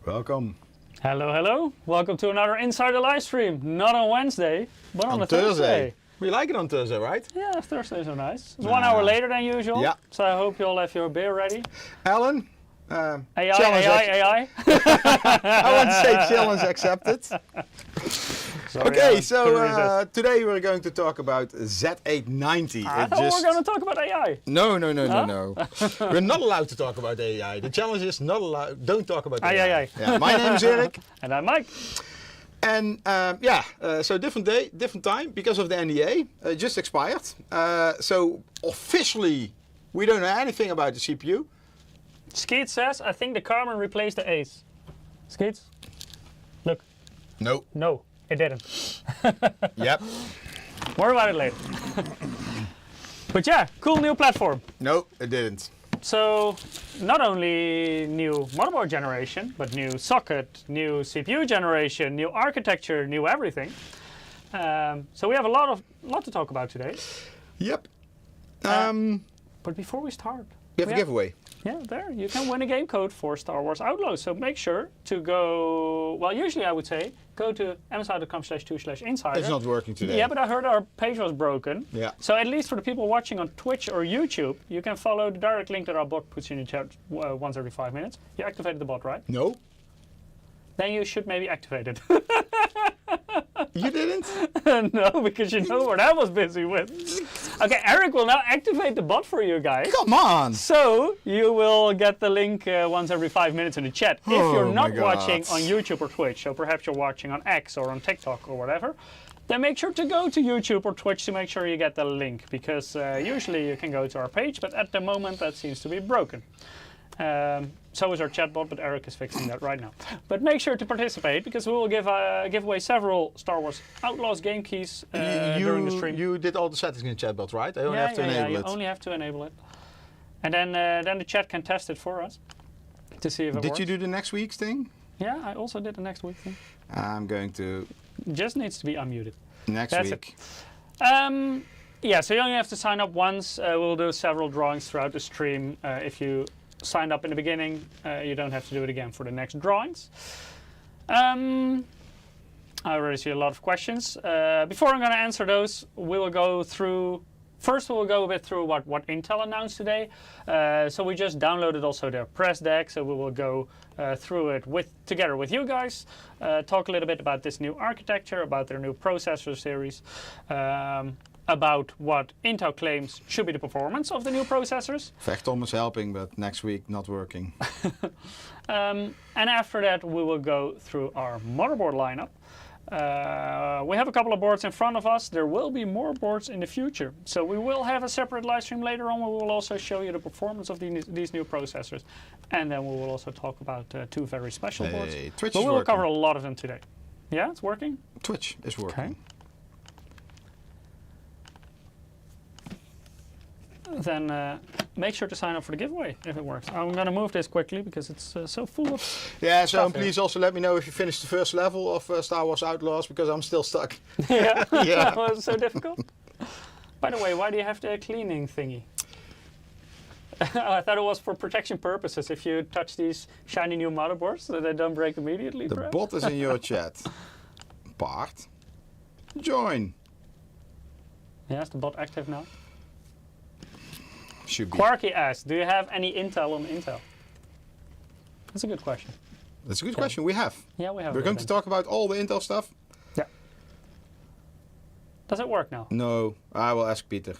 Welcome. Hello, hello. Welcome to another Insider live stream. Not on Wednesday, but on a Thursday. We like it on Thursday, right? Yeah, Thursdays are nice. It's 1 hour later than usual. Yeah. So I hope you all have your beer ready. Alan? AI. I want to say challenge accepted. Sorry, Okay, Alan. so Couldn't resist. today we're going to talk about Z890. I thought we were going to talk about AI. No. We're not allowed to talk about AI. The challenge is not allowed. Don't talk about AI. Yeah, my name is Eric. And I'm Mike. And so different day, different time because of the NDA. Just expired. So officially, we don't know anything about the CPU. Skeet says, I think the Carbon replaced the Ace. Skeets? Look. No. No, it didn't. Yep. More about it later. But yeah, cool new platform. No, it didn't. So not only new motherboard generation, but new socket, new CPU generation, new architecture, new everything. So we have a lot to talk about today. Yep. But before we start, We have a giveaway. Yeah, there you can win a game code for Star Wars Outlaws. So make sure to go. Well, usually I would say go to msi.com/2/insider. It's not working today. Yeah, but I heard our page was broken. Yeah. So at least for the people watching on Twitch or YouTube, you can follow the direct link that our bot puts in the chat once every 5 minutes. You activated the bot, right? No. Then you should maybe activate it. You didn't? No, because you know what I was busy with. Okay, Eric will now activate the bot for you guys. Come on. So you will get the link once every 5 minutes in the chat. If you're not watching on YouTube or Twitch, so perhaps you're watching on X or on TikTok or whatever, then make sure to go to YouTube or Twitch to make sure you get the link, because usually you can go to our page, but at the moment that seems to be broken. So is our chatbot, but Eric is fixing that right now. But make sure to participate, because we will give away several Star Wars Outlaws game keys during the stream. You did all the settings in the chatbot, right? I only have to enable it. You only have to enable it. And then the chat can test it for us to see if it works. Did you do the next week's thing? Yeah, I also did the next week thing. I'm going to Just needs to be unmuted. next That's week. it. Yeah, so you only have to sign up once. We'll do several drawings throughout the stream. If you signed up in the beginning, you don't have to do it again for the next drawings. I already see a lot of questions. Before I'm going to answer those, we will go through. First, we'll go a bit through what Intel announced today. So we just downloaded also their press deck, so we will go through it together with you guys. Talk a little bit about this new architecture, about their new processor series, about what Intel claims should be the performance of the new processors. Vectom is helping, but next week not working. And after that, we will go through our motherboard lineup. We have a couple of boards in front of us. There will be more boards in the future. So we will have a separate live stream later on where we will also show you the performance of these new processors. And then we will also talk about two very special boards. Twitch but is we will working. cover a lot of them today. Yeah, it's working? Twitch is working. Okay. Then make sure to sign up for the giveaway if it works. I'm going to move this quickly because it's so full of Yeah, so stuff please also let me know if you finished the first level of Star Wars Outlaws, because I'm still stuck. Yeah, Yeah. That was so difficult. By the way, why do you have the cleaning thingy? I thought it was for protection purposes. If you touch these shiny new motherboards, so they don't break immediately. The perhaps? bot is in your chat. Bart, join. Yeah, is the bot active now? Should be. Quarky asks, do you have any Intel on Intel? That's a good question. That's a good question. We have. Yeah, we have. We're going to talk about all the Intel stuff. Yeah. Does it work now? No, I will ask Peter.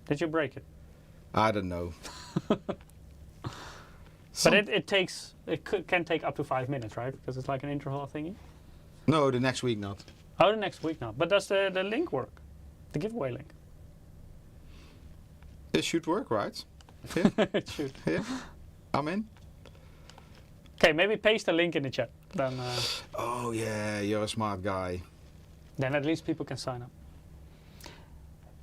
Did you break it? I don't know. But it can take up to 5 minutes, right? Because it's like an interval thingy. No, the next week not. Oh, the next week now. But does the link work? The giveaway link? It should work, right? Yeah. It should. Yeah. I'm in. Okay, maybe paste a link in the chat. Then, Oh yeah, you're a smart guy. then at least people can sign up.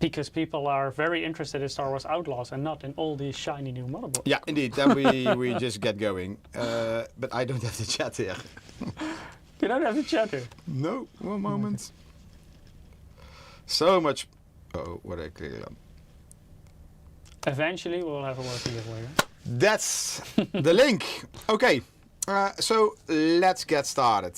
Because people are very interested in Star Wars Outlaws and not in all these shiny new motherboards. Yeah, indeed. Then we just get going. But I don't have the chat here. You don't have the chat here. No, one moment. So much. Oh, what I clicked on. Eventually, we'll have a working giveaway. That's the link. Okay. So let's get started.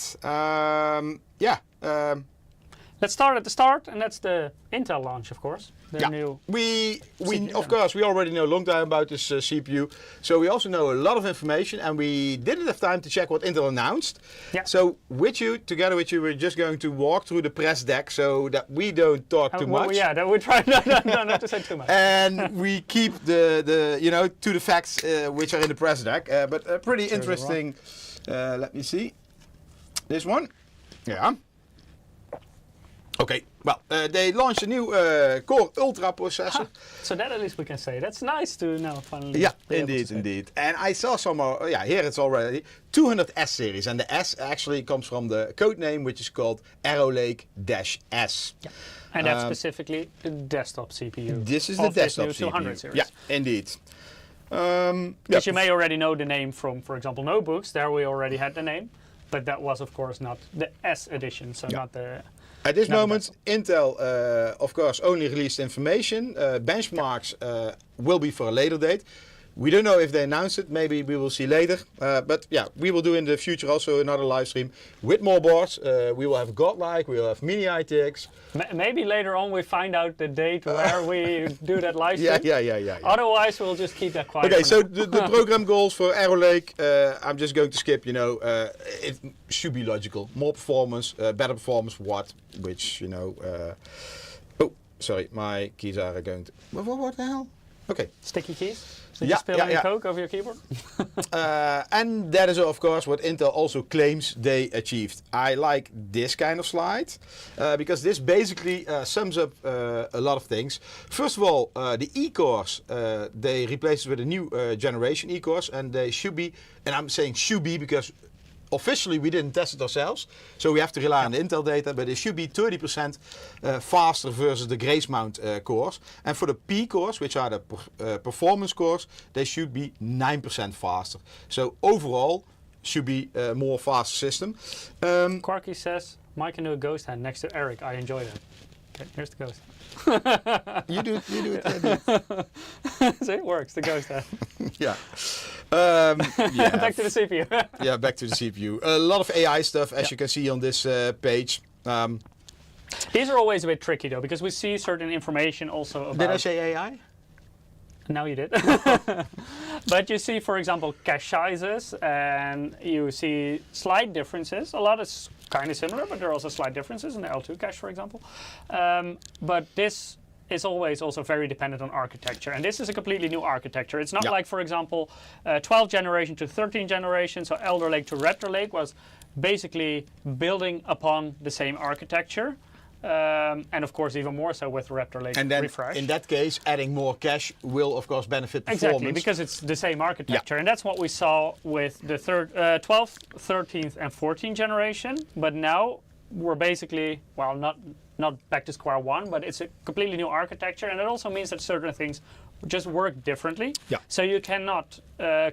Let's start at the start, and that's the Intel launch, of course. The new we CPU. of course we already know a long time about this CPU, so we also know a lot of information, and we didn't have time to check what Intel announced. Yeah. So together with you, we're just going to walk through the press deck so that we don't talk too much. Yeah, that we try not to say too much. And we keep the to the facts which are in the press deck. But pretty interesting. Let me see. This one. Yeah. Okay, well, they launched a new Core Ultra processor. So that at least we can say. That's nice to now finally. Yeah, indeed. And I saw some more, here it's already 200S series. And the S actually comes from the code name, which is called Arrow Lake-S. Yeah. And that's specifically the desktop CPU. This is the desktop new CPU. 200 series. Yeah, indeed. Because you may already know the name from, for example, notebooks. There we already had the name. But that was, of course, not the S edition, so not the... At this moment, Intel, of course, only released information. Benchmarks will be for a later date. We don't know if they announced it. Maybe we will see later. But yeah, we will do in the future also another live stream with more boards. We will have Godlike, we will have Mini ITX. Maybe later on we find out the date where we do that live stream. Yeah. Otherwise, we'll just keep that quiet. Okay, so the program goals for Arrow Lake, I'm just going to skip. It should be logical. More performance, better performance, which oh, sorry, my keys are going to. What the hell? Okay. Sticky keys. So you spill any Coke over your keyboard? And that is, of course, what Intel also claims they achieved. I like this kind of slide because this basically sums up a lot of things. First of all, the E-cores, they replaced it with a new generation E-cores, and they should be, and I'm saying should be because officially we didn't test it ourselves, so we have to rely on the Intel data, but it should be 30% faster versus the Grace mount cores. And for the P cores, which are the performance cores, they should be 9% faster. So overall, should be a more fast system. Quarky says, Mike can do a ghost hand next to Eric. I enjoy that. Okay, here's the ghost. You do it. So it works, the ghost hand. Yeah. Back to the CPU. Yeah, back to the CPU. A lot of AI stuff, as you can see on this page. These are always a bit tricky though, because we see certain information also about... Did I say AI? Now you did. But you see, for example, cache sizes, and you see slight differences. A lot is kind of similar, but there are also slight differences in the L2 cache, for example. But this is always also very dependent on architecture. And this is a completely new architecture. It's not like, for example, 12th generation to 13th generation, so Elder Lake to Raptor Lake was basically building upon the same architecture. And of course, even more so with Raptor Lake and then refresh. In that case, adding more cache will, of course, benefit performance. Exactly, because it's the same architecture. And that's what we saw with the 12th, 13th, and 14th generation. But now we're basically, well, not back to square one, but it's a completely new architecture. And it also means that certain things just work differently. Yeah. So you cannot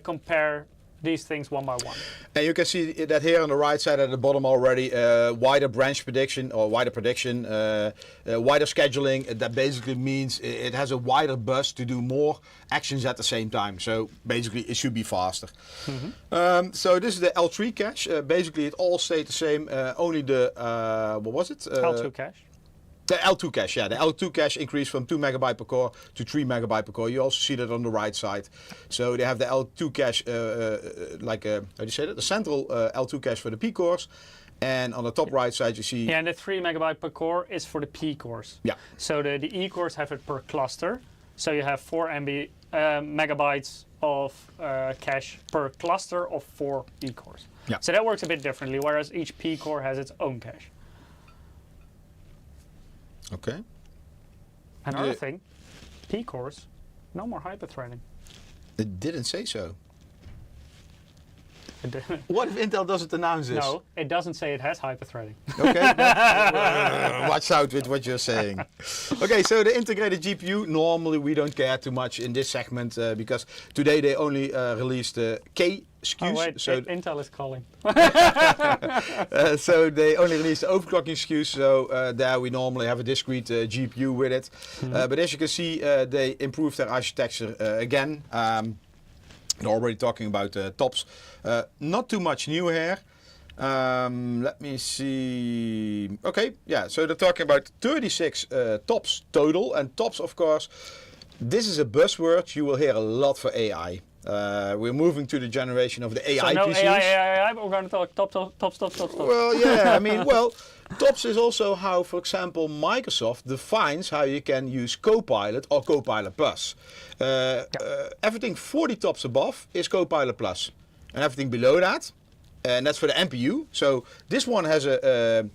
compare these things one by one. And you can see that here on the right side at the bottom already, wider branch prediction or wider prediction, wider scheduling. That basically means it has a wider bus to do more actions at the same time. So basically it should be faster. Mm-hmm. So this is the L3 cache. Basically it all stayed the same, only the, what was it? L2 cache. The L2 cache, yeah. The L2 cache increased from 2 megabyte per core to 3 megabyte per core. You also see that on the right side. So they have the L2 cache, like, how do you say that? The central L2 cache for the P cores. And on the top right side you see... Yeah, and the 3 megabyte per core is for the P cores. Yeah. So the E cores have it per cluster. So you have 4 megabytes of cache per cluster of 4 E cores. Yeah. So that works a bit differently, whereas each P core has its own cache. Okay. Another thing, P cores, no more hyperthreading. It didn't say so. What if Intel doesn't announce this? No, it doesn't say it has hyperthreading. Okay, watch out with what you're saying. Okay, so the integrated GPU, normally we don't care too much in this segment because today they only released the K SKUs. Oh wait, so Intel is calling. So they only released the overclocking SKUs, so there we normally have a discrete GPU with it. Mm-hmm. But as you can see, they improved their architecture again. They're already talking about tops. Not too much new here. Let me see. Okay, yeah, so they're talking about 36 tops total. And tops, of course, this is a buzzword you will hear a lot for AI. We're moving to the generation of the AI So no PCs. AI, but we're going to talk tops. Well, yeah, I mean, well, tops is also how, for example, Microsoft defines how you can use Copilot or Copilot Plus. Everything 40 tops above is Copilot Plus. And everything below that, and that's for the NPU. So this one has an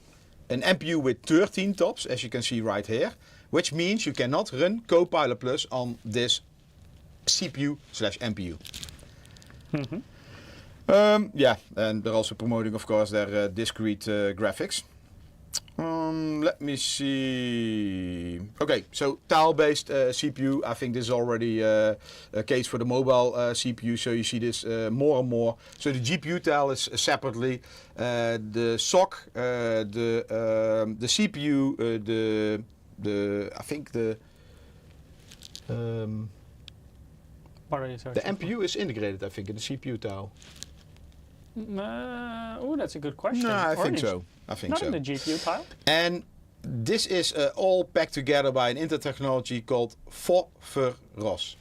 NPU with 13 tops, as you can see right here, which means you cannot run Copilot Plus on this CPU/NPU. Yeah, and they're also promoting, of course, their discrete graphics. Let me see. Okay, so tile-based CPU. I think this is already a case for the mobile CPU. So you see this more and more. So the GPU tile is separately. The SoC, the CPU, I think the. What are you The searching NPU is integrated, I think, in the CPU tile. Oh, that's a good question. No, I think Orange. so. I think Not so. in the GPU tile. And this is all packed together by an Intel technology called Foveros.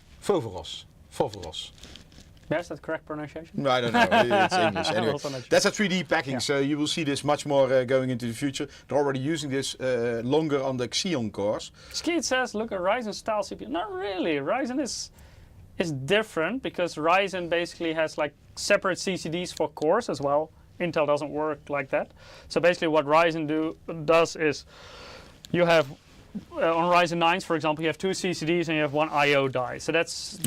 Yes, that's correct pronunciation. No, I don't know. It's English. Anyway, Also not sure. that's a 3D packing, Yeah. so you will see this much more going into the future. They're already using this longer on the Xeon cores. Skeet says, look at Ryzen style CPU. Not really. Ryzen is different because Ryzen basically has like separate CCDs for cores as well. Intel doesn't work like that. So basically what Ryzen does is you have on Ryzen 9s, for example, you have 2 CCDs and you have 1 I/O die. So that's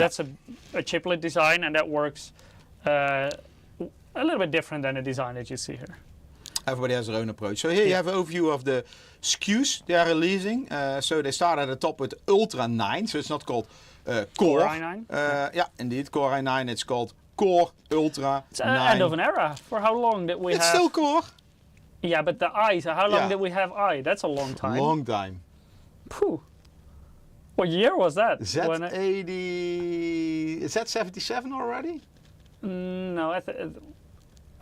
a chiplet design, and that works a little bit different than the design that you see here. Everybody has their own approach. So here you have an overview of the SKUs they are releasing. So they start at the top with Ultra 9, so it's not called Core. i9? Yeah, indeed, Core i9. It's called Core Ultra It's 9. end of an era. For how long did we It's have? still Core. Yeah, but the I. So how long Yeah. did we have I? That's a long time. Long time. Phew. What year was that? Z80. Is that 77 already? No, I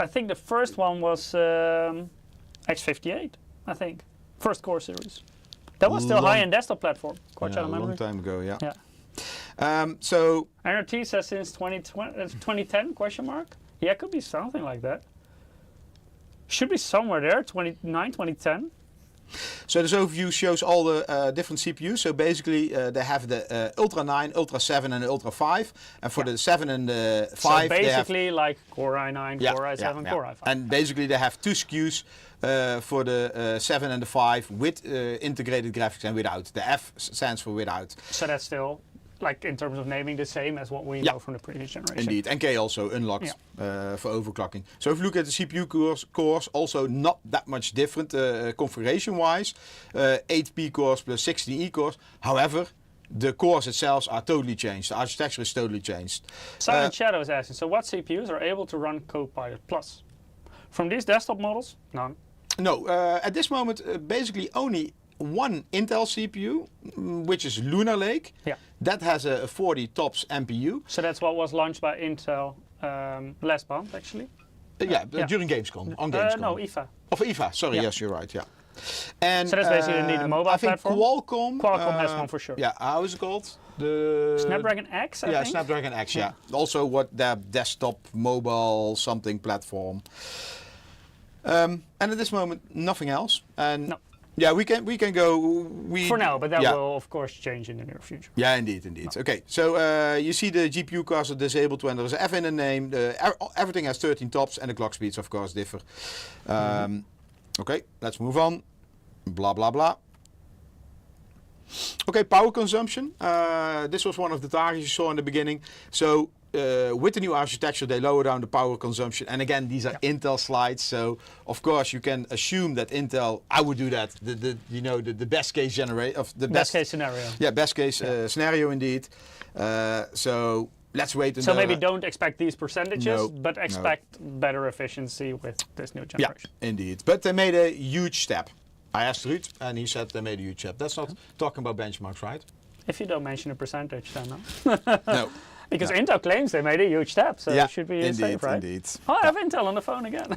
think the first one was X58. I think first core series. That was still high-end desktop platform. Quite Yeah, out of a memory. long time ago, yeah. Yeah. So NRT says since 2010 question mark. Yeah, it could be something like that. Should be somewhere there. 2010. this overview shows all the different CPUs. So basically, they have the Ultra 9, Ultra 7, and the Ultra 5. And for the 7 and the 5, So they have basically like Core i9, Core i7, Core i5. And basically, they have 2 SKUs for the 7 and the 5 with integrated graphics and without. The F stands for without. So that's still, like in terms of naming, the same as what we know from the previous generation. Indeed, and K also unlocked for overclocking. So if you look at the CPU cores, also not that much different configuration-wise. 8P cores plus 16E cores. However, the cores itself are totally changed. The architecture is totally changed. Silent Shadow is asking, so what CPUs are able to run Copilot Plus? From these desktop models, none. No, at this moment, basically only one Intel CPU, which is Lunar Lake. Yeah. That has a 40 TOPS NPU. So that's what was launched by Intel last month, actually. During Gamescom. On Gamescom. No, IFA. Of IFA, sorry, Yeah. yes, you're right, yeah. And, So that's basically indeed a mobile I think platform? Qualcomm. Qualcomm has one for sure. Yeah, how is it called? The Snapdragon X, I Yeah, think? Snapdragon X, yeah. Also what their desktop, mobile, something platform. And at this moment, nothing else. And No. yeah, we can go. For now, but that will of course change in the near future. Yeah, indeed. Okay, so you see the GPU cores are disabled when there is an F in the name. Everything has 13 TOPS and the clock speeds, of course, differ. Okay, let's move on. Blah, blah, blah. Okay, power consumption. This was one of the targets you saw in the beginning. So with the new architecture, they lower down the power consumption. And again, these are Intel slides. So of course, you can assume that Intel, I would do that. The best case Best case scenario. Yeah, best case scenario indeed. So let's wait until. So maybe don't expect these percentages, No, but expect better efficiency with this new generation. Yeah, indeed. But they made a huge step. I asked Ruud, and he said they made a huge step. That's not talking about benchmarks, right? If you don't mention a percentage, then no. No. Because Intel claims they made a huge step, so Yeah, it should be indeed, safe, right? indeed. Oh, I have Intel on the phone again.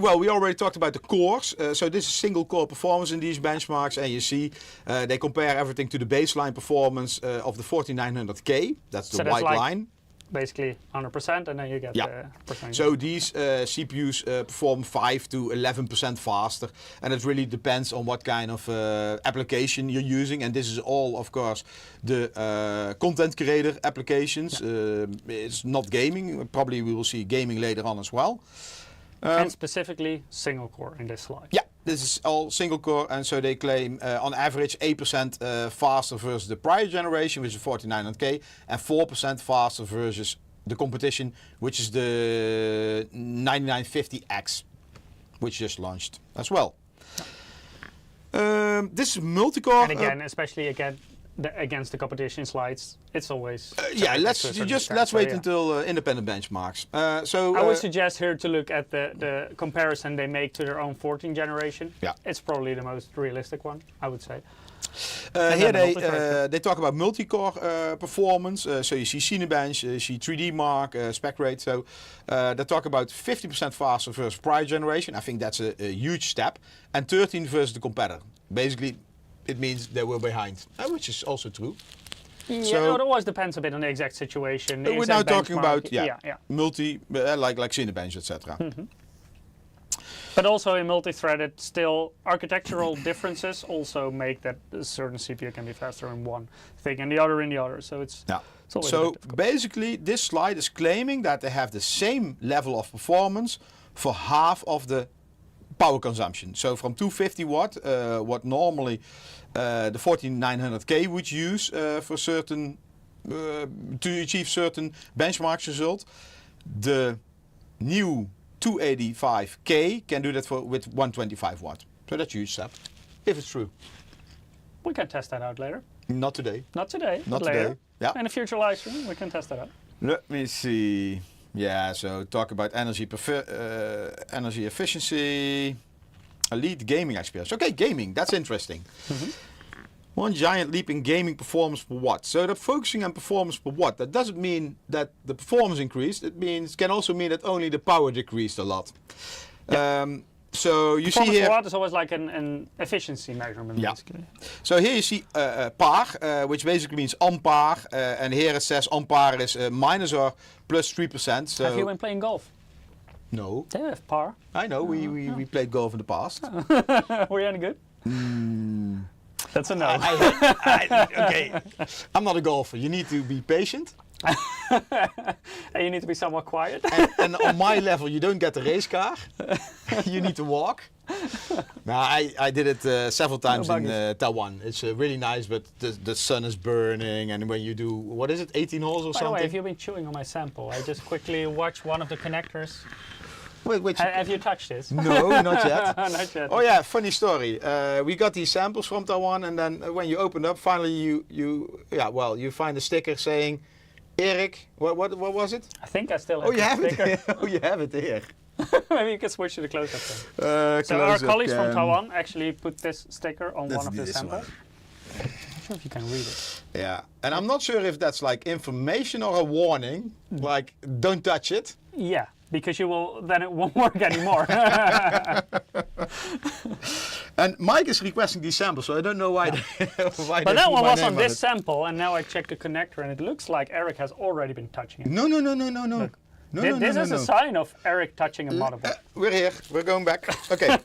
Well, we already talked about the cores. So this is single core performance in these benchmarks, and you see they compare everything to the baseline performance of the 4900K. That's the So that's white like line. Basically 100%, and then you get the percentage. So these CPUs perform 5 to 11% faster, and it really depends on what kind of application you're using. And this is all, of course, the content creator applications. It's not gaming. Probably we will see gaming later on as well. And specifically single core in this slide. Yeah, this is all single core, and so they claim on average 8% faster versus the prior generation, which is 4900K, and 4% faster versus the competition, which is the 9950X, which just launched as well. This is multi-core. And again, especially against the competition slides, it's always let's wait until independent benchmarks. I would suggest here to look at the comparison they make to their own 14th generation. Yeah, it's probably the most realistic one, I would say. Here they talk about multi-core performance. So you see Cinebench, you see 3D Mark, spec rate. So they talk about 50% faster versus prior generation. I think that's a huge step, and 13 versus the competitor. Basically, it means they were behind, which is also true. Yeah, so it always depends a bit on the exact situation. We're now talking about multi, like Cinebench, etc. But also in multi-threaded, still architectural differences also make that a certain CPU can be faster in one thing and the other in the other. So it's always so basically this slide is claiming that they have the same level of performance for half of the power consumption. So from 250 watt, what normally the 4900K would use for certain to achieve certain benchmarks result, the new 285K can do that with 125 watt. So that's a huge step, if it's true. We can test that out later. Not today. Not today. Not later. today. Yeah. In a future live stream, we can test that out. Let me see. Yeah, so talk about energy efficiency, elite gaming experience. Okay, gaming, that's interesting. One giant leap in gaming performance per watt. So they're focusing on performance per watt. That doesn't mean that the performance increased. It can also mean that only the power decreased a lot. So you see here, per watt is always like an efficiency measurement, basically. So here you see par, which basically means ampere, and here it says ampere is minus or plus 3%. So have you been playing golf? No. They have par. I know, we played golf in the past. Were you any good? That's a no. Okay, I'm not a golfer. You need to be patient. And you need to be somewhat quiet. and on my level, you don't get the race car. You need to walk. Now, I did it several times in Taiwan. It's really nice, but the sun is burning. And when you do, what is it, 18 holes or something? By the way, have you been chewing on my sample? I just quickly watched one of the connectors. Wait, have you touched this? No, not yet. Not yet. Oh yeah, funny story. We got these samples from Taiwan, and then when you open up, finally you find a sticker saying, Eric, what was it? I think I still have you have sticker. it. Oh, you have it here. Maybe you can switch to the close-up then. So our colleagues from Taiwan actually put this sticker on one of the samples. I'm not sure if you can read it. Yeah, and I'm not sure if that's like information or a warning, like don't touch it. Yeah. Because then it won't work anymore. And Mike is requesting these samples, so I don't know why. Why but that one was on this sample, and now I checked the connector, and it looks like Eric has already been touching it. No. Look. This is a sign of Eric touching a motherboard. We're here. We're going back. Okay.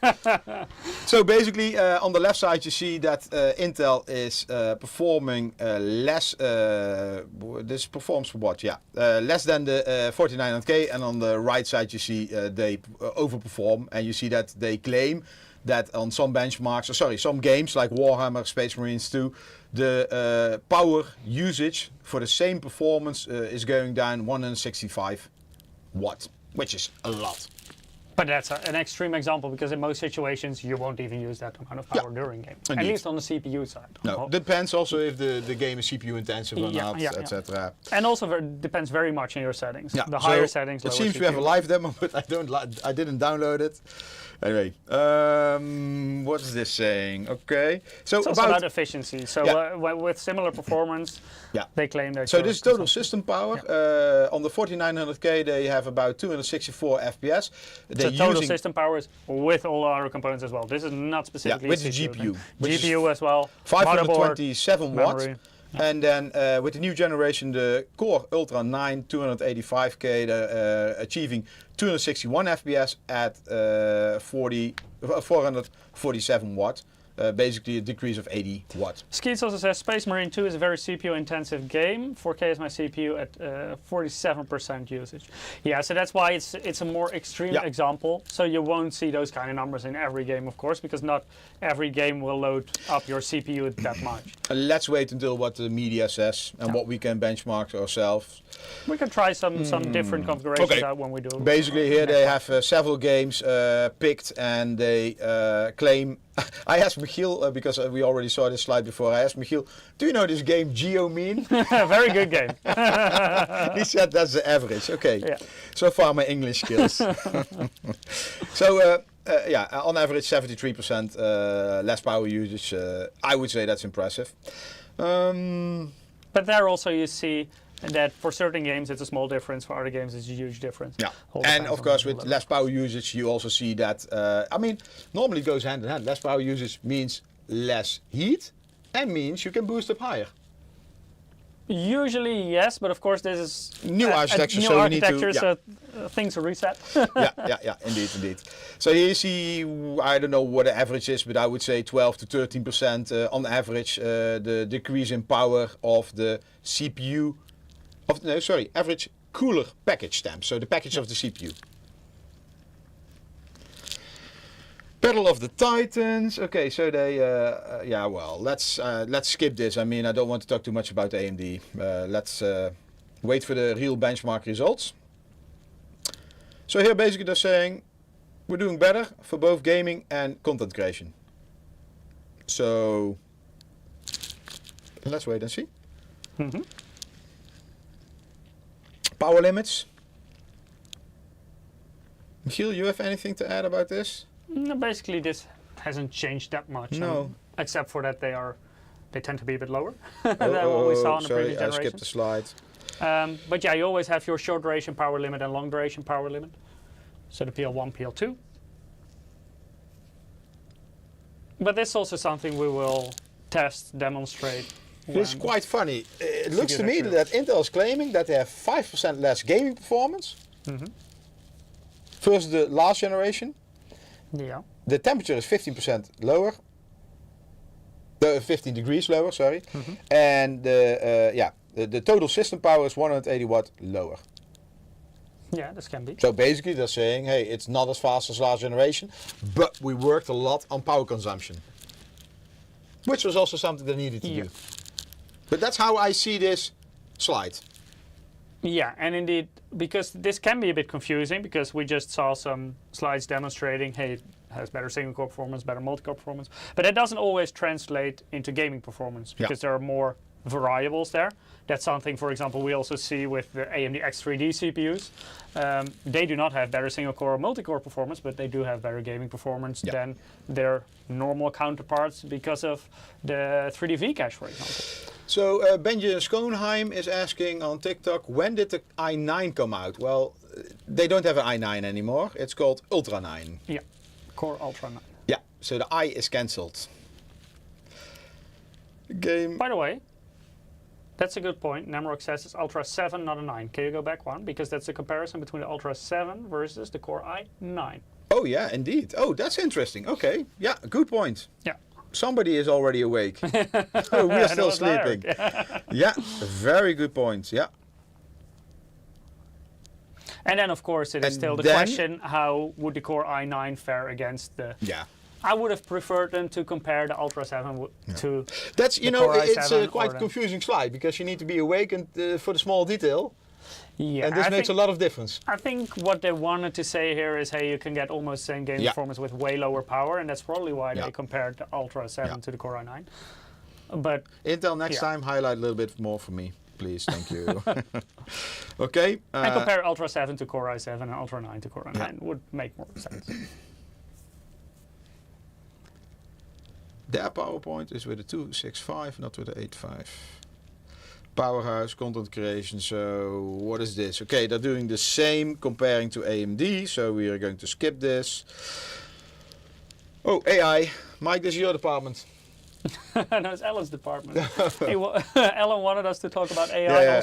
So basically, on the left side, you see that Intel is performing less. This performs for what? Yeah, less than the 4900K. And on the right side, you see they overperform, and you see that they claim that on some benchmarks, some games like Warhammer, Space Marines 2, the power usage for the same performance is going down 165 watt, which is a lot. But that's an extreme example because in most situations you won't even use that amount of power during game. Indeed. At least on the CPU side. No, depends also if the game is CPU intensive or not, etc. And also depends very much on your settings. Yeah. The higher settings. It seems we have a live demo, but I didn't download it. Anyway, what is this saying? Okay, so it's also about efficiency. So with similar performance, they claim that. So this is total system power. On the 4900K, they have about 264 FPS. So total system power is with all our components as well. This is not specifically with the GPU. GPU as well. 527 watts. And then with the new generation, the Core Ultra 9 285K, achieving 261 FPS at 447 watts. Basically a decrease of 80 watts. Skeets also says Space Marine 2 is a very CPU intensive game. 4K is my CPU at 47% usage. Yeah, so that's why it's a more extreme example. So you won't see those kind of numbers in every game, of course, because not every game will load up your CPU that much. Let's wait until what the media says and what we can benchmark ourselves. We can try some different configurations out when we do. Basically here they have several games picked and they claim. I asked Michiel, because we already saw this slide before, I asked Michiel, do you know this game Geomean? Very good game. He said that's the average. Okay, so far my English skills. So on average 73% less power usage. I would say that's impressive. But there also you see that for certain games it's a small difference, for other games it's a huge difference. Yeah, and of course with less power usage you also see that, I mean, normally it goes hand in hand. Less power usage means less heat and means you can boost up higher. Usually yes, but of course this is new architecture, new so architecture, you need to, so things are reset. yeah, indeed. So here you see, I don't know what the average is, but I would say 12 to 13% on average, the decrease in power of the CPU. Average cooler package temp, so the package of the CPU. Battle of the Titans. Okay, so they, let's skip this. I mean, I don't want to talk too much about AMD. Let's wait for the real benchmark results. So here basically they're saying we're doing better for both gaming and content creation. So let's wait and see. Power limits. Michiel, you have anything to add about this? No, basically this hasn't changed that much. No. Except for that they tend to be a bit lower than what we saw in the previous generation. I skipped the slide. But yeah, you always have your short duration power limit and long duration power limit. So the PL1, PL2. But this is also something we will test, demonstrate. It's quite funny. It looks to me that Intel is claiming that they have 5% less gaming performance versus the last generation. Yeah. The temperature is 15% lower. 15 degrees lower, sorry. And the total system power is 180 watt lower. Yeah, this can be. So basically they're saying, hey, it's not as fast as last generation, but we worked a lot on power consumption. Which was also something they needed to do. But that's how I see this slide. Yeah, and indeed, because this can be a bit confusing, because we just saw some slides demonstrating, hey, it has better single core performance, better multi-core performance, but it doesn't always translate into gaming performance, because there are more variables there. That's something, for example, we also see with the AMD X3D CPUs. They do not have better single core or multi-core performance, but they do have better gaming performance than their normal counterparts because of the 3D cache, for example. So Benjamin Schoenheim is asking on TikTok, when did the i9 come out? Well, they don't have an i9 anymore. It's called Ultra 9. Yeah, Core Ultra 9. Yeah, so the i is cancelled. Game. By the way, that's a good point. Namrock says it's Ultra 7, not a 9. Can you go back one? Because that's a comparison between the Ultra 7 versus the Core i9. Oh yeah, indeed. Oh, that's interesting. Okay, yeah, good point. Yeah. Somebody is already awake. We're still sleeping. Yeah, very good point. Yeah. And then, of course, it is still the question, how would the Core i9 fare against the... Yeah. I would have preferred them to compare the Ultra 7 to that's, you know, it's a quite confusing slide, because you need to be awake and for the small detail. Yeah, And this makes a lot of difference. I think what they wanted to say here is, hey, you can get almost same game performance with way lower power, and that's probably why they compared the Ultra 7 to the Core i9. But Intel, next time, highlight a little bit more for me, please. Thank you. Okay. And compare Ultra 7 to Core i7 and Ultra 9 to Core i9 would make more sense. Their PowerPoint is with a 265, not with a 85. Powerhouse, content creation, so what is this? Okay, they're doing the same comparing to AMD, so we are going to skip this. Oh, AI. Mike, this is your department. No, it's Alan's department. Alan wanted us to talk about AI all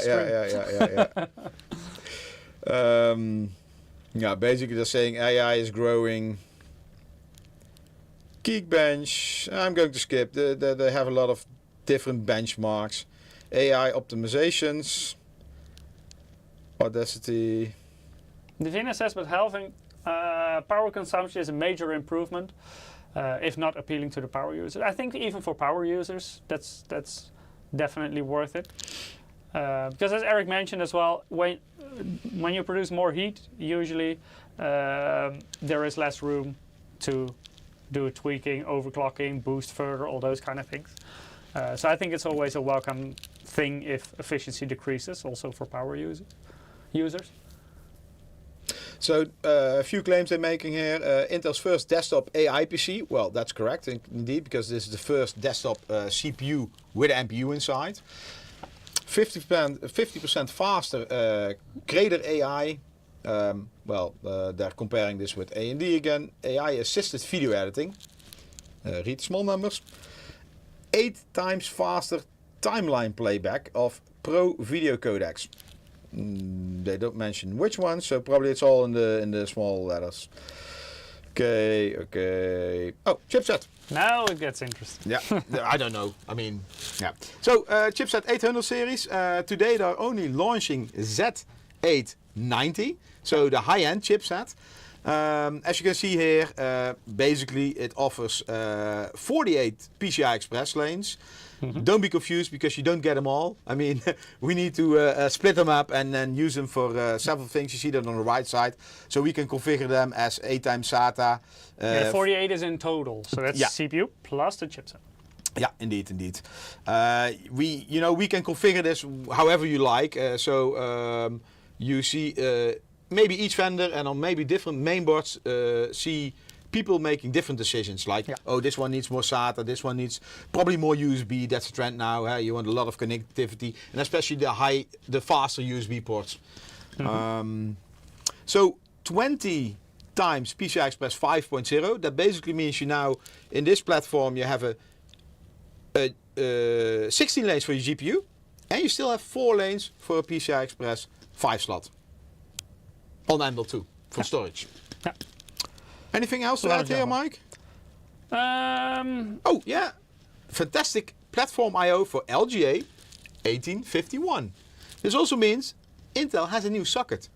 stream. Yeah, basically they're saying AI is growing. Geekbench, I'm going to skip. They have a lot of different benchmarks. AI optimizations. Audacity. Divina says, but halving power consumption is a major improvement, if not appealing to the power user. I think even for power users, that's definitely worth it. Because as Eric mentioned as well, when you produce more heat, usually there is less room to do tweaking, overclocking, boost further, all those kind of things. So I think it's always a welcome thing if efficiency decreases, also for power users. So a few claims they're making here. Intel's first desktop AI PC. Well, that's correct indeed, because this is the first desktop CPU with an NPU inside. 50% faster Crater AI. They're comparing this with AMD again. AI assisted video editing. Read small numbers. 8 times faster timeline playback of Pro video codecs. They don't mention which one, so probably it's all in the small letters. Okay. Oh, chipset. Now it gets interesting. Yeah, I don't know. I mean, yeah. So chipset 800 series. Today they're only launching Z890, so the high-end chipset. As you can see here, basically it offers 48 PCI Express lanes. Don't be confused because you don't get them all. I mean, we need to split them up and then use them for several things. You see that on the right side. So we can configure them as 8 times SATA. 48 is in total, so that's CPU plus the chipset. Yeah, indeed. We can configure this however you like. You see maybe each vendor and on maybe different mainboards see people making different decisions, like, oh, this one needs more SATA, this one needs probably more USB. That's the trend now. You want a lot of connectivity, and especially the faster USB ports. So 20 times PCI Express 5.0. That basically means you now in this platform you have a 16 lanes for your GPU, and you still have 4 lanes for a PCI Express 5 slot on M.2 for storage. Yeah. Anything else to add here, Mike? Oh, yeah. Fantastic platform I/O for LGA 1851. This also means Intel has a new socket.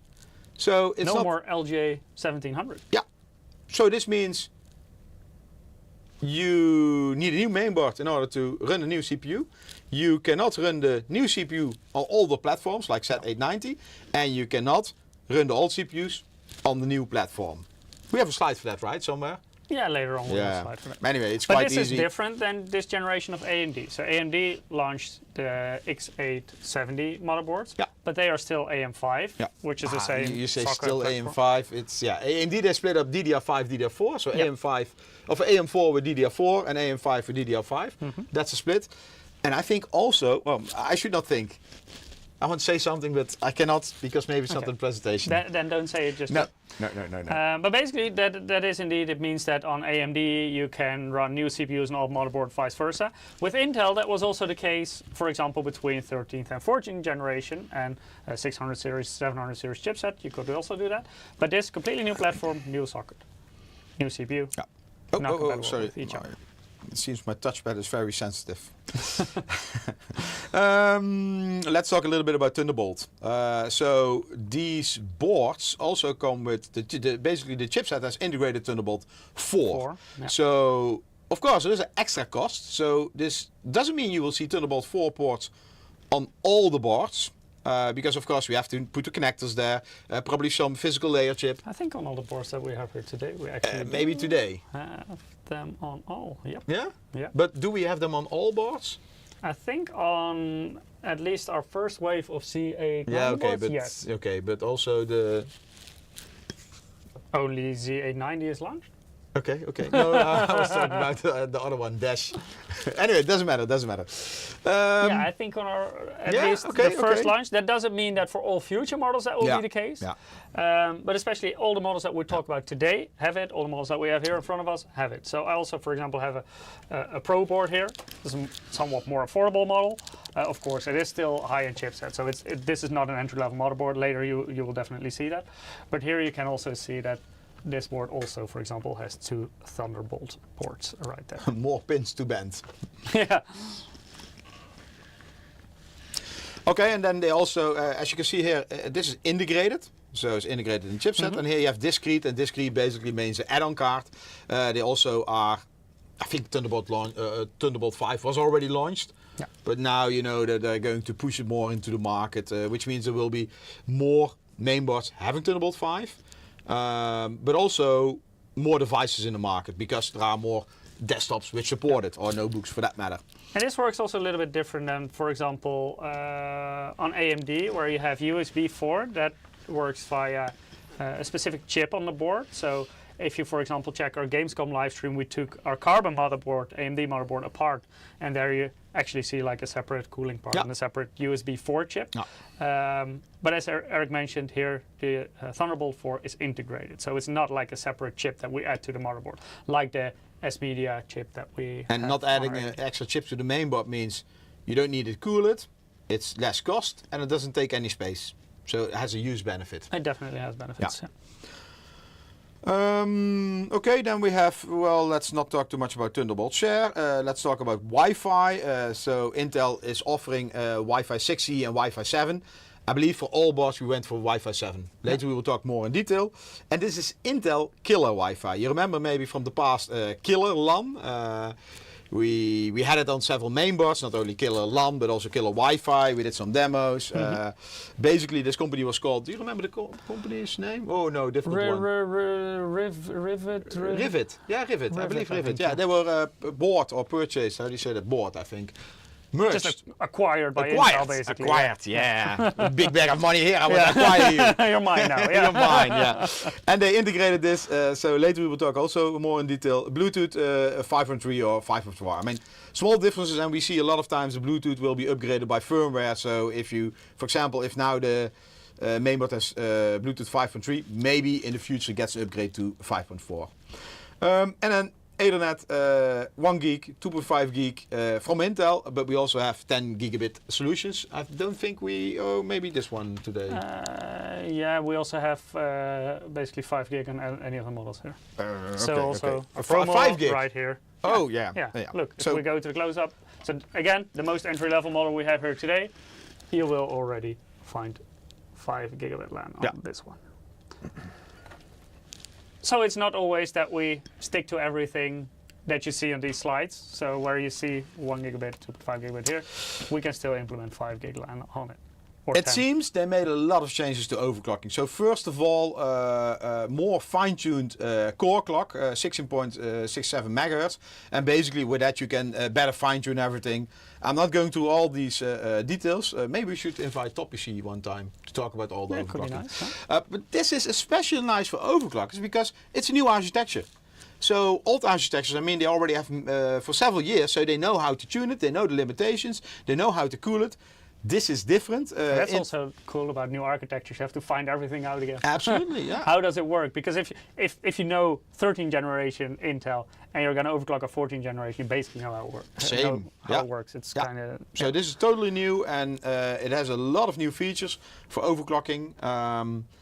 So it's no more LGA 1700. Yeah. So this means you need a new mainboard in order to run a new CPU. You cannot run the new CPU on all the platforms like Z890, and you cannot run the old CPUs on the new platform. We have a slide for that, right, somewhere? Yeah, later on we'll have a slide for that. Anyway, it's quite easy. But this is different than this generation of AMD. So AMD launched the X870 motherboards, but they are still AM5, which is the same. You say still AM5. It's AMD they split up DDR5, DDR4. So AM5 of AM4 with DDR4 and AM5 with DDR5. That's a split. And I think also, well, I should not think. I want to say something, but I cannot because maybe it's not in the presentation. Then don't say it just No. But basically, that is indeed, it means that on AMD you can run new CPUs on old motherboard, vice versa. With Intel, that was also the case, for example, between 13th and 14th generation and 600 series, 700 series chipset. You could also do that. But this completely new platform, new socket, new CPU. Yeah. Not compatible sorry. with each other. It seems my touchpad is very sensitive. Let's talk a little bit about Thunderbolt. So these boards also come with basically the chipset has integrated Thunderbolt 4. So of course there is an extra cost. So this doesn't mean you will see Thunderbolt 4 ports on all the boards. because of course we have to put the connectors there, probably some physical layer chip. I think on all the boards that we have here today, we actually Maybe today. have them on all. Yep. Yeah? Yeah. But do we have them on all boards? I think on at least our first wave of Z890 Yeah, okay, boards, but yes. okay, but also the Only Z890 is launched. okay. No, I was talking about the other one, Dash. Anyway, it doesn't matter. Yeah, I think on our at yeah, least okay, the first okay. launch. That doesn't mean that for all future models that will Yeah, be the case. yeah. But especially all the models that we talk about today have it. All the models that we have here in front of us have it. So I also, for example, have a Pro board here. This is a somewhat more affordable model. Of course, it is still high-end chipset. So this is not an entry-level motherboard. Later, you will definitely see that. But here you can also see that this board also, for example, has 2 Thunderbolt ports right there. More pins to bend. Yeah. Okay, and then they also, as you can see here, this is integrated. So it's integrated in the chipset. And here you have discrete, and discrete basically means an add-on card. They also are, I think Thunderbolt 5 was already launched. Yeah. But now you know that they're going to push it more into the market, which means there will be more mainboards having Thunderbolt 5. But also more devices in the market because there are more desktops which support it, or notebooks for that matter. And this works also a little bit different than, for example, on AMD, where you have USB 4 that works via a specific chip on the board. So if you, for example, check our Gamescom live stream, we took our Carbon motherboard, AMD motherboard, apart, and there you actually see like a separate cooling part and a separate USB 4 chip. But as Eric mentioned here, the Thunderbolt 4 is integrated, so it's not like a separate chip that we add to the motherboard, like the S-Media chip that we And have not adding on our an extra chip to the mainboard means you don't need to cool it, it's less cost, and it doesn't take any space. So it has a use benefit. It definitely has benefits. Yeah. Yeah. Okay, then we have, well, let's not talk too much about Thunderbolt share. Let's talk about Wi-Fi. So Intel is offering Wi-Fi 6E and Wi-Fi 7. I believe for all boards we went for Wi-Fi 7. Later we will talk more in detail. And this is Intel Killer Wi-Fi. You remember maybe from the past Killer LAN. We had it on several mainboards, not only Killer LAN, but also Killer Wi-Fi. We did some demos. Basically, this company was called, do you remember the company's name? Oh, no, different one. Rivet. Rivet. Yeah, Rivet. I believe I Rivet. think Yeah, so. they were bought or purchased. How do you say that? Bought, I think. Merged. Just acquired by Intel, basically. Acquired, yeah. Big bag of money here. I will acquire you. You're mine now. Yeah. You're mine, yeah. And they integrated this, so later we will talk also more in detail. Bluetooth 5.3 or 5.4. I mean, small differences, and we see a lot of times the Bluetooth will be upgraded by firmware. So if you, for example, if now the mainboard has Bluetooth 5.3, maybe in the future gets an upgrade to 5.4. And then Ethernet, 1 gig, 2.5 gig from Intel, but we also have 10 gigabit solutions. I don't think maybe this one today. Yeah, we also have basically 5 gig on any of the models here. So okay, also okay. a promo 5 gig right here. Oh, yeah. Yeah. Yeah. Look, if So- we go to the close-up. So again, the most entry-level model we have here today, you will already find 5 gigabit LAN on this one. So it's not always that we stick to everything that you see on these slides. So where you see 1 gigabit, 2.5 gigabit here, we can still implement 5 gig LAN on it. Or It 10. seems they made a lot of changes to overclocking. So first of all, more fine-tuned core clock, 16.67 megahertz, and basically with that you can better fine-tune everything. I'm not going through all these details. Maybe we should invite TopPC one time to talk about all the Yeah, could be overclocking. nice, huh? But this is especially nice for overclockers because it's a new architecture. So old architectures, I mean, they already have for several years, so they know how to tune it, they know the limitations, they know how to cool it. This is different. That's also cool about new architectures. You have to find everything out again. Absolutely, yeah. How does it work? Because if you know 13th generation Intel and you're going to overclock a 14th generation, you basically know how it works. Same. How it works. It's kind of. So this is totally new, and it has a lot of new features for overclocking.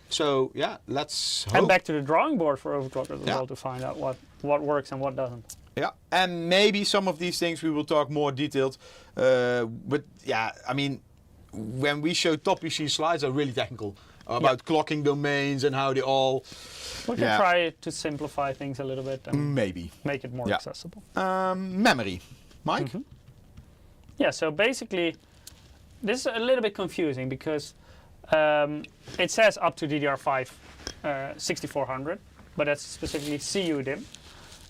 So yeah, let's hope. And back to the drawing board for overclockers as Yeah. well to find out what works and what doesn't. Yeah, and maybe some of these things we will talk more detailed. But yeah, I mean, when we show TopPC slides are really technical about clocking domains and how they all. We can try to simplify things a little bit and Maybe. make it more accessible. Memory, Mike. Yeah, so basically this is a little bit confusing because it says up to DDR5 6400, but that's specifically CUDIM.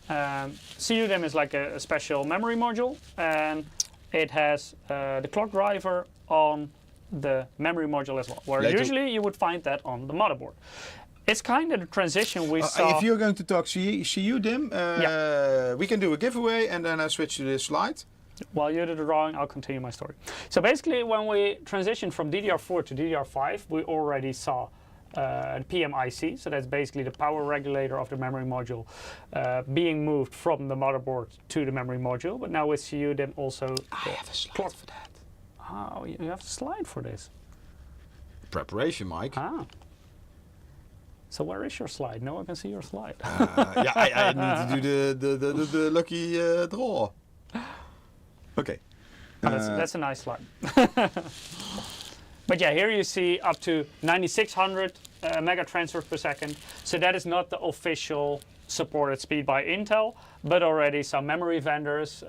CUDIM is like a special memory module, and it has the clock driver on the memory module as well, where usually you would find that on the motherboard. It's kind of the transition we saw. If you're going to talk CUDIM, we can do a giveaway and then I switch to this slide. While you do the drawing, I'll continue my story. So basically, when we transitioned from DDR4 to DDR5, we already saw the PMIC, so that's basically the power regulator of the memory module, being moved from the motherboard to the memory module. But now with CUDIM also... I have a slide for that. Oh, you have a slide for this? Preparation, Mike. Ah. So where is your slide? No one can see your slide. Yeah, I need to do the lucky draw. Okay. That's a nice slide. But yeah, here you see up to 9600 mega transfers per second. So that is not the official supported speed by Intel, but already some memory vendors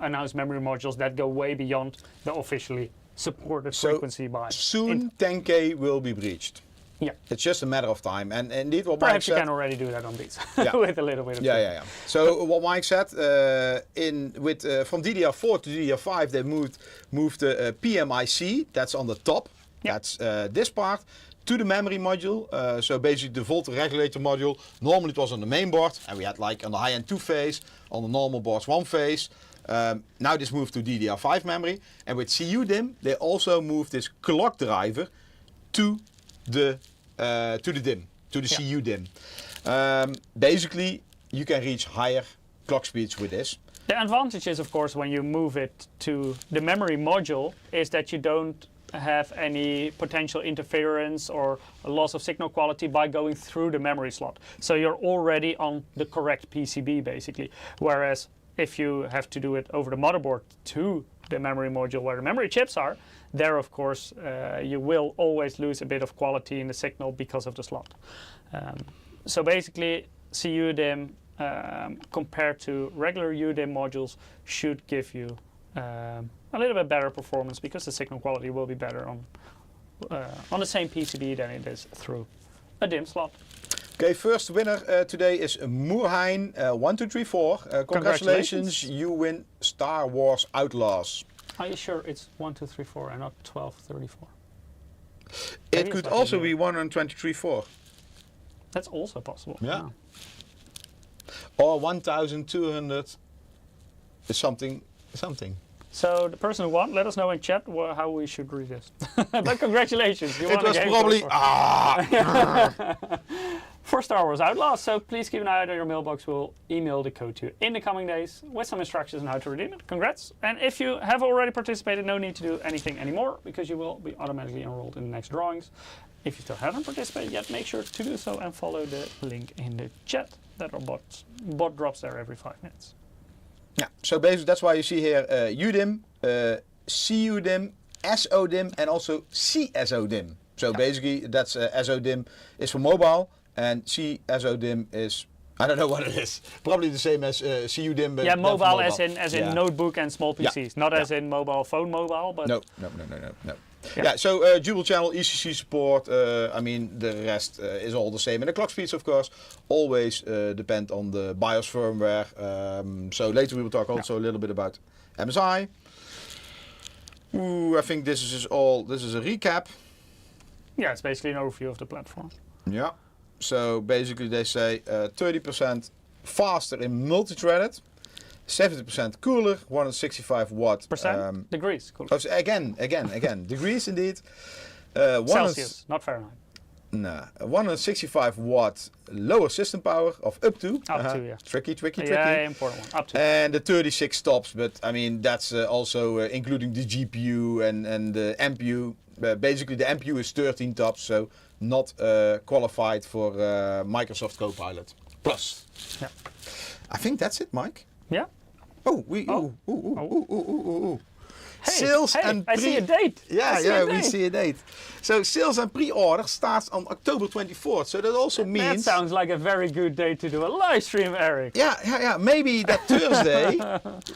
announced memory modules that go way beyond the officially supported frequency by soon Intel. 10K will be breached. Yeah. It's just a matter of time. And indeed what Perhaps Mike said... you can already do that on these with a little bit of Yeah. So what Mike said, from DDR4 to DDR5 they moved the PMIC, that's on the top, that's this part, to the memory module. So basically the volt regulator module, normally it was on the main board, and we had like on the high end 2 phase, on the normal boards 1 phase. Now this moved to DDR5 memory, and with CUDIM they also moved this clock driver to the DIM, to the CUDIM. Basically, you can reach higher clock speeds with this. The advantage is, of course, when you move it to the memory module, is that you don't have any potential interference or a loss of signal quality by going through the memory slot. So you're already on the correct PCB, basically. Whereas if you have to do it over the motherboard to the memory module where the memory chips are, there, of course, you will always lose a bit of quality in the signal because of the slot. So basically, CUDIM compared to regular UDIM modules should give you a little bit better performance because the signal quality will be better on the same PCB than it is through a DIM slot. Okay, first winner today is Moorheim 1234. Congratulations, you win Star Wars Outlaws. Are you sure it's 1234 and not 1234? It could also be 1234. That's also possible. Yeah. Or 1200 something. So the person who won, let us know in chat how we should read this. But congratulations, you won. It was probably for Star Wars Outlaws. So please keep an eye out on your mailbox. We'll email the code to you in the coming days with some instructions on how to redeem it. Congrats! And if you have already participated, no need to do anything anymore because you will be automatically enrolled in the next drawings. If you still haven't participated yet, make sure to do so and follow the link in the chat. That our bot drops there every 5 minutes. Yeah, so basically that's why you see here UDIM, CUDIM, SODIM and also CSODIM. So basically that's SODIM is for mobile and CSODIM is, I don't know what it is, probably the same as CUDIM. But yeah, mobile as in notebook and small PCs, not as in mobile phone mobile. But No. Yeah, so dual channel ECC support, I mean the rest is all the same. And the clock speeds of course always depend on the BIOS firmware. So later we will talk also a little bit about MSI. I think this is a recap. Yeah, it's basically an overview of the platform. Yeah, so basically they say 30% faster in multi-threaded. 70% cooler, 165 watt. Degrees cooler. Oh, so again, degrees indeed. Celsius, not Fahrenheit. No, 165 watt lower system power of up to. Yeah. Tricky. Yeah, important one. Up to. And the 36 stops, but I mean that's also including the GPU and the MPU. Basically the MPU is 13 tops, so not qualified for Microsoft Copilot Plus. Yeah. I think that's it, Mike. Yeah. Oh, Sales and I see a date. we see a date. So sales and pre-order starts on October 24th. So that also That means... sounds like a very good day to do a live stream, Eric. Yeah. Maybe that Thursday.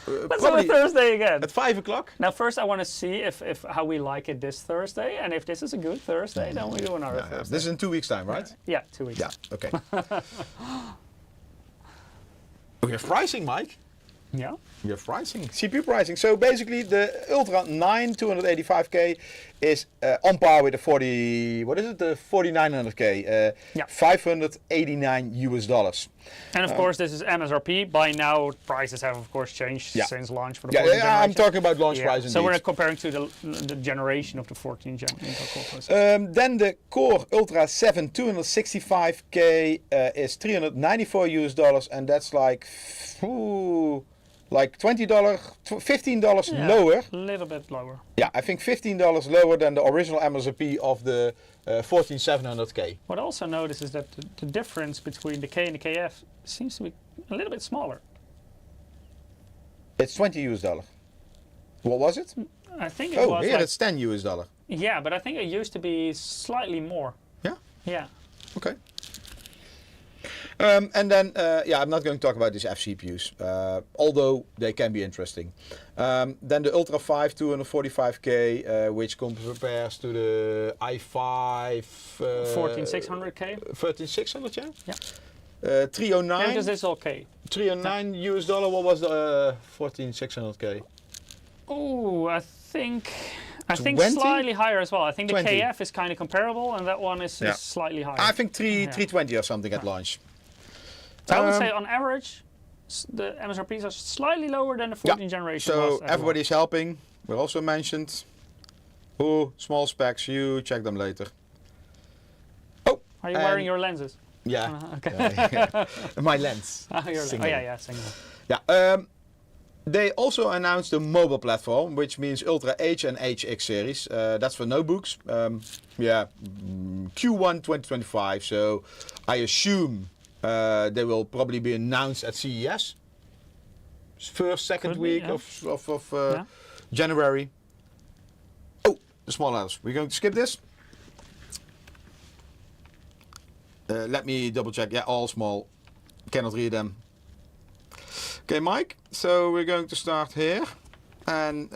Let's do a Thursday again. At 5 o'clock. Now first I want to see if how we like it this Thursday, and if this is a good Thursday, then we do another Thursday. This is in 2 weeks' time, right? Yeah, 2 weeks. Yeah, okay. We have pricing, Mike. Yeah. We have pricing, CPU pricing. So basically, the Ultra 9 285K is on par with the 4900K, Yeah. $589. And of course, this is MSRP. By now, prices have of course changed since launch for the 14th I'm generation. talking about launch price. So indeed. we're comparing to the generation of the 14th gen Intel Core processor. Then the Core Ultra 7 265K is $394, and that's like $20, $15 lower. A little bit lower. Yeah, I think $15 lower than the original MSRP of the 14700K. What I also notice is that the difference between the K and the KF seems to be a little bit smaller. It's $20. What was it? I think it was here like, it's $10. yeah, but I think it used to be slightly more. Yeah? Yeah. Okay. And then, I'm not going to talk about these FCPUs, although they can be interesting. Then the Ultra 5 245K, which compares to the i5 14600K. 13600, yeah? Yeah. 309. Yeah, because it's okay. $309. What was the 14600K? Oh, I think 20? slightly higher as well. I think the 20. KF is kind of comparable, and that one is slightly higher. I think 320 or something at launch. So I would say on average, the MSRPs are slightly lower than the 14th generation was. So everybody's helping. We're also mentioned. Oh, small specs. You check them later. Oh, Are you wearing your lenses? Yeah. Okay. My lens. Single. Single. Yeah. They also announced a mobile platform, which means Ultra H and HX series. That's for notebooks. Q1 2025. So I assume they will probably be announced at CES. Second week of January. Oh, the small letters. We're going to skip this. Let me double check. Yeah, all small. Cannot read them. Okay, Mike. So we're going to start here. And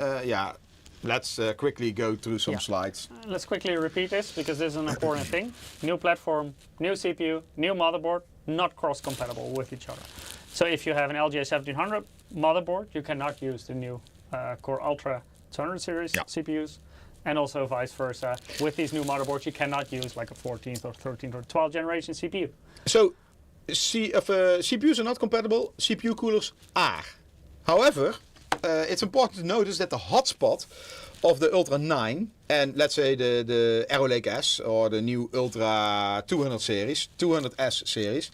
let's quickly go through some slides. Let's quickly repeat this because this is an important thing. New platform, new CPU, new motherboard, not cross-compatible with each other. So if you have an LG A1700 motherboard, you cannot use the new Core Ultra 200 series CPUs. And also vice versa. With these new motherboards, you cannot use like a 14th or 13th or 12th generation CPU. So if CPUs are not compatible, CPU coolers are. However, it's important to notice that the hotspot of the Ultra 9 and let's say the Arrow Lake S or the new Ultra 200S series,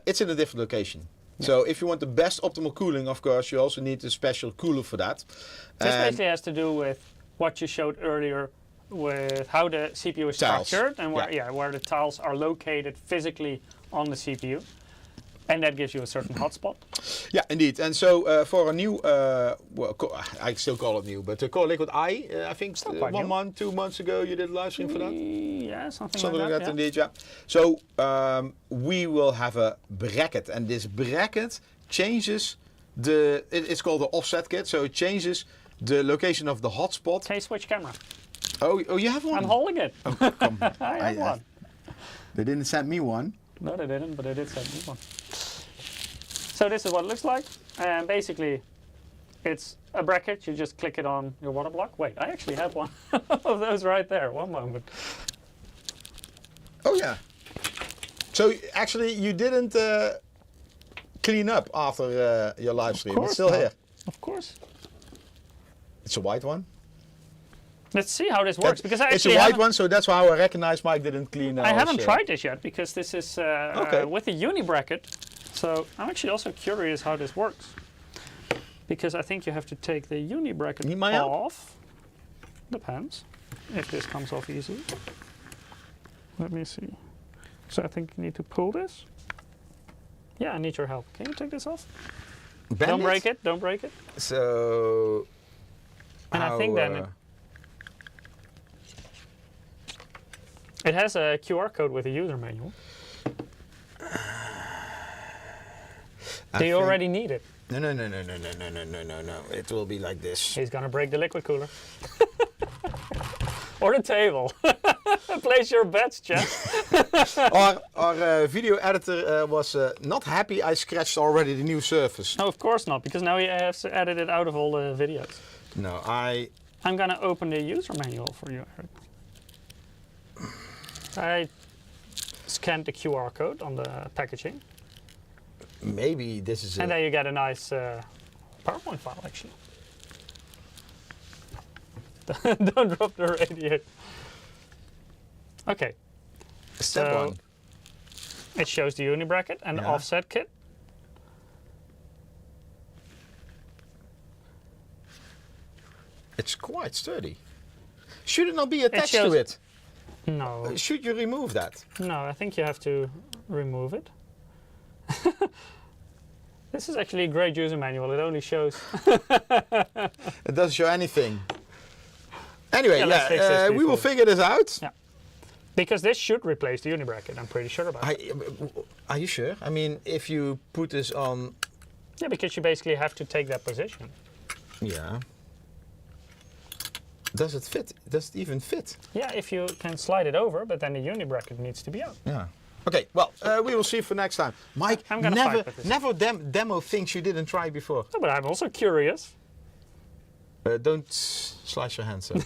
it's in a different location. Yeah. So if you want the best optimal cooling, of course, you also need a special cooler for that. This basically has to do with what you showed earlier with how the CPU is structured and where the tiles are located physically on the CPU. And that gives you a certain hotspot. Yeah, indeed. And so for a new, I still call it new, but the Core Liquid I think 1 month, 2 months ago you did a live stream for that? Yeah, something like that. Indeed, yeah. So we will have a bracket, and this bracket changes it's called the offset kit, so it changes the location of the hotspot. Can you switch camera? Oh, you have one? I'm holding it. Oh, come. I have one. They didn't send me one. No, they didn't, but they did send me one. So this is what it looks like, and basically it's a bracket. You just click it on your water block. Wait, I actually have one of those right there. One moment. Oh yeah. So actually you didn't clean up after your live stream. It's still here. Of course. It's a white one. Let's see how this works, because it's a white one, so that's how I recognize Mike didn't clean. I haven't tried this yet because this is with the uni bracket. So I'm actually also curious how this works, because I think you have to take the uni bracket off. Depends if this comes off easily. Let me see. So I think you need to pull this. Yeah, I need your help. Can you take this off? Don't break it. Don't break it. So. And I think then it has a QR code with a user manual. Do you already need it? No. It will be like this. He's gonna break the liquid cooler. Or the table. Place your bets, Jeff. Our video editor was not happy I scratched already the new surface. No, of course not, because now he has to edit it out of all the videos. No, I'm gonna open the user manual for you, Eric. I scanned the QR code on the packaging. Maybe this is And then you get a nice PowerPoint file, actually. Don't drop the radiator. Okay. step So, one. It shows the uni bracket and the offset kit. It's quite sturdy. Should it not be attached to it? No. Should you remove that? No, I think you have to remove it. This is actually a great user manual. It only shows. It doesn't show anything. Anyway, let's fix this we will before. figure this out. Yeah. Because this should replace the uni bracket, I'm pretty sure about it. Are you sure? I mean, if you put this on... Yeah, because you basically have to take that position. Yeah. Does it fit? Does it even fit? Yeah, if you can slide it over, but then the uni bracket needs to be out. Yeah. Okay, well, we will see for next time. Mike, I'm gonna fight with this. never demo things you didn't try before. No, but I'm also curious. Don't slice your hands. No,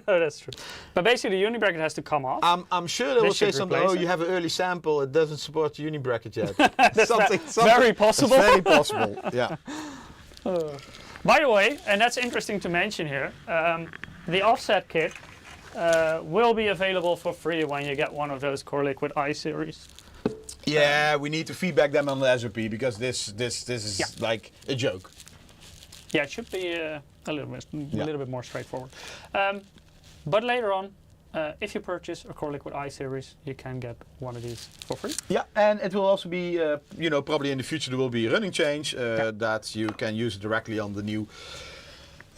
that's true. But basically, the uni bracket has to come off. I'm sure they will This say should something. replace Oh, it. you have an early sample. It doesn't support the uni bracket yet. That's something very possible. Very possible. Yeah. By the way, and that's interesting to mention here, the offset kit will be available for free when you get one of those Core Liquid I series. Yeah, we need to feedback them on the SOP because this is like a joke. Yeah, it should be a little bit more straightforward. But later on, if you purchase a Core Liquid I series, you can get one of these for free. Yeah, and it will also be, probably in the future there will be a running change that you can use directly on the new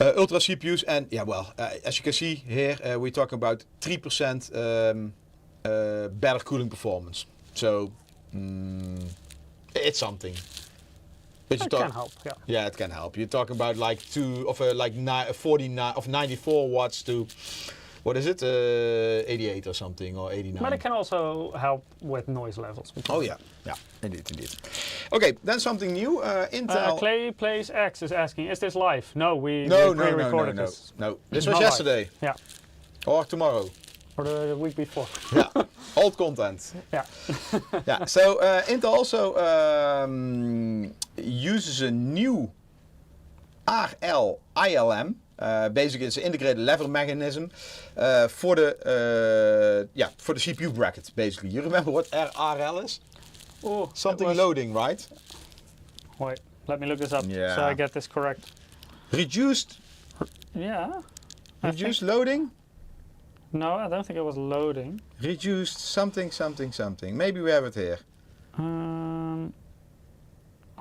Ultra CPUs. And yeah, well, as you can see here, we're talking about 3% better cooling performance. So it's something. But It can help, yeah. Yeah, it can help. You're talking about like 49 of 94 watts to, what is it, 88 or something, or 89. But it can also help with noise levels. Oh yeah, indeed. Okay, then something new. Intel. Clay Plays X is asking, is this live? No, we No. pre-recorded this. No, this was Not live. yesterday. Yeah, Or tomorrow. or the week before. Yeah, old content. Yeah. Yeah. So Intel also uses a new RL ILM. Basically, it's an integrated lever mechanism for the CPU bracket. Basically, you remember what RL is? Oh, Something loading, right? Wait, let me look this up Yeah. so I get this correct. Reduced Yeah. loading. No, I don't think it was loading. Reduced something. Maybe we have it here.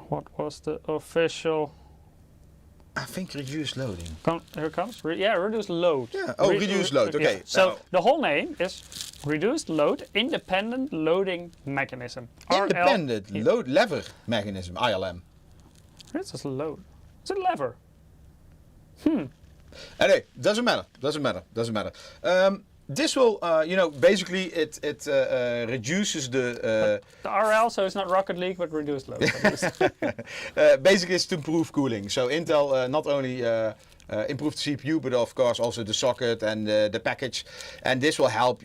What was the official? I think reduced loading. Here it comes. Reduced load. Yeah. Oh, reduced load. Okay. Yeah. So Now, the whole name is Reduced Load Independent Loading Mechanism. independent load lever mechanism, ILM. This is load. It's a lever. Anyway, doesn't matter. This will, basically it reduces the. The RL, so it's not Rocket League, but reduced load. Basically, it's to improve cooling. So Intel not only improved the CPU, but of course also the socket and the package, and this will help.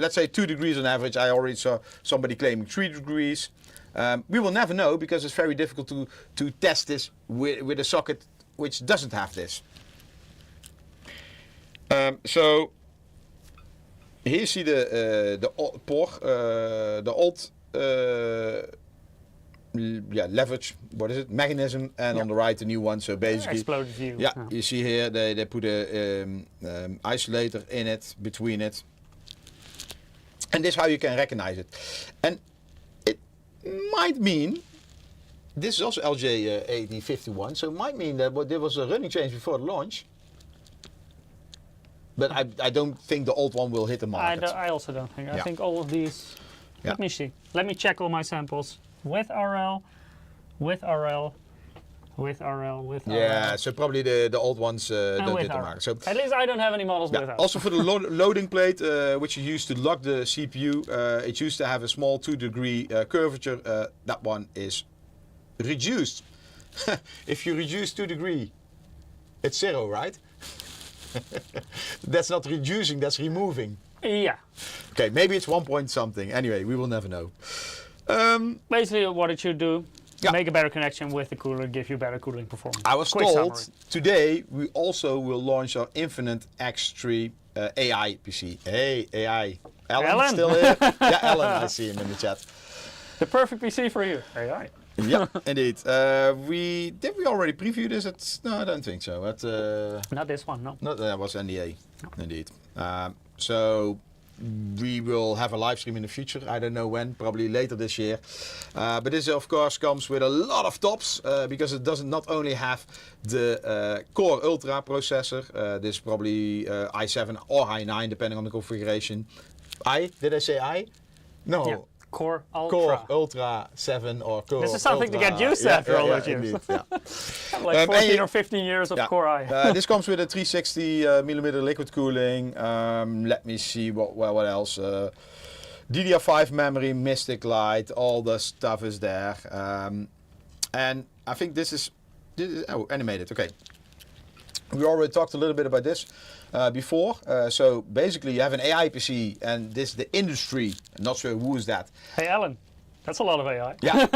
Let's say 2 degrees on average. I already saw somebody claiming 3 degrees. We will never know because it's very difficult to test this with a socket which doesn't have this. So here you see the old leverage, what is it, mechanism, and on the right the new one. So basically, Exploded view. yeah, you see here they put a isolator in it, between it, and this is how you can recognize it. And it might mean This is also LJ8051, so it might mean that there was a running change before the launch. But I don't think the old one will hit the market. I also don't think. I think all of these. Yeah. Let me see. Let me check all my samples with RL, with RL, with RL, with RL. Yeah, so probably the old ones don't hit the market. So at least I don't have any models with RL. also for the loading plate, which you use to lock the CPU, it used to have a small 2-degree curvature. That one is reduced. If you reduce 2 degree, it's 0, right? That's not reducing, that's removing. Yeah. Okay, maybe it's 1 point something. Anyway, we will never know. Basically, what it should do, make a better connection with the cooler, give you better cooling performance. I was Quick told summary. today we also will launch our Infinite X3 AI PC. Hey, AI. Alan, still here? Yeah, Alan, I see him in the chat. The perfect PC for you. AI. Yeah, indeed. Did we already preview this? No, I don't think so. But, Not this one, no. no, that was NDA, indeed. So we will have a live stream in the future. I don't know when, probably later this year. But this, of course, comes with a lot of tops because it doesn't not only have the Core Ultra processor. This is probably i7 or i9, depending on the configuration. Did I say I? No. Yeah. Core Ultra. Core Ultra 7 or Core This is something Ultra, to get used to after all those years. Indeed, yeah. Like 14 or 15 years of Core i. This comes with a 360 millimeter liquid cooling. Let me see what else. DDR5 memory, Mystic Light, all the stuff is there. And I think this is animated. Okay. We already talked a little bit about this before. So basically you have an AI PC and this is the industry. I'm not sure who is that. Hey Alan, that's a lot of AI. Yeah,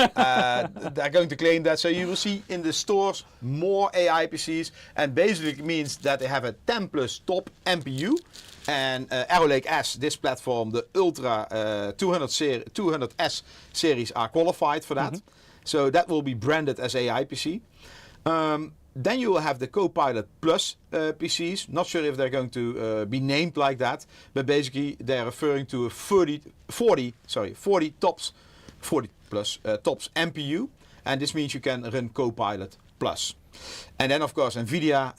they're going to claim that. So you will see in the stores more AI PCs, and basically it means that they have a 10 plus top MPU. And Arrow Lake S, this platform, the Ultra 200S series are qualified for that. So that will be branded as AI PC. Then you will have the Copilot Plus PCs. Not sure if they're going to be named like that, but basically they're referring to a 40 tops MPU, and this means you can run Copilot Plus. And then of course Nvidia,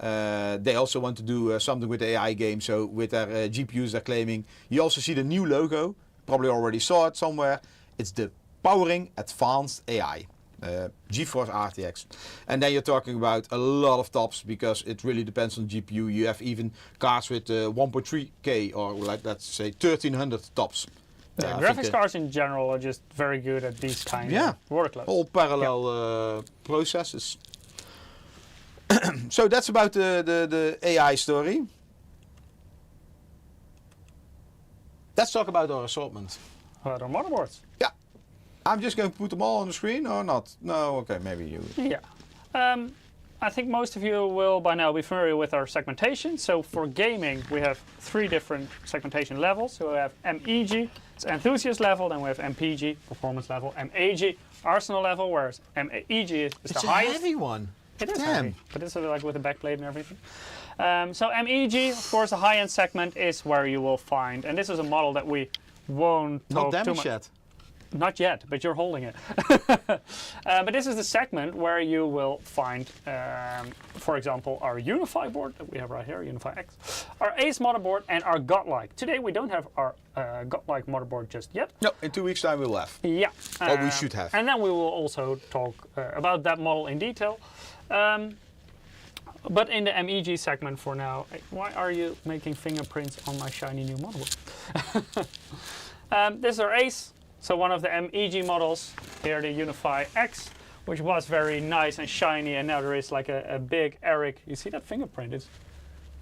they also want to do something with the AI game. So with their GPUs, they're claiming. You also see the new logo. Probably already saw it somewhere. It's the Powering Advanced AI. GeForce RTX, and then you're talking about a lot of tops because it really depends on GPU. You have even cards with 1.3K or like let's say 1300 tops. Yeah, graphics cards in general are just very good at these kind of workloads. All parallel processes. So that's about the AI story. Let's talk about our assortment. Our motherboards. Yeah. I'm just going to put them all on the screen or not? No, okay, maybe you. Yeah. I think most of you will by now be familiar with our segmentation. So for gaming, we have 3 different segmentation levels. So we have MEG, it's enthusiast level, then we have MPG, performance level, MAG, arsenal level, whereas MEG is the highest. It's a heavy one. It is heavy, but it's like with a backplate and everything. So MEG, of course, the high-end segment is where you will find, and this is a model that we won't talk too much. Yet. Not yet, but you're holding it. But this is the segment where you will find, for example, our Unify board that we have right here, Unify X, our Ace motherboard, and our Godlike. Today we don't have our Godlike motherboard just yet. No, in 2 weeks' time we will have. Yeah. Or we should have. And then we will also talk about that model in detail. But in the MEG segment for now, why are you making fingerprints on my shiny new motherboard? This is our Ace. So one of the MEG models, here the Unify X, which was very nice and shiny, and now there is like a big Eric. You see that fingerprint? It's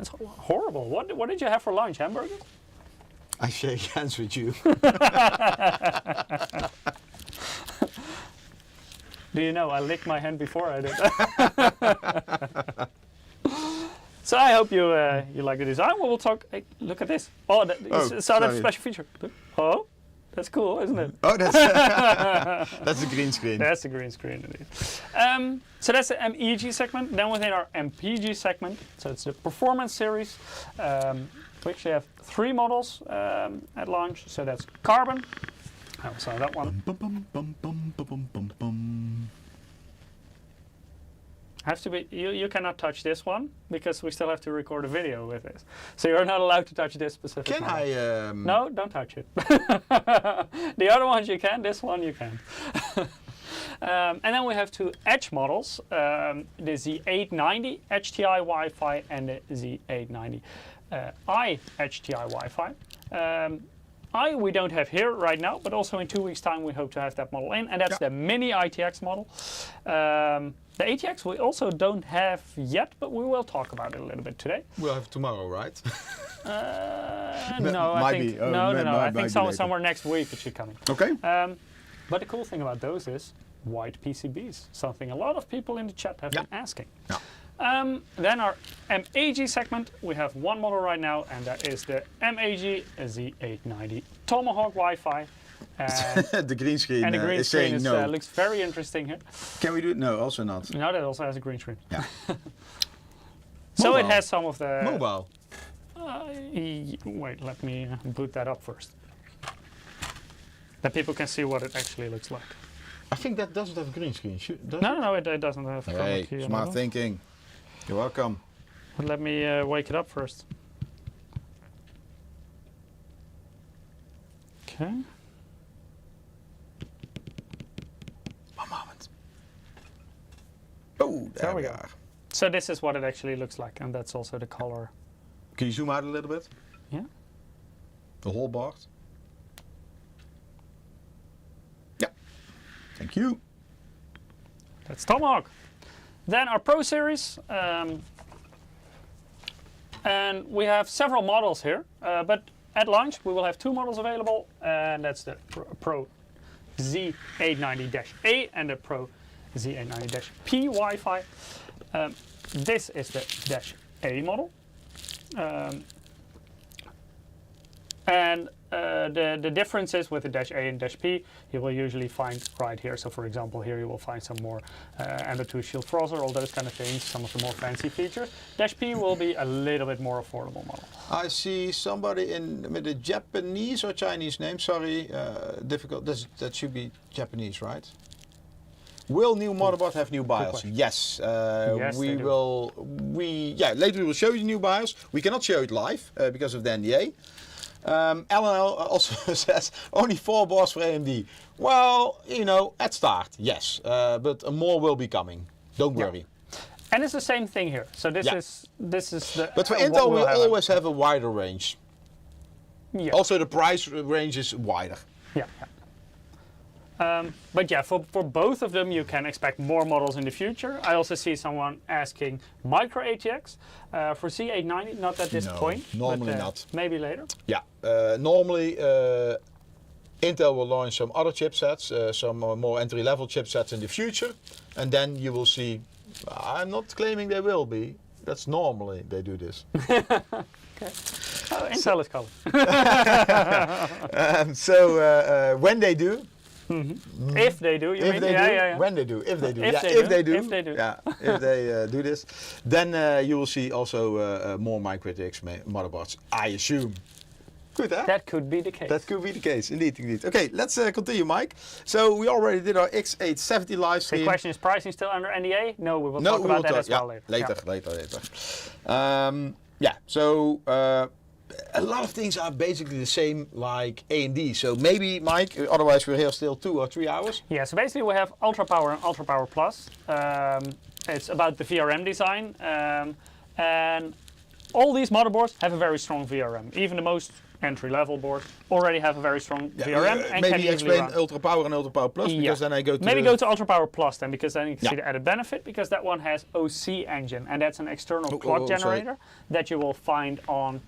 horrible. What did you have for lunch? Hamburgers? I shake hands with you. Do you know, I licked my hand before I did. So I hope you like the design. We'll talk. Hey, look at this. Oh, that's a special feature. Oh. That's cool, isn't it? Oh, that's the green screen. That's the green screen, indeed. So that's the MEG segment. Then within our MPG segment, so it's the performance series. We actually have 3 models at launch. So that's Carbon. I saw that one. Have to be. You cannot touch this one because we still have to record a video with this. So you're not allowed to touch this specific. Can model. I? No, don't touch it. The other ones you can. This one you can. And then we have two edge models: the Z890 HTI Wi-Fi and the Z890 I HTI Wi-Fi. We don't have here right now, but also in 2 weeks' time we hope to have that model in, and that's the mini ITX model. The ATX we also don't have yet, but we will talk about it a little bit today. We'll have tomorrow, right? No, I think no. I think somewhere next week it should come in. Okay. But the cool thing about those is white PCBs, something a lot of people in the chat have been asking. Yeah. Then our MAG segment, we have one model right now, and that is the MAG Z890 Tomahawk Wi-Fi. The green screen, and the green is screen saying no. looks very interesting here. Can we do it? No, also not. No, that also has a green screen. Yeah. So it has some of the... Mobile. Wait, let me boot that up first. That people can see what it actually looks like. I think that doesn't have a green screen. No, it doesn't have a Hey, key smart thinking. You're welcome. But let me wake it up first. Okay. One moment. Oh, there we go. So this is what it actually looks like, and that's also the color. Can you zoom out a little bit? Yeah. The whole board. Yeah. Thank you. That's Tomahawk. Then our Pro Series. And we have several models here, but at launch we will have two models available, and that's the Pro Z890-A and the Pro Z890-P Wi-Fi. This is the -A model. And the differences with the -A and -P you will usually find right here. So for example, here you will find some more Ender2 Shield Frozr, all those kind of things, some of the more fancy features. -P will be a little bit more affordable model. I see somebody with a Japanese or Chinese name, sorry, difficult, that should be Japanese, right? Will new motherboard have new BIOS? Yes. Yes, later we will show you the new BIOS. We cannot show it live because of the NDA. Alan also says only 4 boards for AMD. Well, you know, at start, yes, but more will be coming. Don't worry. And it's the same thing here. So this is the. But for Intel, we always have a wider range. Yeah. Also, the price range is wider. Yeah. But yeah, for both of them, you can expect more models in the future. I also see someone asking micro ATX for Z890, not at this point. Normally but, not. Maybe later. Yeah, normally Intel will launch some other chipsets, some more entry-level chipsets in the future, and then you will see. I'm not claiming they will be. That's normally they do this. Okay. Oh, Intel is color. When they do. Mm-hmm. If they do, you mean? Yeah. When they do, if they do, if they do, yeah, if they do this, then you will see also more micro ATX motherboards, I assume. Good, huh? That could be the case. That could be the case, indeed. Okay, let's continue, Mike. So we already did our X870 live stream. The question is, pricing still under NDA? No, we will talk about that as well later. Later. So a lot of things are basically the same like AMD. So maybe, Mike, otherwise we're here still 2 or 3 hours. Yeah, so basically we have Ultra Power and Ultra Power Plus. It's about the VRM design. And all these motherboards have a very strong VRM. Even the most entry-level boards already have a very strong VRM. And maybe can explain run. Ultra Power and Ultra Power Plus, because then I go to... Maybe go to Ultra Power Plus then, because then you can see the added benefit, because that one has OC engine, and that's an external clock generator that you will find on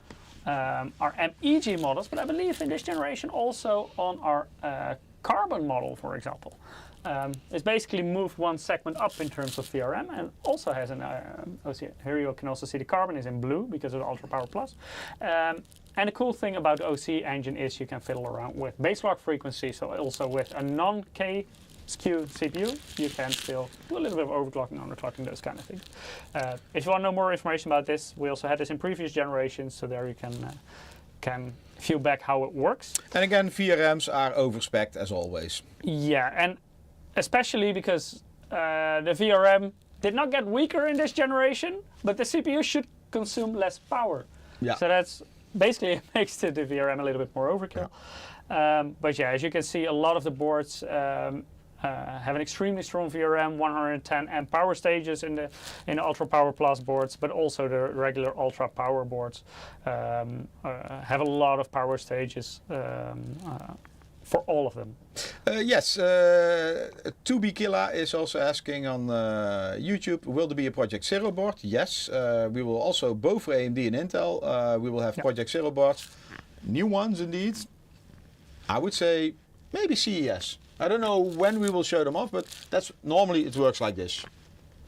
our MEG models, but I believe in this generation also on our Carbon model, for example. It's basically moved one segment up in terms of VRM, and also has an OC. Here you can also see the Carbon is in blue because of the Ultra Power Plus. And the cool thing about the OC engine is you can fiddle around with base clock frequency, so also with a non-K skew CPU, you can still do a little bit of overclocking, underclocking, those kind of things. If you want to know more information about this, we also had this in previous generations, so there you can view back how it works. And again, VRMs are overspec'd as always. Yeah, and especially because the VRM did not get weaker in this generation, but the CPU should consume less power. Yeah. So that's basically it makes the VRM a little bit more overkill. But yeah, as you can see, a lot of the boards have an extremely strong VRM, 110 amp power stages in the Ultra Power Plus boards, but also the regular Ultra Power boards have a lot of power stages for all of them. Yes, 2B Killa is also asking on YouTube, will there be a Project Zero board? Yes, we will also, both for AMD and Intel, we will have Project Zero boards. New ones indeed. I would say maybe CES. I don't know when we will show them off, but that's normally it works like this.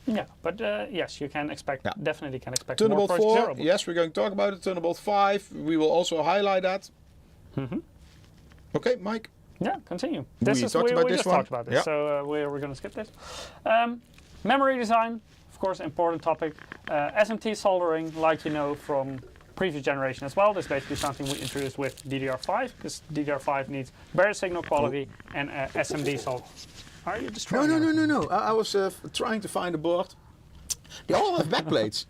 Yeah, but yes, you can expect, definitely can expect Thunderbolt more 4, yes, we're going to talk about it. Thunderbolt 5, we will also highlight that. Okay, Mike. Yeah, continue. We just talked about this, so we're going to skip this. Memory design, of course, important topic. SMT soldering, like you know from previous generation as well. This is basically something we introduced with DDR5, because DDR5 needs better signal quality and SMD soldering. Are you destroying No. I was trying to find a board. They all have backplates.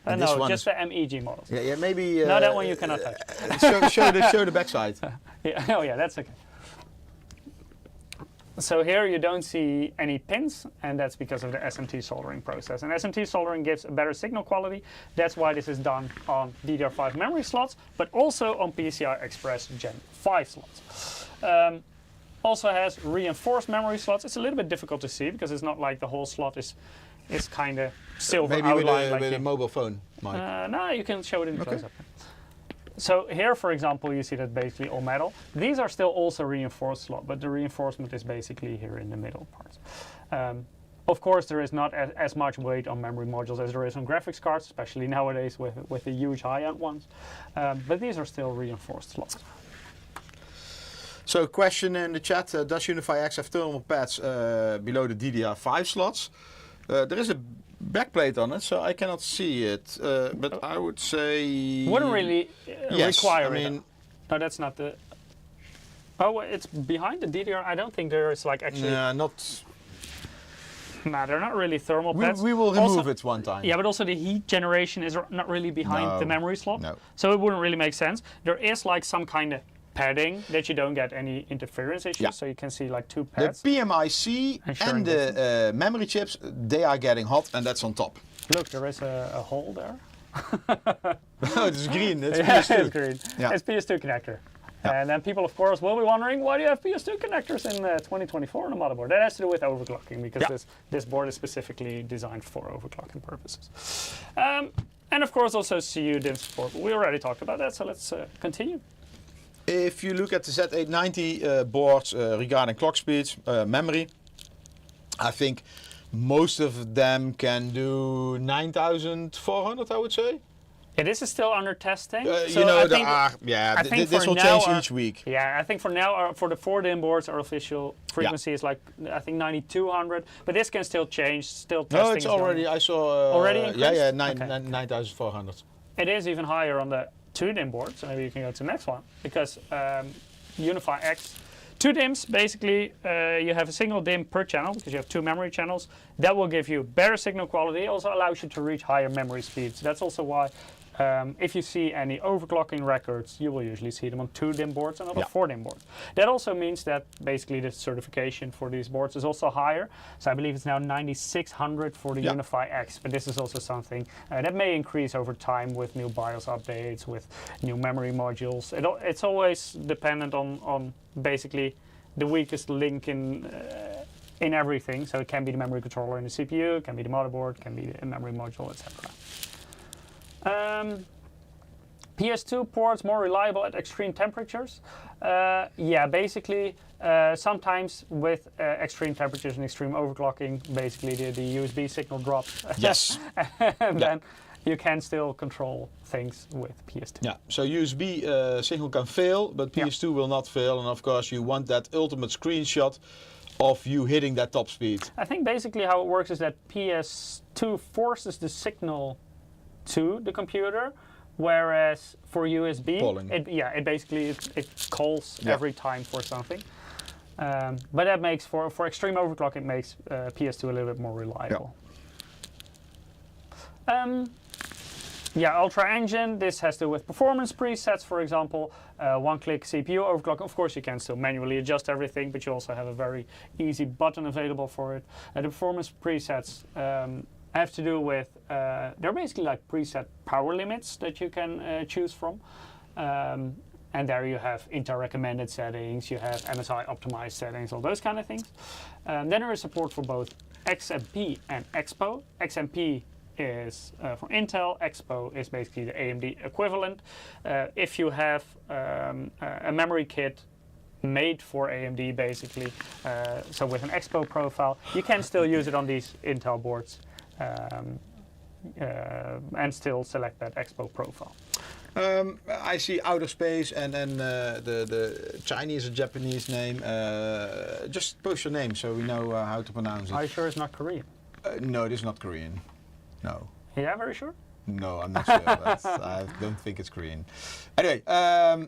No, just the MEG models. Yeah, maybe. No, that one you cannot touch. show the backside. Yeah, oh yeah, that's okay. So here you don't see any pins, and that's because of the SMT soldering process. And SMT soldering gives a better signal quality. That's why this is done on DDR5 memory slots, but also on PCI Express Gen 5 slots. Also has reinforced memory slots. It's a little bit difficult to see because it's not like the whole slot is kind of silver outline. Maybe with a mobile phone, Mike. No, you can show it in close-up. So here, for example, you see that basically all metal. These are still also reinforced slot, but the reinforcement is basically here in the middle parts. Of course, there is not as much weight on memory modules as there is on graphics cards, especially nowadays with the huge high-end ones. But these are still reinforced slots. So, question in the chat: does Unify X have thermal pads below the DDR5 slots? There is a backplate on it, so I cannot see it. But I would say wouldn't really require it. No, that's not the. Oh, it's behind the DDR. I don't think there is like actually. Yeah, not. Nah, they're not really thermal pads. We will remove it one time. Yeah, but also the heat generation is not really behind the memory slot. No. So it wouldn't really make sense. There is like some kind of padding that you don't get any interference issues. Yeah. So you can see like two pads. The PMIC and the memory chips, they are getting hot, and that's on top. Look, there is a hole there. Oh, it's green. It's PS2. PS2. It's green. Yeah. It's PS2 connector. Yeah. And then people, of course, will be wondering, why do you have PS2 connectors in 2024 on the motherboard? That has to do with overclocking, because this board is specifically designed for overclocking purposes. And of course, also CU DIMM support. We already talked about that, so let's continue. If you look at the Z890 boards regarding clock speeds, memory, I think most of them can do 9,400, I would say. Yeah, this is still under testing. This will change each week. Yeah, I think for now, for the 4 DIMM boards, our official frequency is like, I think 9,200. But this can still change, still testing. No, it's already, I saw... already increased? 9,400. It is even higher on the 2 DIMM board, so maybe you can go to the next one. Because Unify X, 2 DIMMs, basically you have a single DIMM per channel, because you have 2 memory channels. That will give you better signal quality. It also allows you to reach higher memory speeds. That's also why if you see any overclocking records, you will usually see them on 2 DIMM boards and not 4 DIMM boards. That also means that basically the certification for these boards is also higher. So I believe it's now 9600 for the Unify X, but this is also something that may increase over time with new BIOS updates, with new memory modules. It's always dependent on basically the weakest link in everything. So it can be the memory controller in the CPU, it can be the motherboard, it can be the memory module, etc. PS2 ports more reliable at extreme temperatures. Yeah, basically sometimes with extreme temperatures and extreme overclocking, basically the USB signal drops. Yes. And then you can still control things with PS2. Yeah, so USB signal can fail, but PS2 will not fail. And of course you want that ultimate screenshot of you hitting that top speed. I think basically how it works is that PS2 forces the signal to the computer, whereas for USB, it basically calls every time for something. But that makes for extreme overclock, it makes PS2 a little bit more reliable. Yeah, Ultra Engine, this has to do with performance presets, for example, one-click CPU overclock. Of course, you can still manually adjust everything, but you also have a very easy button available for it. The performance presets have to do with, they're basically like preset power limits that you can choose from. And there you have Intel recommended settings, you have MSI optimized settings, all those kind of things. Then there is support for both XMP and Expo. XMP is for Intel, Expo is basically the AMD equivalent. If you have a memory kit made for AMD basically, so with an Expo profile, you can still use it on these Intel boards and still select that Expo profile. I see outer space and then the Chinese or Japanese name. Just post your name so we know how to pronounce it. Are you sure it's not Korean? No, it is not Korean. No. Yeah, very sure? No, I'm not sure. I don't think it's Korean. Anyway, yeah,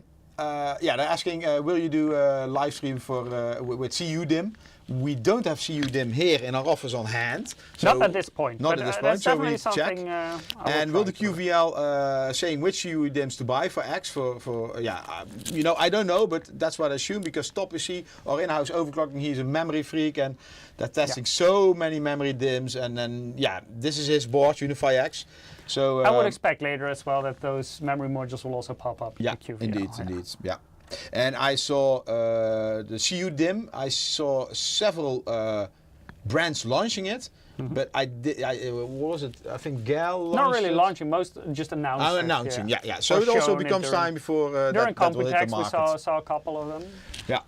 they're asking, will you do a live stream for with CUDIM? We don't have CUDIM here in our office on hand. So not at this point. Not at this point, so we need to check. And will the to. QVL saying which CUDIMs to buy for X? You know, I don't know, but that's what I assume because Top, you see, our in-house overclocking, he's a memory freak and they're testing so many memory DIMMs. And then, yeah, this is his board, Unify X. So I would expect later as well that those memory modules will also pop up. Yeah, in the QVL. indeed, yeah. And I saw the CUDIM. I saw several brands launching it, but what was it? I think Gal launched Not really it. launching, most just announcing. Oh, announcing, yeah. So it also becomes time before during that will hit the Computex market. we saw a couple of them. Yeah.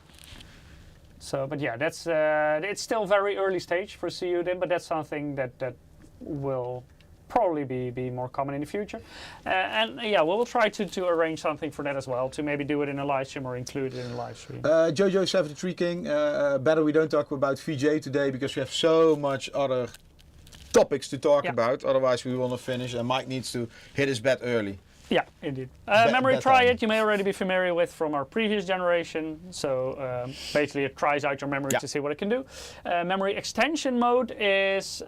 So, but yeah, that's it's still very early stage for CUDIM, but that's something that will probably be more common in the future. And yeah, we'll try to arrange something for that as well, to maybe do it in a live stream or include it in a live stream. Jojo73 King, better we don't talk about VJ today because we have so much other topics to talk about, otherwise we will not finish and Mike needs to hit his bed early. Yeah, indeed. Memory Try It, you may already be familiar with from our previous generation. So basically it tries out your memory to see what it can do. Memory extension mode is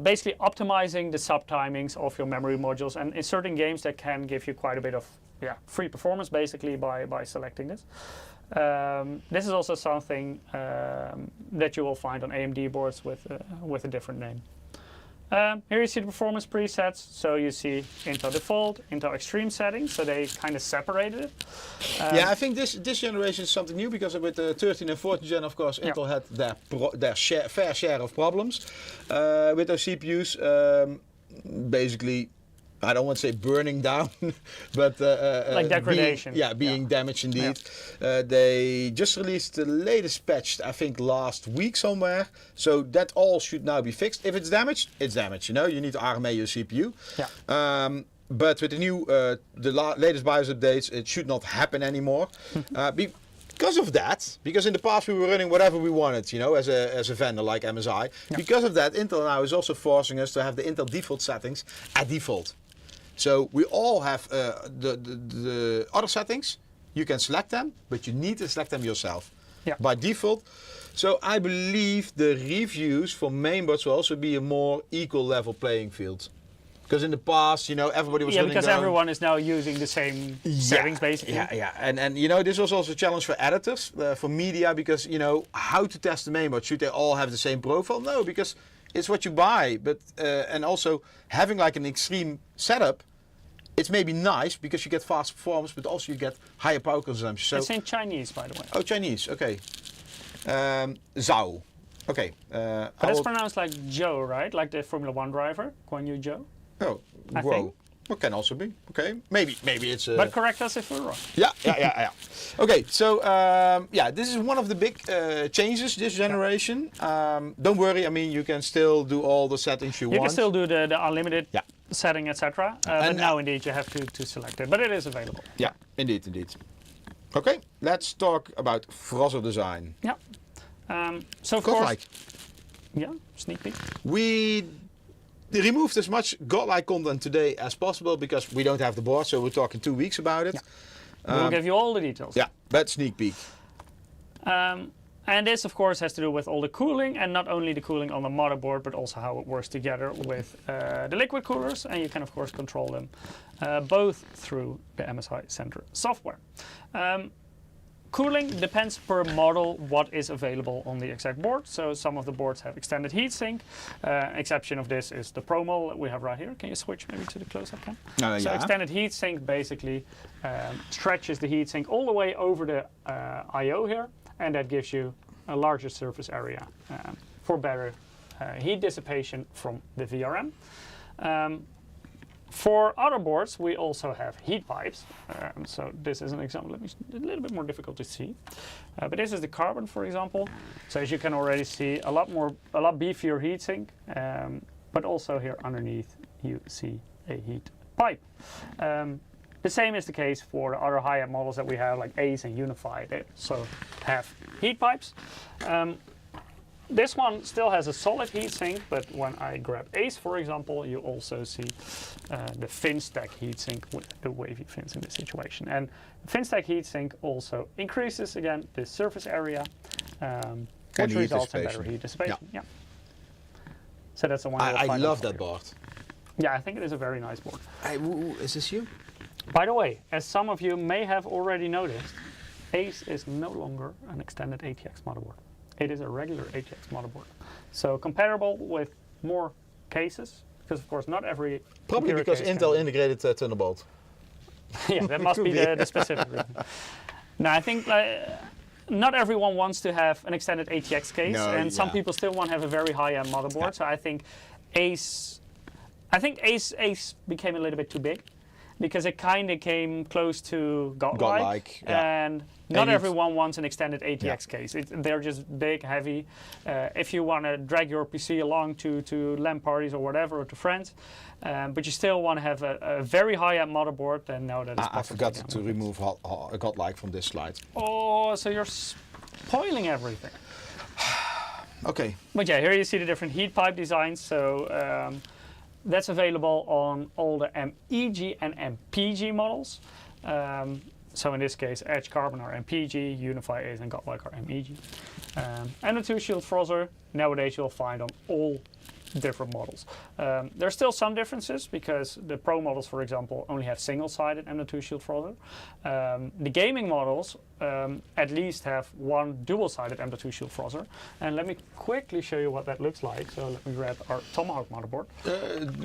basically optimizing the sub-timings of your memory modules, and in certain games that can give you quite a bit of free performance basically by selecting this. This is also something that you will find on AMD boards with a different name. Here you see the performance presets, so you see Intel Default, Intel Extreme settings, so they kind of separated it. Yeah, I think this generation is something new because with the 13 and 14 gen, of course, Intel had their fair share of problems with those CPUs. Basically, I don't want to say burning down, but like degradation. Being damaged indeed. They just released the latest patch, I think last week somewhere. So that all should now be fixed. If it's damaged, it's damaged. You know, you need to RMA your CPU. Yeah. But with the new, latest BIOS updates, it should not happen anymore. Because of that, because in the past we were running whatever we wanted, you know, as a vendor like MSI. Yeah. Because of that, Intel now is also forcing us to have the Intel default settings at default. So we all have the other settings. You can select them, but you need to select them yourself by default. So I believe the reviews for mainboards will also be a more equal level playing field. Because in the past, you know, everybody was running because down. everyone is now using the same settings basically. Yeah. And you know, this was also a challenge for editors, for media, because, you know, how to test the mainboard? Should they all have the same profile? No, because it's what you buy. But and also having like an extreme setup, it's maybe nice because you get fast performance, but also you get higher power consumption. So it's in Chinese, by the way. Oh, Chinese. Okay. Zhao. Okay. But it's pronounced like Joe, right? Like the Formula 1 driver, Guan Yu Zhou. Oh, whoa. Well, can also be. Okay. Maybe it's. But correct us if we're wrong. Yeah. Okay. So this is one of the big changes this generation. Don't worry. I mean, you can still do all the settings you want. You can still do the unlimited setting, etc. But now indeed you have to select it. But it is available. Yeah, indeed. Okay. Let's talk about Frozzer design. Yeah. So of course. Sneak peek. We removed as much godlike content today as possible because we don't have the board, so we're talking 2 weeks about it. We'll give you all the details. Yeah, but sneak peek. And this, of course, has to do with all the cooling, and not only the cooling on the motherboard, but also how it works together with the liquid coolers. And you can, of course, control them both through the MSI Center software. Cooling depends per model what is available on the exact board. So some of the boards have extended heatsink. Exception of this is the Pro model that we have right here. Can you switch maybe to the close-up cam? So extended heatsink basically stretches the heatsink all the way over the I/O here, and that gives you a larger surface area for better heat dissipation from the VRM. For other boards, we also have heat pipes. So this is an example. A little bit more difficult to see, but this is the carbon, for example. So as you can already see, a lot beefier heatsink, but also here underneath you see a heat pipe. The same is the case for the other high-end models that we have, like Ace and Unify. They also have heat pipes. This one still has a solid heatsink, but when I grab Ace, for example, you also see the fin stack heatsink with the wavy fins in this situation. And the fin stack heatsink also increases, again, the surface area, which results in better heat dissipation. Yeah. So that's the one. I love that board. Yeah, I think it is a very nice board. Is this you? By the way, as some of you may have already noticed, Ace is no longer an extended ATX motherboard. It is a regular ATX motherboard. So comparable with more cases, because of course not every... Probably because Intel integrated Thunderbolt. Yeah, that must be the specific reason. No, I think not everyone wants to have an extended ATX case, and some people still want to have a very high-end motherboard. Yeah. So I think Ace became a little bit too big, because it kind of came close to godlike, and not everyone wants an extended ATX case. They're just big, heavy. If you want to drag your PC along to LAN parties or whatever, or to friends, but you still want to have a very high-end motherboard, then no, that is possible. I forgot to remove godlike from this slide. Oh, so you're spoiling everything. Okay. But yeah, here you see the different heat pipe designs. So that's available on all the MEG and MPG models. So in this case, Edge Carbon are MPG, Unify Ace and Godlike are MEG. And the 2-shield Frozr, nowadays you'll find on all different models. There's still some differences, because the Pro models, for example, only have single-sided M.2 shield Frozr. The gaming models at least have one dual-sided M.2 shield Frozr. And let me quickly show you what that looks like. So let me grab our Tomahawk motherboard.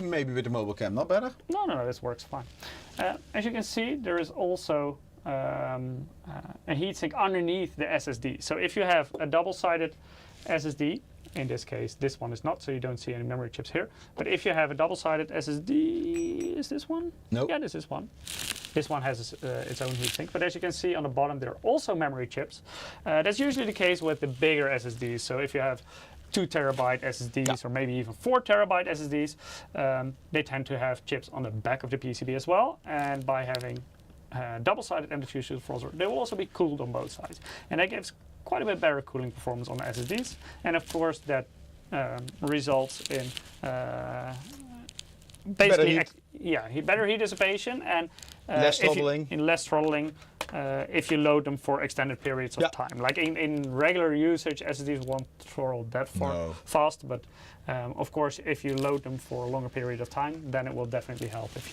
Maybe with the mobile cam, not better? No, this works fine. As you can see, there is also a heatsink underneath the SSD. So if you have a double-sided SSD, in this case, this one is not, so you don't see any memory chips here. But if you have a double-sided SSD, is this one? No. Yeah, this is one. This one has its own heatsink. But as you can see on the bottom, there are also memory chips. That's usually the case with the bigger SSDs. So if you have 2 terabyte SSDs, or maybe even 4 terabyte SSDs, they tend to have chips on the back of the PCB as well. And by having double-sided M.2 shield Frozr, they will also be cooled on both sides. And that gives quite a bit better cooling performance on the SSDs, and of course that results in basically better heat dissipation and less throttling. If you load them for extended periods of time. Like in regular usage, SSDs won't throttle that fast, but of course if you load them for a longer period of time, then it will definitely help if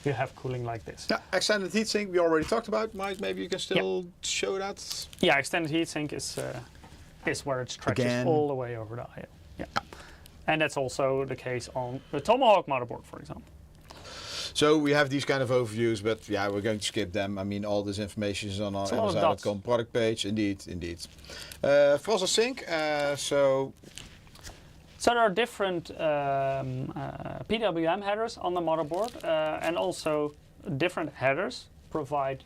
you have cooling like this. Yeah, extended heatsink we already talked about. Mike, maybe you can still show that? Yeah, extended heatsink is where it stretches all the way over the I/O. Yeah. And that's also the case on the Tomahawk motherboard, for example. So we have these kind of overviews, but yeah, we're going to skip them. I mean, all this information is on our MSI.com product page. Indeed. Frozr sync, So there are different PWM headers on the motherboard, and also different headers provide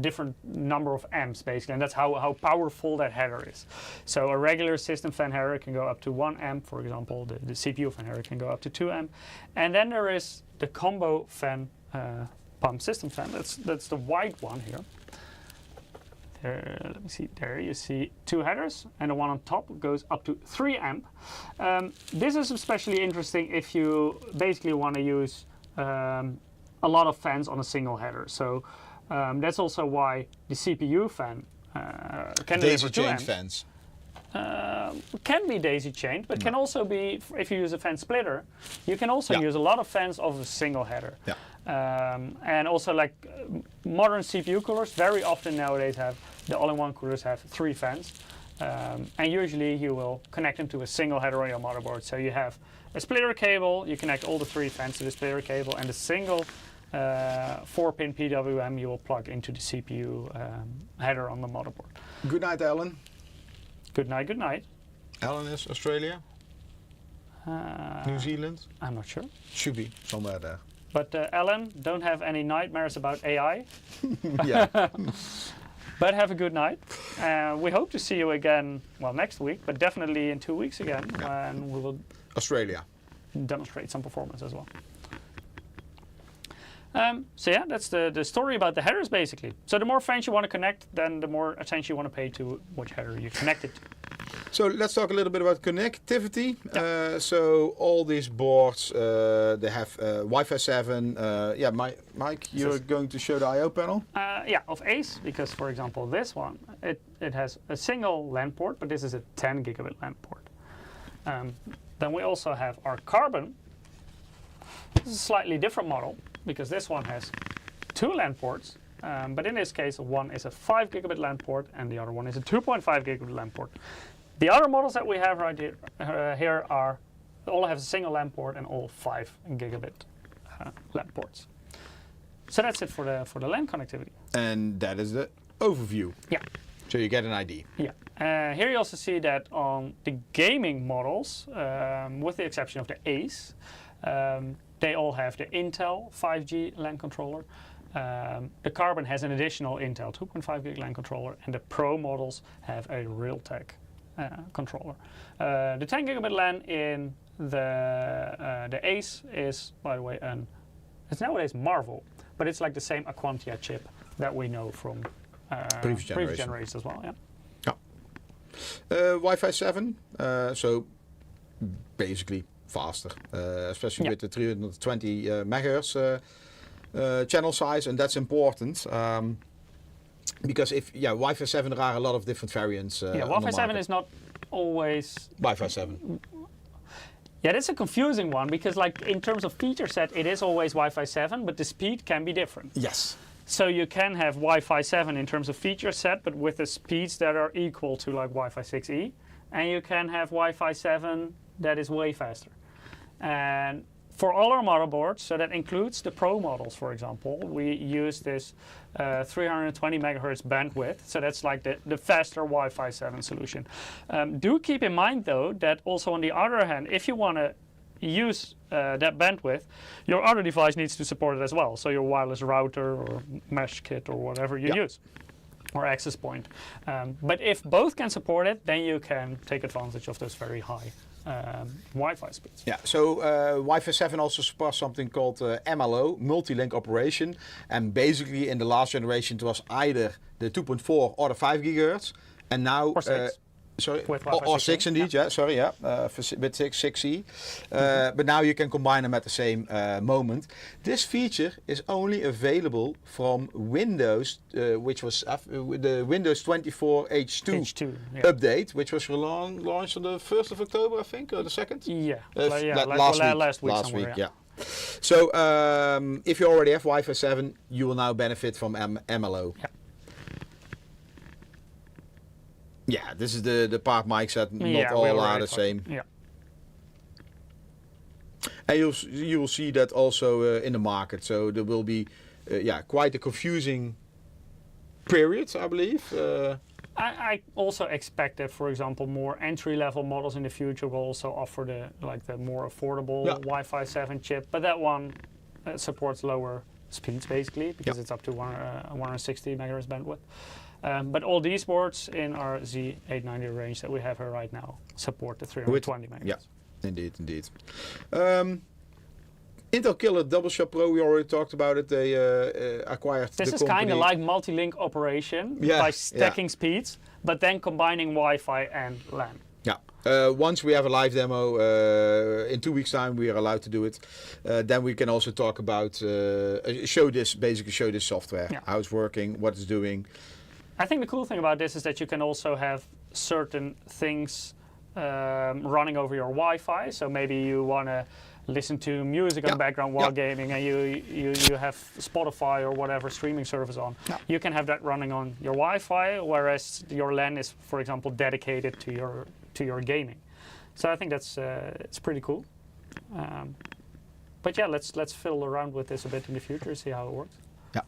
different number of amps, basically, and that's how powerful that header is. So a regular system fan header can go up to 1 amp, for example. The CPU fan header can go up to 2 amp. And then there is the combo fan pump system fan. That's the white one here. Let me see, there you see 2 headers, and the one on top goes up to 3 amp. This is especially interesting if you basically want to use a lot of fans on a single header. So that's also why the CPU fan can Daisy deliver 2 chain amps. fans. Can be daisy chained, but can also be, if you use a fan splitter, you can also use a lot of fans of a single header. Yeah. And also like modern CPU coolers very often nowadays have, the all-in-one coolers have 3 fans. And usually you will connect them to a single header on your motherboard. So you have a splitter cable, you connect all the 3 fans to the splitter cable, and a single 4-pin PWM you will plug into the CPU header on the motherboard. Good night, Alan. Good night, good night. Alan is Australia? New Zealand? I'm not sure. Should be somewhere there. But Alan, don't have any nightmares about AI. Yeah. But have a good night. We hope to see you again, well, next week, but definitely in 2 weeks again, when we will Australia. demonstrate some performance as well. So yeah, that's the story about the headers basically. So the more fans you want to connect, then the more attention you want to pay to which header you connect it to. So let's talk a little bit about connectivity. So all these boards, they have Wi-Fi 7. Yeah, Mike, you're going to show the I/O panel? Yeah, of ACE, because for example this one, it has a single LAN port, but this is a 10 gigabit LAN port. Then we also have our Carbon. This is a slightly different model, because this one has 2 LAN ports, but in this case one is a 5 gigabit LAN port and the other one is a 2.5 gigabit LAN port. The other models that we have right here are all have a single LAN port and all 5 gigabit LAN ports. So that's it for the LAN connectivity. And that is the overview. Yeah. So you get an idea. Yeah. Here you also see that on the gaming models, with the exception of the ACE, they all have the Intel 5G LAN controller. The Carbon has an additional Intel 2.5 gig LAN controller, and the Pro models have a Realtek controller. The 10 gigabit LAN in the ACE is, by the way, it's nowadays Marvel, but it's like the same Aquantia chip that we know from previous generations as well. Yeah. Wi-Fi 7, so basically faster, especially with the 320 megahertz channel size, and that's important. Because if Wi-Fi 7, there are a lot of different variants. Wi-Fi 7 is not always Wi-Fi 7. Yeah, that's a confusing one, because like in terms of feature set, it is always Wi-Fi 7, but the speed can be different. Yes. So you can have Wi-Fi 7 in terms of feature set, but with the speeds that are equal to like Wi-Fi 6E, and you can have Wi-Fi 7 that is way faster. And for all our motherboards, so that includes the Pro models, for example, we use this 320 megahertz bandwidth. So that's like the faster Wi-Fi 7 solution. Do keep in mind, though, that also on the other hand, if you want to use that bandwidth, your other device needs to support it as well. So your wireless router or mesh kit or whatever you use, or access point. But if both can support it, then you can take advantage of those very high Wi-Fi speeds. Yeah, so Wi-Fi 7 also supports something called MLO, multi-link operation. And basically in the last generation it was either the 2.4 or the 5 gigahertz. And now... Or 6. Sorry, or 6 indeed, with 6E. But now you can combine them at the same moment. This feature is only available from Windows, which was the Windows 24 H2 update, which was launched on the 1st of October, I think, or the 2nd? Yeah, last week. Yeah. So if you already have Wi-Fi 7, you will now benefit from MLO. Yeah. Yeah, this is the part Mike said, not all are the same. Yeah. And you will see that also in the market. So there will be quite a confusing period, I believe. I also expect that, for example, more entry-level models in the future will also offer the more affordable Wi-Fi 7 chip. But that one supports lower speeds, basically, because it's up to 160 megahertz bandwidth. But all these boards in our Z890 range that we have here right now support the 320 megahertz. Yeah, indeed. Intel Killer Double Shot Pro, we already talked about it. They acquired This is kind of like multi-link operation by stacking speeds, but then combining Wi-Fi and LAN. Yeah. Once we have a live demo, in 2 weeks' time, we are allowed to do it. Then we can also talk about show this software, how it's working, what it's doing. I think the cool thing about this is that you can also have certain things running over your Wi-Fi. So maybe you want to listen to music in the background while gaming, and you have Spotify or whatever streaming service on. You can have that running on your Wi-Fi, whereas your LAN is, for example, dedicated to your gaming. So I think that's it's pretty cool. But yeah, let's fiddle around with this a bit in the future, see how it works. Yeah.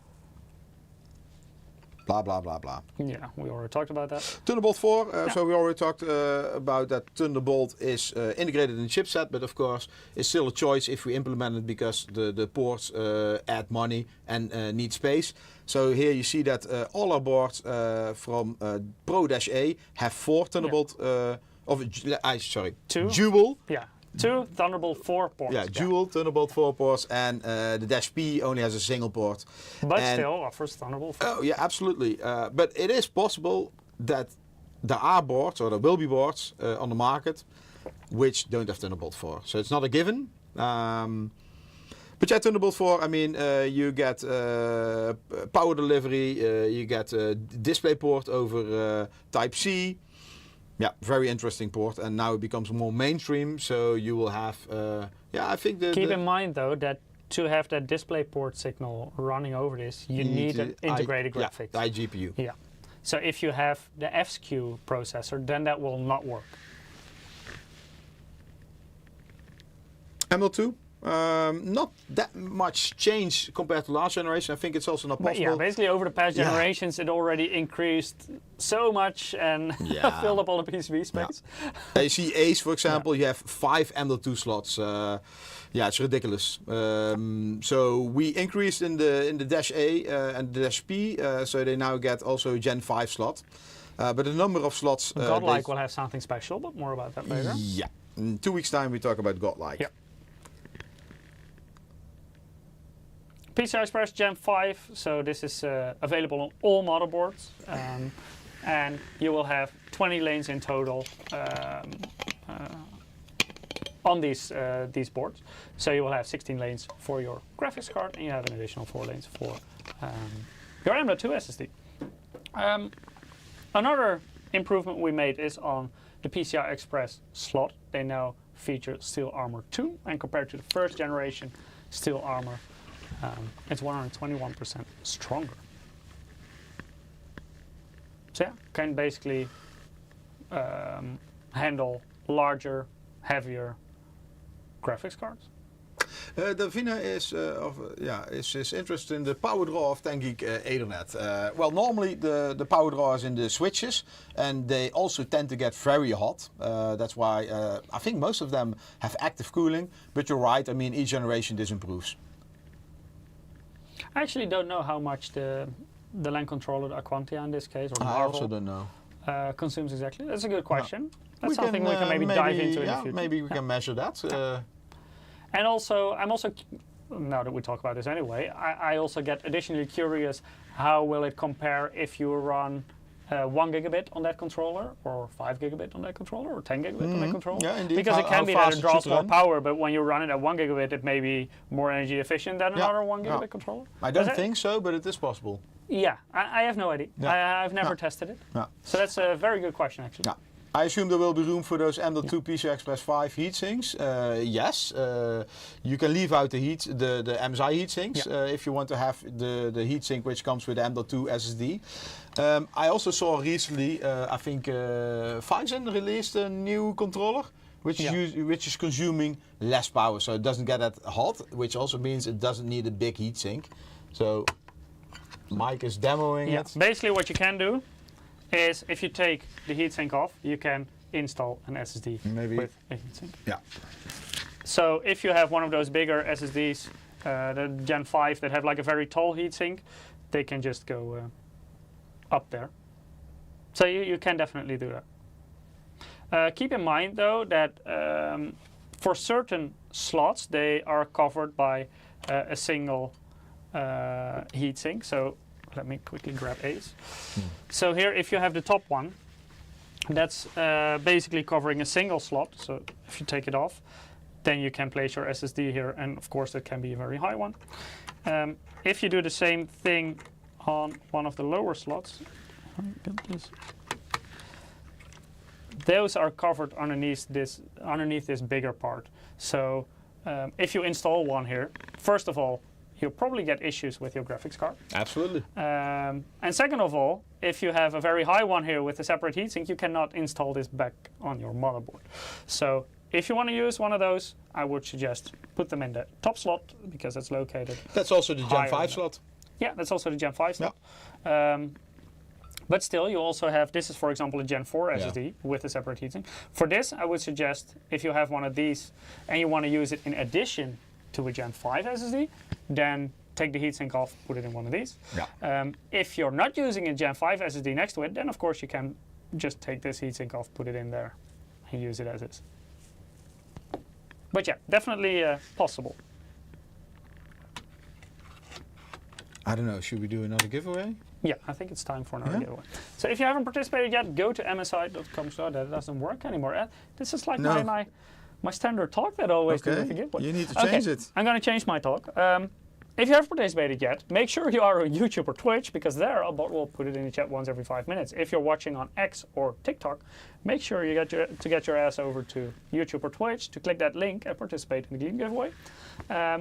Blah blah blah blah. Yeah, we already talked about that. Thunderbolt 4. So we already talked about that. Thunderbolt is integrated in the chipset, but of course it's still a choice if we implement it, because the ports add money and need space. So here you see that all our boards from Pro-A have 4 Thunderbolt. Two. Dual. Yeah. 2 Thunderbolt 4 ports. Yeah, dual Thunderbolt 4 ports, and the Dash P only has a single port. But still offers Thunderbolt 4. Oh yeah, absolutely. But it is possible that there are boards, or there will be boards on the market, which don't have Thunderbolt 4. So it's not a given. But yeah, Thunderbolt 4, I mean, you get power delivery, you get DisplayPort over Type-C. Yeah, very interesting port, and now it becomes more mainstream. So you will have, I think keep in mind though that to have that DisplayPort signal running over this, you need an integrated graphics. Yeah, iGPU. Yeah. So if you have the FSQ processor, then that will not work. ML2. Not that much change compared to last generation. I think it's also not possible. But yeah, basically over the past generations, it already increased so much and filled up all the PCB space. Yeah. You see Ace, for example, you have 5 ML2 slots. It's ridiculous. So we increased in the Dash A and the Dash P, so they now get also Gen 5 slot. But the number of slots... Godlike will have something special, but more about that later. Yeah. In 2 weeks' time we talk about Godlike. Yeah. PCI Express Gen 5, so this is available on all motherboards, and you will have 20 lanes in total on these boards. So you will have 16 lanes for your graphics card, and you have an additional 4 lanes for your M.2 SSD. Another improvement we made is on the PCI Express slot. They now feature Steel Armor 2, and compared to the first generation Steel Armor, it's 121% stronger. So yeah, can basically handle larger, heavier graphics cards. Davina is interested in the power draw of 10 gig Ethernet. Well, normally the power draw is in the switches, and they also tend to get very hot. That's why I think most of them have active cooling. But you're right. I mean, each generation this improves. I actually don't know how much the LAN controller, the Aquantia in this case, or Marvel, I also don't know. Consumes exactly. That's a good question. That's something we can maybe dive into in the future. Maybe we can measure that. And also, I'm also, now that we talk about this anyway, I also get additionally curious, how will it compare if you run 1 gigabit on that controller, or 5 gigabit on that controller, or 10 gigabit on that controller? Yeah, indeed. Because it can be that it draws more power, but when you run it at 1 gigabit, it may be more energy efficient than another 1 gigabit controller. I don't think so, but it is possible. Yeah, I have no idea. I've never tested it. So that's a very good question, actually. Yeah. I assume there will be room for those M.2 PCI Express 5 heatsinks. Yes, you can leave out the MSI heatsinks if you want to have the heatsink which comes with the M.2 SSD. I also saw recently, I think Phison released a new controller which is consuming less power, so it doesn't get that hot, which also means it doesn't need a big heatsink. So Mike is demoing it. Basically what you can do is, if you take the heatsink off, you can install an SSD with a heatsink. Yeah. So if you have one of those bigger SSDs, the Gen 5 that have like a very tall heatsink, they can just go up there. So you can definitely do that. Keep in mind though that for certain slots they are covered by a single heatsink. So let me quickly grab Ace. So here, if you have the top one, that's basically covering a single slot. So if you take it off, then you can place your SSD here, and of course that can be a very high one. If you do the same thing on one of the lower slots, get this. Those are covered underneath this bigger part. So if you install one here, first of all, you'll probably get issues with your graphics card. Absolutely. And second of all, if you have a very high one here with a separate heatsink, you cannot install this back on your motherboard. So if you want to use one of those, I would suggest put them in the top slot because it's located. That's also the Gen 5 slot. Yeah, that's also the Gen 5 slot. Yeah. But still, you also have, this is for example a Gen 4 SSD with a separate heatsink. For this, I would suggest if you have one of these and you want to use it in addition to a Gen 5 SSD, then take the heatsink off, put it in one of these. Yeah. If you're not using a Gen 5 SSD next to it, then of course you can just take this heatsink off, put it in there, and use it as is. But yeah, definitely possible. I don't know, should we do another giveaway? Yeah, I think it's time for another giveaway. So if you haven't participated yet, go to msi.com. So that doesn't work anymore. This is like my standard talk that I always do with the giveaway. You need to change it. I'm going to change my talk. If you haven't participated yet, make sure you are on YouTube or Twitch, because there we'll put it in the chat once every 5 minutes. If you're watching on X or TikTok, make sure you get your ass over to YouTube or Twitch to click that link and participate in the Gleam giveaway.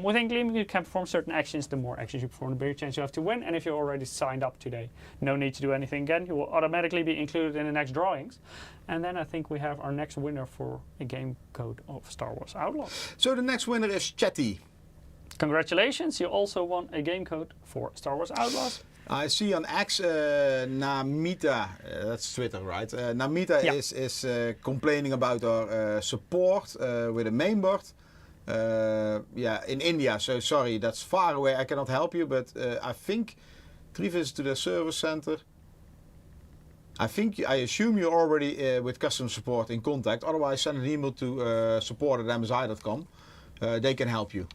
Within Gleam, you can perform certain actions. The more actions you perform, the bigger chance you have to win. And if you're already signed up today, no need to do anything again. You will automatically be included in the next drawings. And then I think we have our next winner for a game code of Star Wars Outlaws. So the next winner is Chatty. Congratulations, you also won a game code for Star Wars Outlaws. I see on X, Namita, that's Twitter, right? Namita is complaining about our support with a mainboard. In India, so sorry, that's far away. I cannot help you, but I think 3 visits to the service center. I assume you're already with customer support in contact. Otherwise, send an email to support@msi.com. They can help you.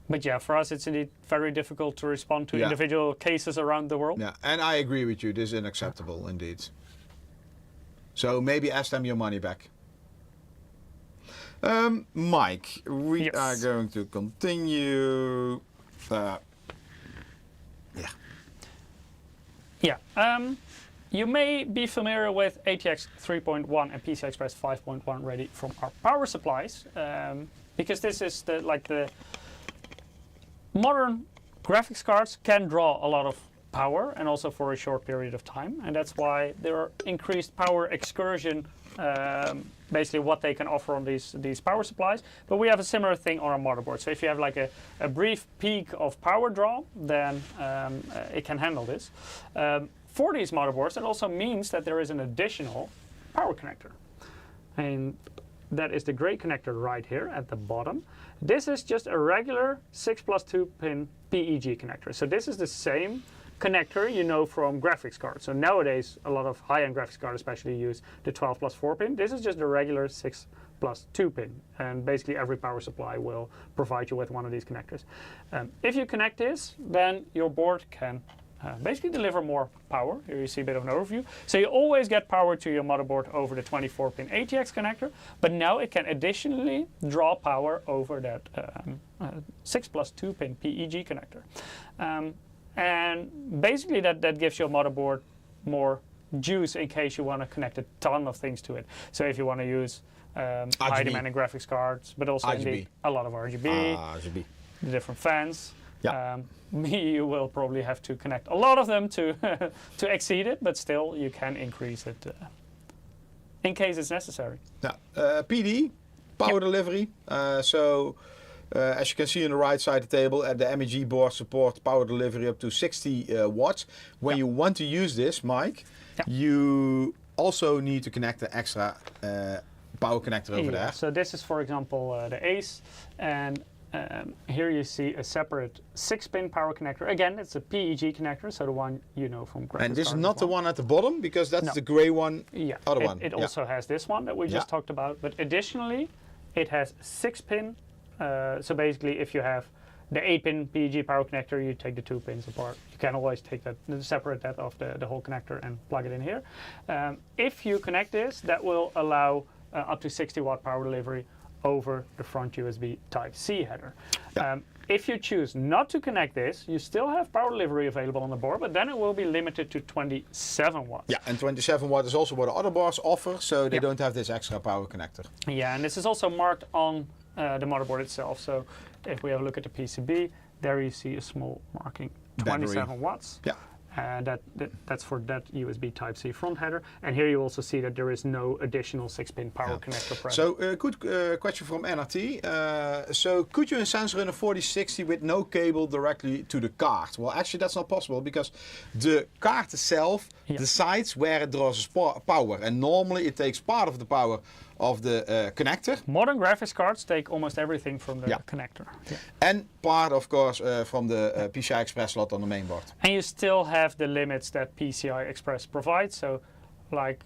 But yeah, for us it's indeed very difficult to respond to individual cases around the world. Yeah, and I agree with you. This is unacceptable indeed. So maybe ask them your money back. Mike, we are going to continue. You may be familiar with ATX 3.1 and PCI Express 5.1 ready from our power supplies, because this is the modern graphics cards can draw a lot of power, and also for a short period of time, and that's why there are increased power excursion, basically what they can offer on these power supplies. But we have a similar thing on our motherboard. So if you have like a brief peak of power draw, then it can handle this. For these motherboards, it also means that there is an additional power connector, and that is the gray connector right here at the bottom. This is just a regular 6+2 pin PEG connector. So this is the same connector you know from graphics cards. So nowadays a lot of high-end graphics cards especially use the 12+4 pin. This is just a regular 6+2 pin, and basically every power supply will provide you with one of these connectors. If you connect this, then your board can basically deliver more power. Here you see a bit of an overview. So you always get power to your motherboard over the 24-pin ATX connector, but now it can additionally draw power over that 6+2 pin PEG connector. And basically that gives your motherboard more juice in case you want to connect a ton of things to it. So if you want to use high demanding graphics cards, but also indeed a lot of RGB, the different fans. Yeah. You will probably have to connect a lot of them to to exceed it, but still you can increase it in case it's necessary. Yeah. PD, power delivery. As you can see on the right side of the table, the MEG board supports power delivery up to 60 watts. When you want to use this, Mike, you also need to connect the extra power connector over there. So this is, for example, the ACE, and here you see a separate 6-pin power connector. Again, it's a PEG connector, so the one you know from graphics. And this is not the one at the bottom, because that's the gray one. Yeah, other one. It also has this one that we just talked about, but additionally, it has 6-pin. So basically, if you have the 8-pin PEG power connector, you take the 2 pins apart. You can always take that, separate that off the whole connector and plug it in here. If you connect this, that will allow up to 60 watt power delivery over the front USB Type-C header. Yeah. If you choose not to connect this, you still have power delivery available on the board, but then it will be limited to 27 watts. Yeah, and 27 watt is also what the other boards offer, so they don't have this extra power connector. Yeah, and this is also marked on the motherboard itself. So if we have a look at the PCB, there you see a small marking, 27 watts. Yeah. And that's for that USB Type-C front header. And here you also see that there is no additional 6-pin power connector present. So, good question from NRT. So, could you in sense run a 4060 with no cable directly to the card? Well, actually, that's not possible because the card itself decides where it draws power. And normally it takes part of the power of the connector. Modern graphics cards take almost everything from the connector. Yeah. And part, of course, from the PCI Express slot on the main board. And you still have the limits that PCI Express provides. So, like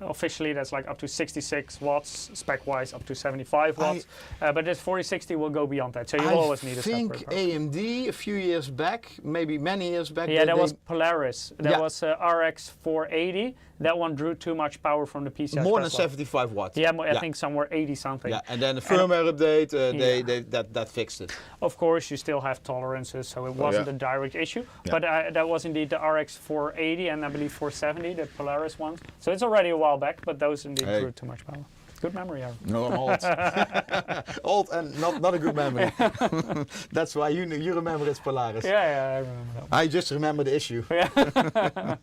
officially, that's like up to 66 watts, spec-wise up to 75 watts. But this 4060 will go beyond that. So you always need a separate. I think AMD a few years back, maybe many years back. Yeah, that was Polaris. That was RX 480. That one drew too much power from the PCI more than Express 75 watts. Yeah, I think somewhere 80 something. Yeah, and then the firmware update, that fixed it. Of course, you still have tolerances, so it wasn't a direct issue. Yeah. But that was indeed the RX 480 and I believe 470, the Polaris ones. So it's already a while back, but those indeed drew too much power. Good memory, Aaron. No, I'm old. Old and not a good memory. That's why you remember it's Polaris. Yeah, I remember that. I just remember the issue. Yeah.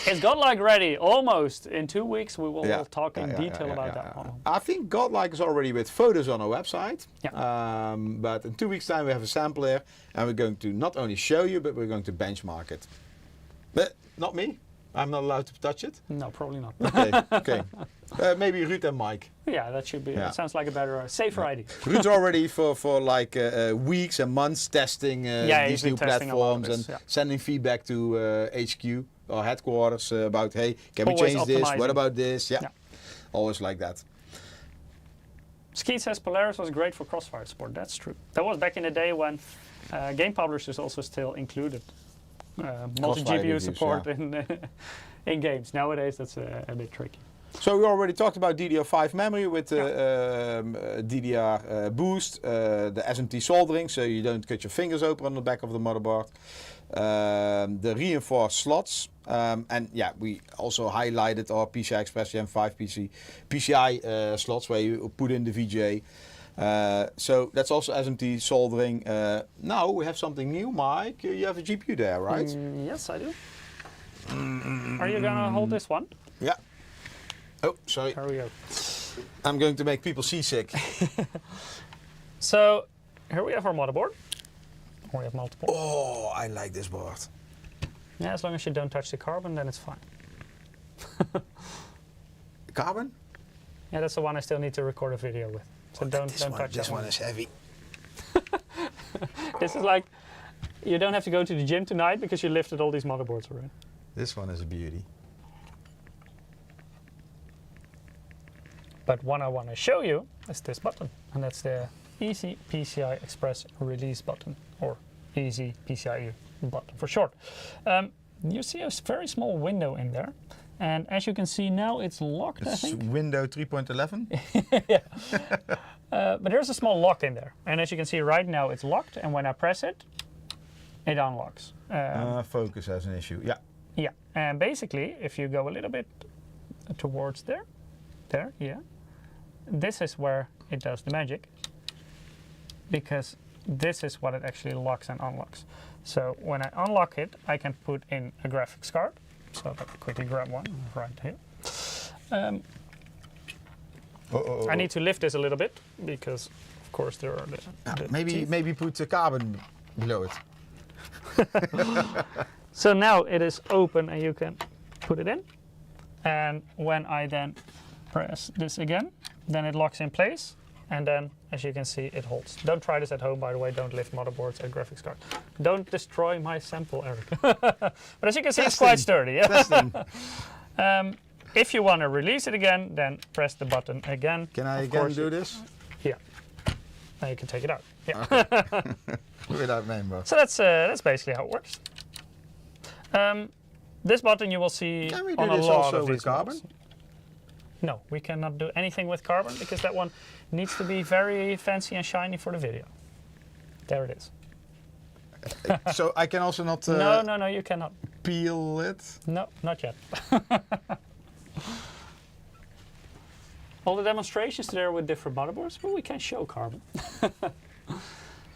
It's Godlike ready, almost. In 2 weeks we will talk in detail about that one. I think Godlike is already with photos on our website. Yeah. But in 2 weeks' time we have a sampler and we're going to not only show you, but we're going to benchmark it. But not me. I'm not allowed to touch it? No, probably not. Okay. Maybe Ruud and Mike. Yeah, that should be. That sounds like a better, safer idea. Ruud's already for like weeks and months testing these new platforms and sending feedback to HQ or headquarters about, hey, can we change this? What about this? Yeah. Always like that. Skeet says Polaris was great for crossfire support. That's true. That was back in the day when game publishers also still included multi-GPU support in games. Nowadays, that's a bit tricky. So we already talked about DDR5 memory with DDR boost, the SMT soldering, so you don't cut your fingers open on the back of the motherboard. The reinforced slots, and we also highlighted our PCI Express Gen 5 PCI slots where you put in the VGA. So that's also SMT soldering. Now we have something new, Mike. You have a GPU there, right? Yes, I do. Are you gonna hold this one? Yeah. Oh, sorry. There we go. I'm going to make people seasick. So here we have our motherboard. We have multiple. Oh, I like this board. Yeah, as long as you don't touch the carbon, then it's fine. Carbon? Yeah, that's the one I still need to record a video with. So don't touch that. This one is heavy. This is like, you don't have to go to the gym tonight because you lifted all these motherboards already. This one is a beauty. But what I want to show you is this button, and that's the Easy PCI Express Release button, or Easy PCIe button for short. You see a very small window in there, and as you can see now it's locked, it's I think. Window 3.11? Yeah. But there's a small lock in there, and as you can see right now it's locked, and when I press it, it unlocks. Focus has an issue, yeah. Yeah, and basically if you go a little bit towards there, yeah. This is where it does the magic, because this is what it actually locks and unlocks. So when I unlock it, I can put in a graphics card. So let me quickly grab one right here. I need to lift this a little bit because, of course, there are the maybe put the carbon below it. So now it is open and you can put it in. And when I then press this again, then it locks in place, and then, as you can see, it holds. Don't try this at home, by the way. Don't lift motherboards and graphics cards. Don't destroy my sample, Eric. But as you can see, it's quite sturdy. Yeah? If you want to release it again, then press the button again. Can I again do this? Yeah. Now you can take it out. Yeah. Okay. Without mainboard. So that's basically how it works. This button you will see Can we on do a this lot also of with these carbon? models. No, we cannot do anything with carbon because that one needs to be very fancy and shiny for the video. There it is. So I can also not No, you cannot. peel it? No, not yet. All the demonstrations there with different motherboards, but we can show carbon.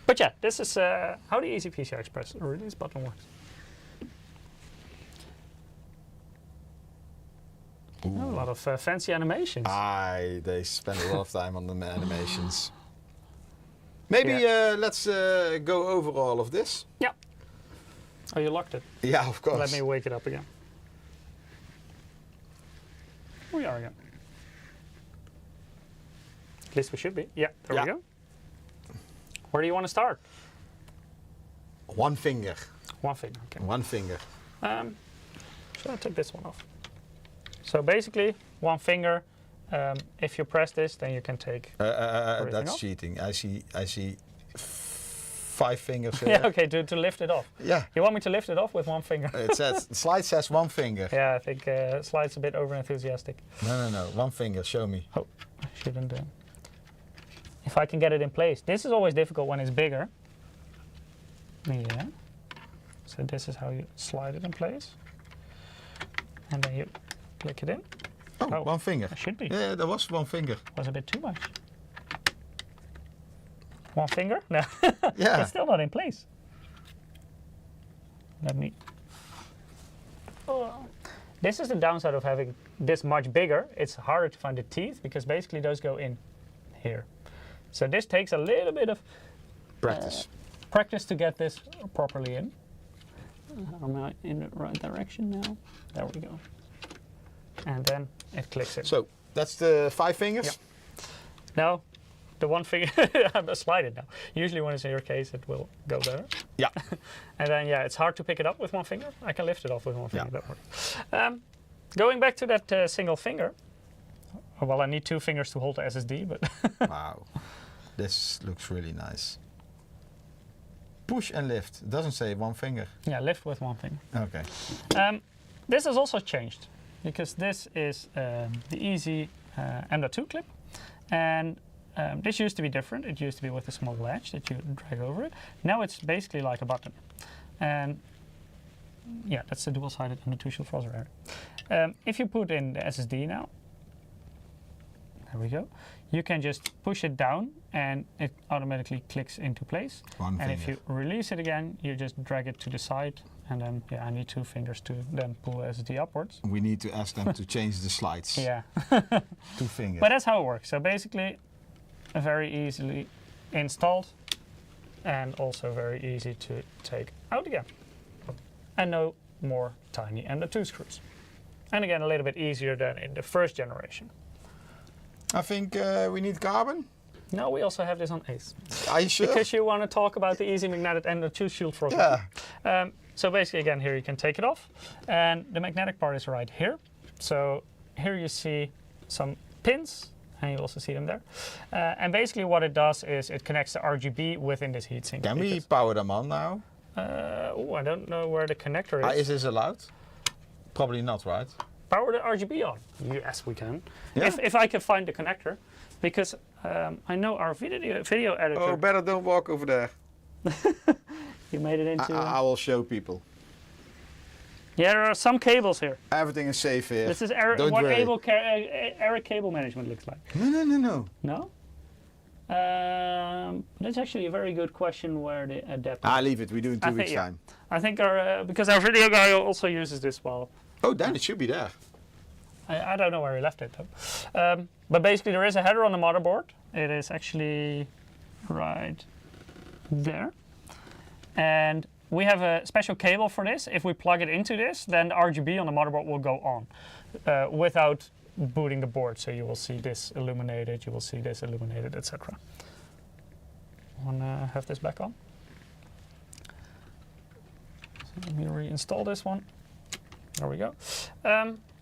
But yeah, this is how the Easy PCI Express release button works. Oh, a lot of fancy animations. They spend a lot of time on the animations. Maybe let's go over all of this. Yeah. Oh, you locked it. Yeah, of course. Let me wake it up again. We are again. At least we should be. Yeah, there we go. Where do you want to start? One finger. One finger, okay. One finger. Should I take this one off? So basically, one finger. If you press this, then you can take. That's off. cheating. I see 5 fingers here. Yeah, okay, to lift it off. Yeah. You want me to lift it off with one finger? It says, the slide says one finger. Yeah, I think Slide's a bit over enthusiastic. No. One finger, show me. Oh, I shouldn't. If I can get it in place. This is always difficult when it's bigger. Yeah. So this is how you slide it in place. And then you click it in. Oh, one finger. It should be. Yeah, there was one finger. Was a bit too much. One finger? No. Yeah. It's still not in place. Let me. Oh. This is the downside of having this much bigger. It's harder to find the teeth because basically those go in here. So this takes a little bit of practice to get this properly in. Am I in the right direction now? There we go. And then it clicks in. So that's the 5 fingers? Yeah. Now, the one finger, I'm slide it now. Usually when it's in your case, it will go there. Yeah. And then, yeah, it's hard to pick it up with one finger. I can lift it off with one finger, don't worry. Going back to that single finger. Well, I need 2 fingers to hold the SSD, but... Wow. This looks really nice. Push and lift. It doesn't say one finger. Yeah, lift with one finger. Okay. This has also changed because this is the easy M.2 clip. And this used to be different. It used to be with a small latch that you drag over it. Now it's basically like a button. And yeah, that's the dual-sided M.2 shield frozzer area. If you put in the SSD now, there we go. You can just push it down and it automatically clicks into place. One and finger. if you release it again, you just drag it to the side and then, yeah, I need 2 fingers to then pull the SSD upwards. We need to ask them to change the slides. Yeah. 2 fingers. But that's how it works. So basically, very easily installed and also very easy to take out again. And no more tiny M.2 screws. And again, a little bit easier than in the first generation. I think we need carbon. No, we also have this on ACE. Are you sure? Because you want to talk about the easy magnetic M.2 shield frozzer. Yeah. So basically, again, here you can take it off. And the magnetic part is right here. So here you see some pins, and you also see them there. And basically what it does is it connects the RGB within this heatsink. Can we power them on now? Oh, I don't know where the connector is. Is this allowed? Probably not, right? Power the RGB on? Yes, we can. Yeah? If I can find the connector. Because I know our video editor... Oh, better don't walk over there. You made it into... I will show people. Yeah, there are some cables here. Everything is safe here. This is Don't what worry. Eric cable management looks like. No. No? That's actually a very good question where the adapter... Leave it. We do in 2 weeks' time. I think because our video guy also uses this while... Oh, then it should be there. I don't know where he left it though. But basically there is a header on the motherboard. It is actually right there. And we have a special cable for this. If we plug it into this, then the RGB on the motherboard will go on without booting the board. So you will see this illuminated, you will see this illuminated, etc. Want to have this back on? So let me reinstall this one. There we go.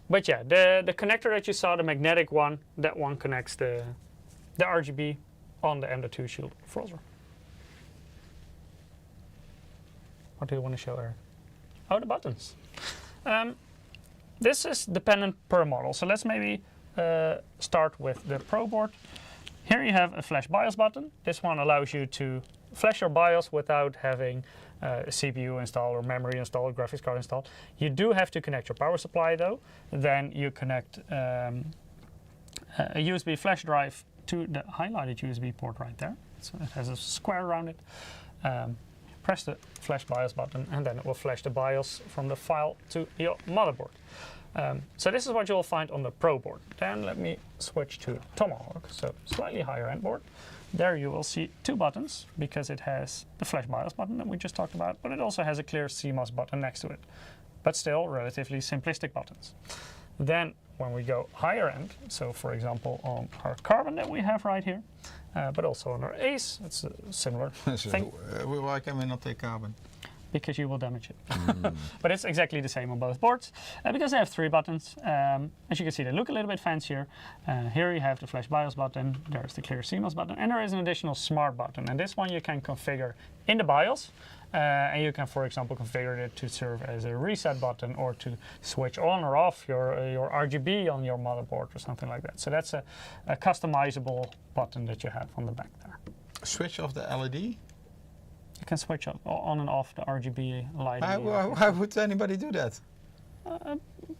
But yeah, the connector that you saw, the magnetic one, that one connects the RGB on the M.2 shield frozzer. What do you want to show, Eric? Oh, the buttons. This is dependent per model. So let's maybe start with the Pro board. Here you have a flash BIOS button. This one allows you to flash your BIOS without having a CPU installed or memory installed, graphics card installed. You do have to connect your power supply though. Then you connect a USB flash drive to the highlighted USB port right there. So it has a square around it. Press the flash BIOS button and then it will flash the BIOS from the file to your motherboard. So this is what you'll find on the Pro board. Then let me switch to Tomahawk, so slightly higher end board. There you will see two buttons because it has the flash BIOS button that we just talked about, but it also has a clear CMOS button next to it. But still relatively simplistic buttons. Then when we go higher end, so for example on our Carbon that we have right here, but also on our Ace, it's a similar thing. Why can we not take Carbon? Because you will damage it. But it's exactly the same on both boards because they have three buttons. As you can see, they look a little bit fancier. Here you have the flash BIOS button, there's the clear CMOS button, and there is an additional smart button. And this one you can configure in the BIOS. And you can, for example, configure it to serve as a reset button or to switch on or off your RGB on your motherboard or something like that. So that's a customizable button that you have on the back there. Switch off the LED? You can switch on and off the RGB lighting. Why would anybody do that?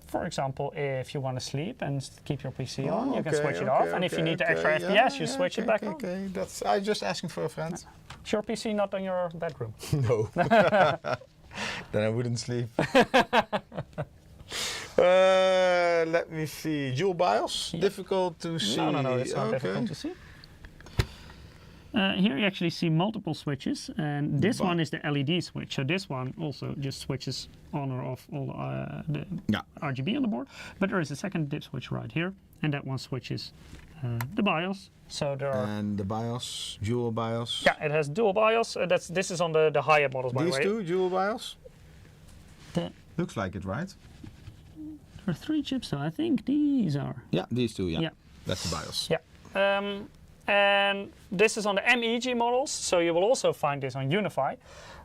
For example, if you want to sleep and keep your PC on, you can switch it off. And if you need the extra FPS, you switch it back on. Okay, I'm just asking for a friend. Is your PC not in your bedroom? No. Then I wouldn't sleep. Let me see. Dual BIOS? Yeah. Difficult to see. No, it's not difficult to see. Here you actually see multiple switches, and this one is the LED switch. So this one also just switches on or off all the RGB on the board. But there is a second dip switch right here, and that one switches the BIOS. So there are. And the BIOS, dual BIOS. Yeah, it has dual BIOS. This is on the higher models, by the way. These two dual BIOS. Looks like it, right? There are three chips, so I think these are. Yeah, these two. Yeah. That's the BIOS. Yeah. And this is on the MEG models, so you will also find this on Unify.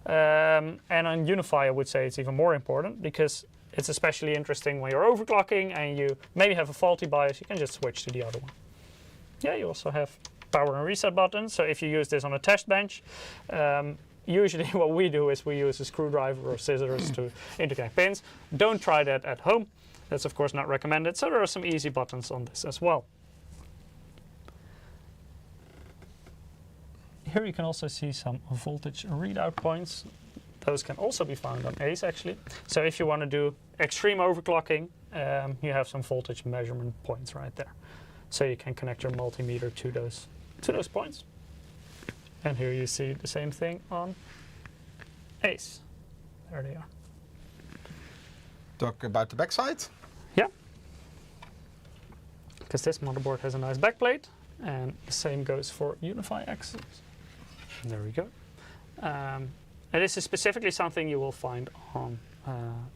And on Unify, I would say it's even more important because it's especially interesting when you're overclocking and you maybe have a faulty BIOS, you can just switch to the other one. Yeah, you also have power and reset buttons, so if you use this on a test bench, usually what we do is we use a screwdriver or scissors to interconnect pins. Don't try that at home. That's of course not recommended, so there are some easy buttons on this as well. Here you can also see some voltage readout points. Those can also be found on Ace actually. So if you want to do extreme overclocking, you have some voltage measurement points right there. So you can connect your multimeter to those points. And here you see the same thing on Ace. There they are. Talk about the backside. Yeah. Because this motherboard has a nice backplate, and the same goes for Unify X's. There we go. And this is specifically something you will find on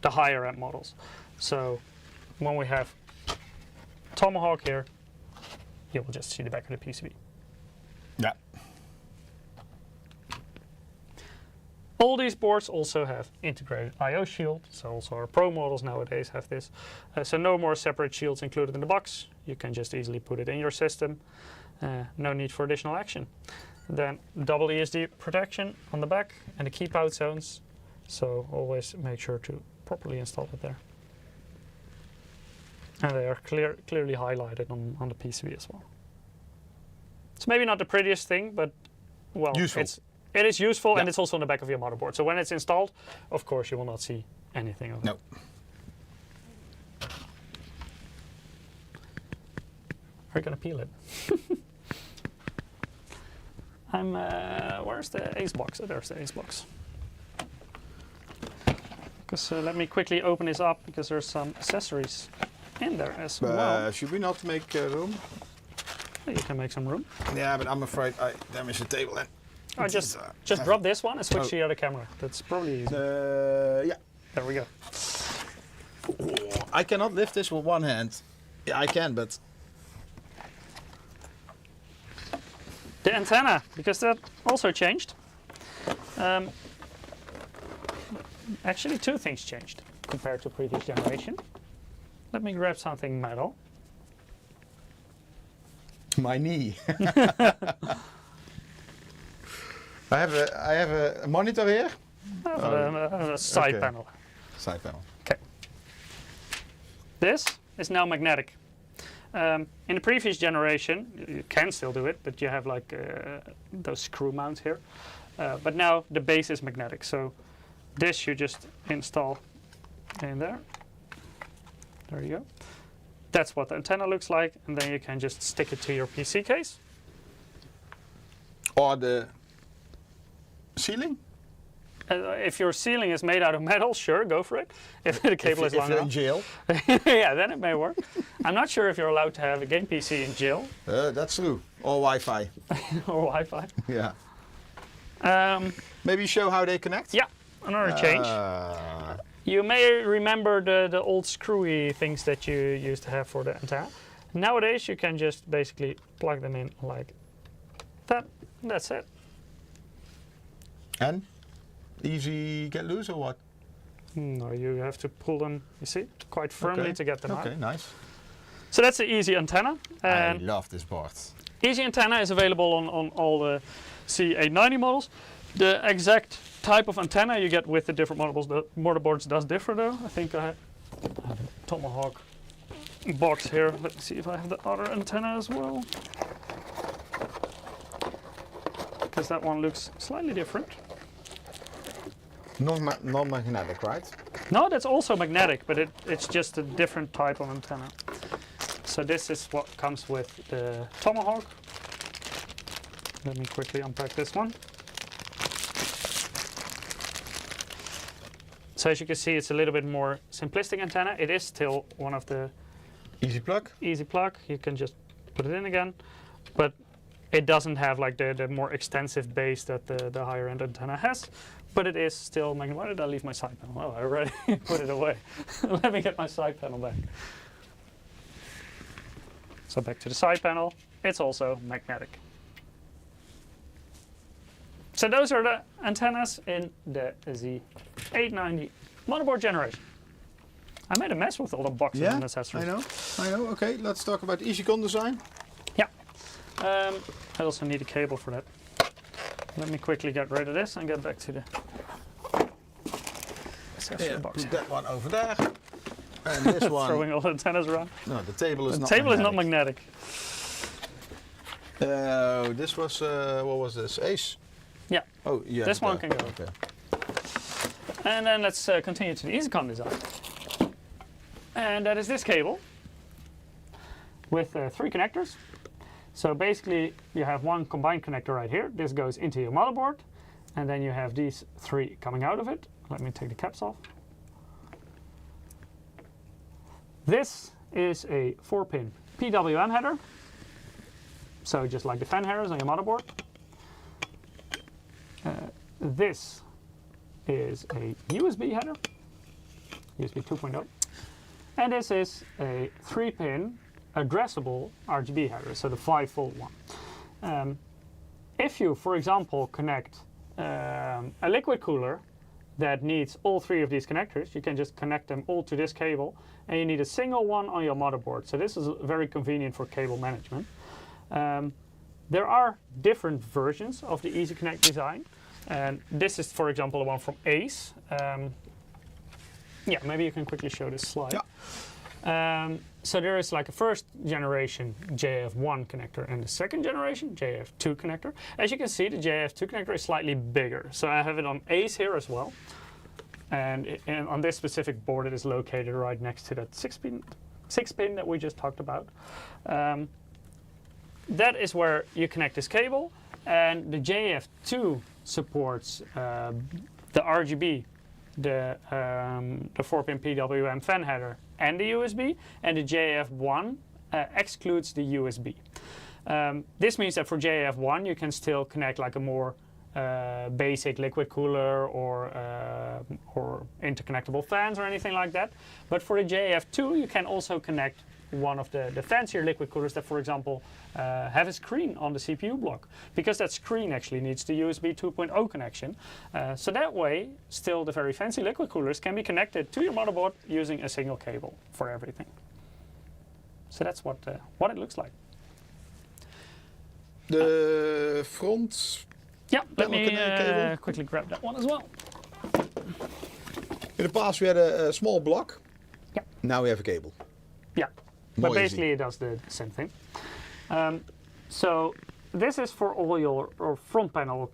the higher end models. So when we have Tomahawk here, you will just see the back of the PCB. Yeah. All these boards also have integrated I/O shield, so also our Pro models nowadays have this. So no more separate shields included in the box. You can just easily put it in your system. No need for additional action. Then double ESD protection on the back and the keep out zones. So always make sure to properly install it there. And they are clearly highlighted on the PCB as well. It's maybe not the prettiest thing, but well, useful. It is useful, and it's also on the back of your motherboard. So when it's installed, of course, you will not see anything of it. No. Are you going to peel it? Where's the Ace box? Oh, there's the Ace box. Because let me quickly open this up because there's some accessories in there as well. Should we not make room? You can make some room. Yeah, but I'm afraid I damaged the table then. Oh, just drop this one and switch to the other camera. That's probably easy. Yeah. There we go. I cannot lift this with one hand. Yeah, I can, but... The antenna, because that also changed. Actually, two things changed compared to previous generation. Let me grab something metal. My knee. I have a monitor here. A side okay. panel. Side panel. Okay. This is now magnetic. In the previous generation, you can still do it, but you have like those screw mounts here. But now the base is magnetic, so this you just install in there. There you go. That's what the antenna looks like, and then you can just stick it to your PC case. Or the ceiling? If your ceiling is made out of metal, sure, go for it. If the cable is long you're enough. in jail. Yeah, then it may work. I'm not sure if you're allowed to have a game PC in jail. That's true. Or Wi-Fi. Or Wi-Fi. Yeah. Maybe show how they connect? Yeah, another change. You may remember the old screwy things that you used to have for the antenna. Nowadays, you can just basically plug them in like that. That's it. And? Easy get loose or what? No, you have to pull them, you see, quite firmly to get them out. Okay, nice. So that's the Easy antenna. I love this board. Easy antenna is available on all the Z890 models. The exact type of antenna you get with the different models, the motherboards does differ though. I think I have a Tomahawk box here. Let's see if I have the other antenna as well. Because that one looks slightly different. Non-magnetic, right? No, that's also magnetic, but it's just a different type of antenna. So this is what comes with the Tomahawk. Let me quickly unpack this one. So as you can see, it's a little bit more simplistic antenna. It is still one of the Easy plug? Easy plug. You can just put it in again, but it doesn't have like the more extensive base that the higher end antenna has. But it is still magnetic. Why did I leave my side panel? Oh, I already put it away. Let me get my side panel back. So back to the side panel. It's also magnetic. So those are the antennas in the Z890 motherboard generation. I made a mess with all the boxes and accessories. I know. Okay, let's talk about the EasyCon design. Yeah. I also need a cable for that. Let me quickly get rid of this and get back to the accessory box. Put that one over there. And this one. Throwing all the antennas around. No, the table is The not table magnetic. is not magnetic. This was, what was this? Ace? Yeah. Oh, yeah. This one can go. Okay. And then let's continue to the EasyCon design. And that is this cable with 3 connectors. So basically you have one combined connector right here. This goes into your motherboard. And then you have these 3 coming out of it. Let me take the caps off. This is a 4-pin PWM header. So just like the fan headers on your motherboard. This is a USB header, USB 2.0. And this is a 3-pin addressable RGB header, so the 5-volt one. If you, for example, connect a liquid cooler that needs all 3 of these connectors, you can just connect them all to this cable, and you need a single one on your motherboard. So this is very convenient for cable management. There are different versions of the EasyConnect design, and this is, for example, the one from Ace. Yeah, maybe you can quickly show this slide. Yeah. So there is like a first generation JF1 connector and the second generation JF2 connector. As you can see, the JF2 connector is slightly bigger. So I have it on Ace here as well. And on this specific board, it is located right next to that 6-pin that we just talked about. That is where you connect this cable. And the JF2 supports the RGB, the 4-pin PWM fan header, and the USB, and the JF1 excludes the USB. This means that for JF1 you can still connect like a more basic liquid cooler or interconnectable fans or anything like that. But for the JF2 you can also connect one of the fancier liquid coolers that, for example, have a screen on the CPU block, because that screen actually needs the USB 2.0 connection. So that way, still the very fancy liquid coolers can be connected to your motherboard using a single cable for everything. So that's what it looks like. The front. Yeah, let me cable. quickly grab that one as well. In the past we had a small block. Yeah. Now we have a cable. Yeah, More but basically easy. it does the same thing. So this is for all your front panel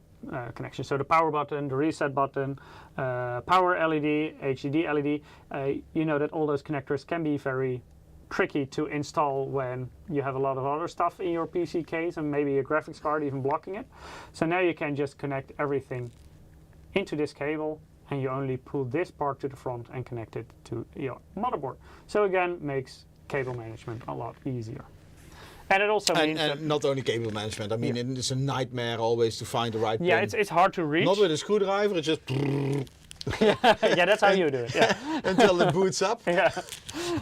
connections. So the power button, the reset button, power LED, HDD LED. You know that all those connectors can be very tricky to install when you have a lot of other stuff in your PC case and maybe a graphics card even blocking it. So now you can just connect everything into this cable, and you only pull this part to the front and connect it to your motherboard. So again, makes cable management a lot easier. And it also means that... And not only cable management, I mean, it's a nightmare always to find the right pin. Yeah, it's hard to reach. Not with a screwdriver, it's just... Yeah, that's how you do it, yeah. until it boots up. Yeah,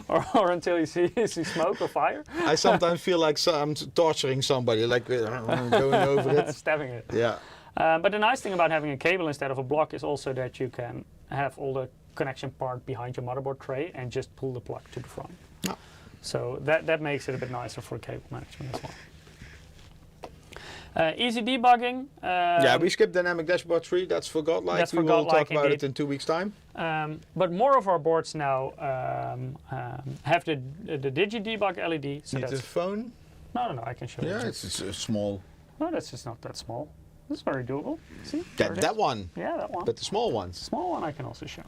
or until you see smoke or fire. I sometimes feel like I'm torturing somebody, like going over it. Stabbing it. Yeah. But the nice thing about having a cable instead of a block is also that you can have all the connection part behind your motherboard tray and just pull the plug to the front. Oh. So that makes it a bit nicer for cable management as well. Easy debugging. Yeah, we skipped dynamic dashboard 3. That's for Godlike. That's we for will Godlike talk about indeed. it in 2 weeks' time. But more of our boards now have the Digi debug LED. So Need that's the phone? no, I can show you. Yeah, it's small. No, that's just not that small. This is very doable. See? There it is. That one. Yeah, that one. But the small ones. Small one I can also show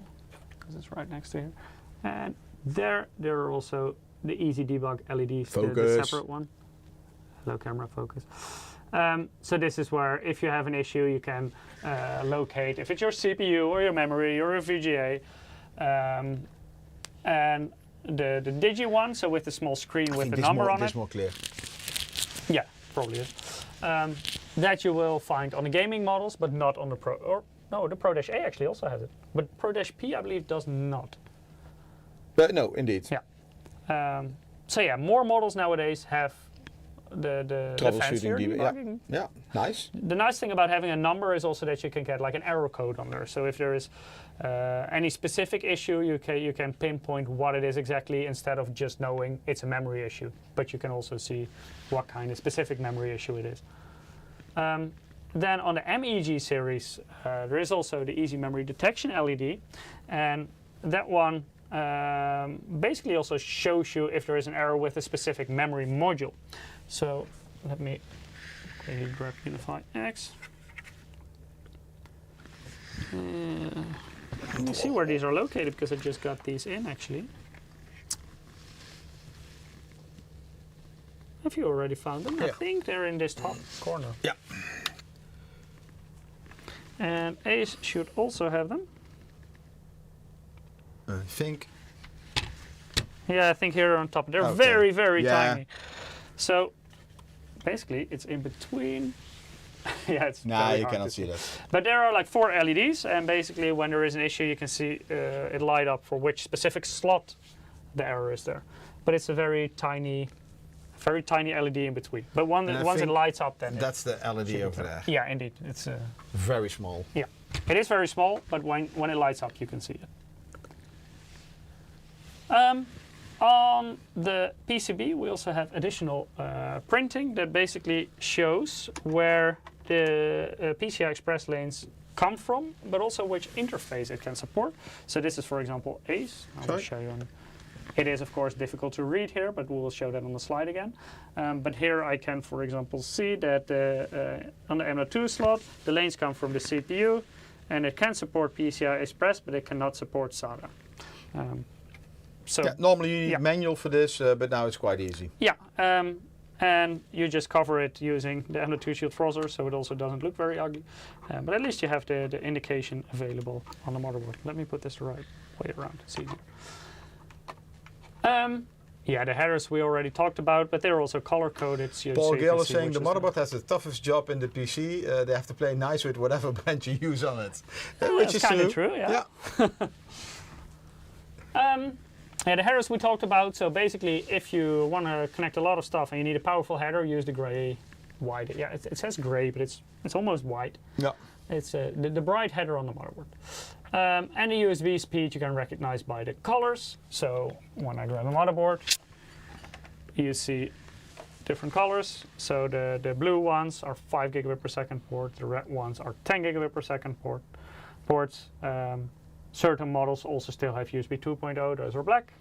because it's right next to here. And there are also the Easy Debug LEDs, the Focus. separate one. Hello, camera, focus. So this is where if you have an issue, you can locate if it's your CPU or your memory or a VGA. And the Digi one, so with the small screen with the number on this it. more clear. Yeah, probably is. That you will find on the gaming models, but not on the Pro. Or no, the Pro Dash A actually also has it, but Pro Dash P I believe does not. But no, indeed. Yeah. So yeah, more models nowadays have the fancier debugging. Yeah, nice. The nice thing about having a number is also that you can get like an error code on there. So if there is any specific issue, you can pinpoint what it is exactly instead of just knowing it's a memory issue. But you can also see what kind of specific memory issue it is. Then on the MEG series, there is also the Easy Memory Detection LED, and that one basically also shows you if there is an error with a specific memory module. So let me quickly grab Unify X. Let me see where these are located because I just got these in actually. Have you already found them? Yeah. I think they're in this top corner. Yeah. And Ace should also have them. I think. Yeah, I think here on top. They're Okay. very Yeah. tiny. So basically it's in between. Yeah, it's Nah, very you hard cannot to see that. But there are like 4 LEDs, and basically when there is an issue, you can see it light up for which specific slot the error is there. But it's a very tiny LED in between. But once it lights up, then that's the LED should over be there. yeah, indeed, it's Very small. yeah, it is very small, but when it lights up, you can see it. On the PCB, we also have additional printing that basically shows where the PCI Express lanes come from, but also which interface it can support. So this is, for example, ACE. I will show you on. It is, of course, difficult to read here, but we will show that on the slide again. But here I can, for example, see that on the M.2 slot, the lanes come from the CPU, and it can support PCI Express, but it cannot support SATA. So Yeah, normally you need manual for this, but now it's quite easy. yeah, and you just cover it using the M.2 shield frozzer, so it also doesn't look very ugly. But at least you have the indication available on the motherboard. Let me put this the right way around. It's easier. Yeah, the headers we already talked about, but they're also color-coded. So Paul you Gale can is see saying which the motherboard has the toughest job in the PC. They have to play nice with whatever brand you use on it. Which is kind of true. true, yeah. Yeah, the headers we talked about. So basically, if you want to connect a lot of stuff and you need a powerful header, use the gray, white. Yeah, it says gray, but it's almost white. Yeah. It's the bright header on the motherboard. And the USB speed you can recognize by the colors. So when I grab a motherboard, you see different colors. So the blue ones are 5 gigabit per second port. The red ones are 10 gigabit per second ports. Certain models also still have USB 2.0. Those are black.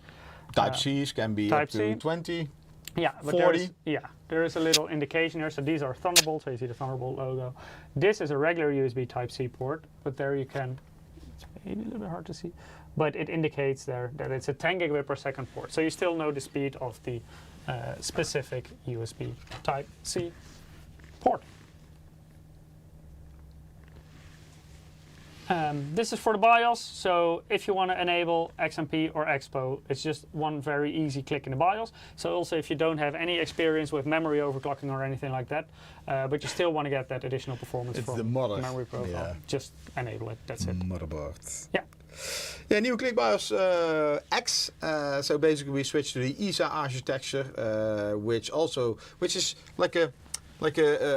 Type-Cs can be up to Type-C. 20. Yeah, but 40. there is a little indication here. So these are Thunderbolt, so you see the Thunderbolt logo. This is a regular USB Type-C port, but there you can, it's maybe a little bit hard to see, but it indicates there that it's a 10 gigabit per second port. So you still know the speed of the specific USB Type-C port. This is for the BIOS, so if you want to enable XMP or Expo, it's just one very easy click in the BIOS. So also if you don't have any experience with memory overclocking or anything like that, but you still want to get that additional performance It's from the mother. memory profile, just enable it, that's it. Motherboard. Yeah. Yeah, new ClickBIOS X. So basically we switched to the ESA architecture, which is like a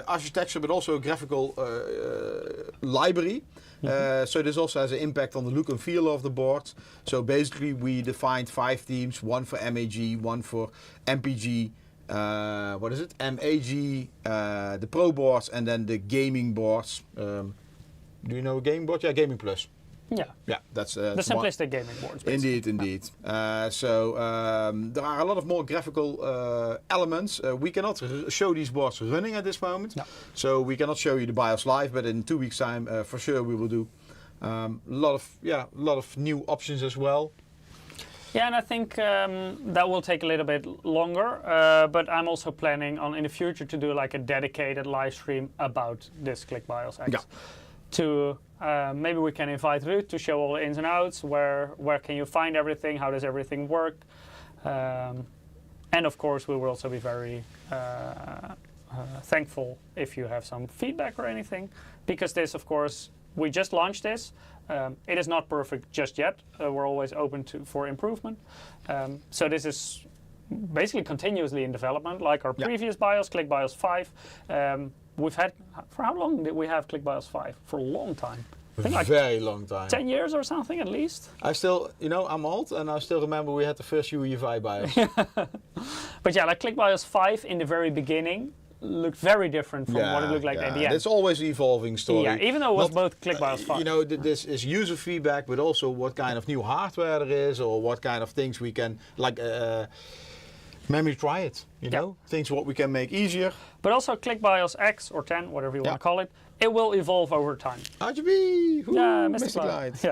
architecture, but also a graphical library. So this also has an impact on the look and feel of the board. So basically we defined 5 themes, one for MAG, one for MPG, MAG, the Pro boards, and then the gaming boards. Do you know a gaming board? Yeah, Gaming Plus. Yeah, that's the simplistic gaming boards. Basically. Indeed. So there are a lot of more graphical elements. We cannot show these boards running at this moment, so we cannot show you the BIOS live. But in 2 weeks' time, for sure, we will do a lot of new options as well. Yeah, and I think that will take a little bit longer, but I'm also planning on in the future to do like a dedicated live stream about this ClickBIOS X. Yeah. To maybe we can invite Ruud to show all the ins and outs, where can you find everything, how does everything work, and of course we will also be very thankful if you have some feedback or anything, because this, of course, we just launched this. It is not perfect just yet. We're always open for improvement. So this is basically continuously in development, like our previous BIOS, ClickBIOS 5. We've had, for how long did we have ClickBIOS 5? For a long time. I think like very long time. 10 years or something at least. I still, I'm old, and I still remember we had the first UEFI BIOS. But yeah, like ClickBIOS 5 in the very beginning looked very different from what it looked like at the end. It's always an evolving story. Yeah, even though it was both ClickBIOS 5. This is user feedback, but also what kind of new hardware there is, or what kind of things we can, like, memory try it, things what we can make easier. But also ClickBIOS X or 10, whatever you want to call it, it will evolve over time. RGB! Yeah, Mystic Light.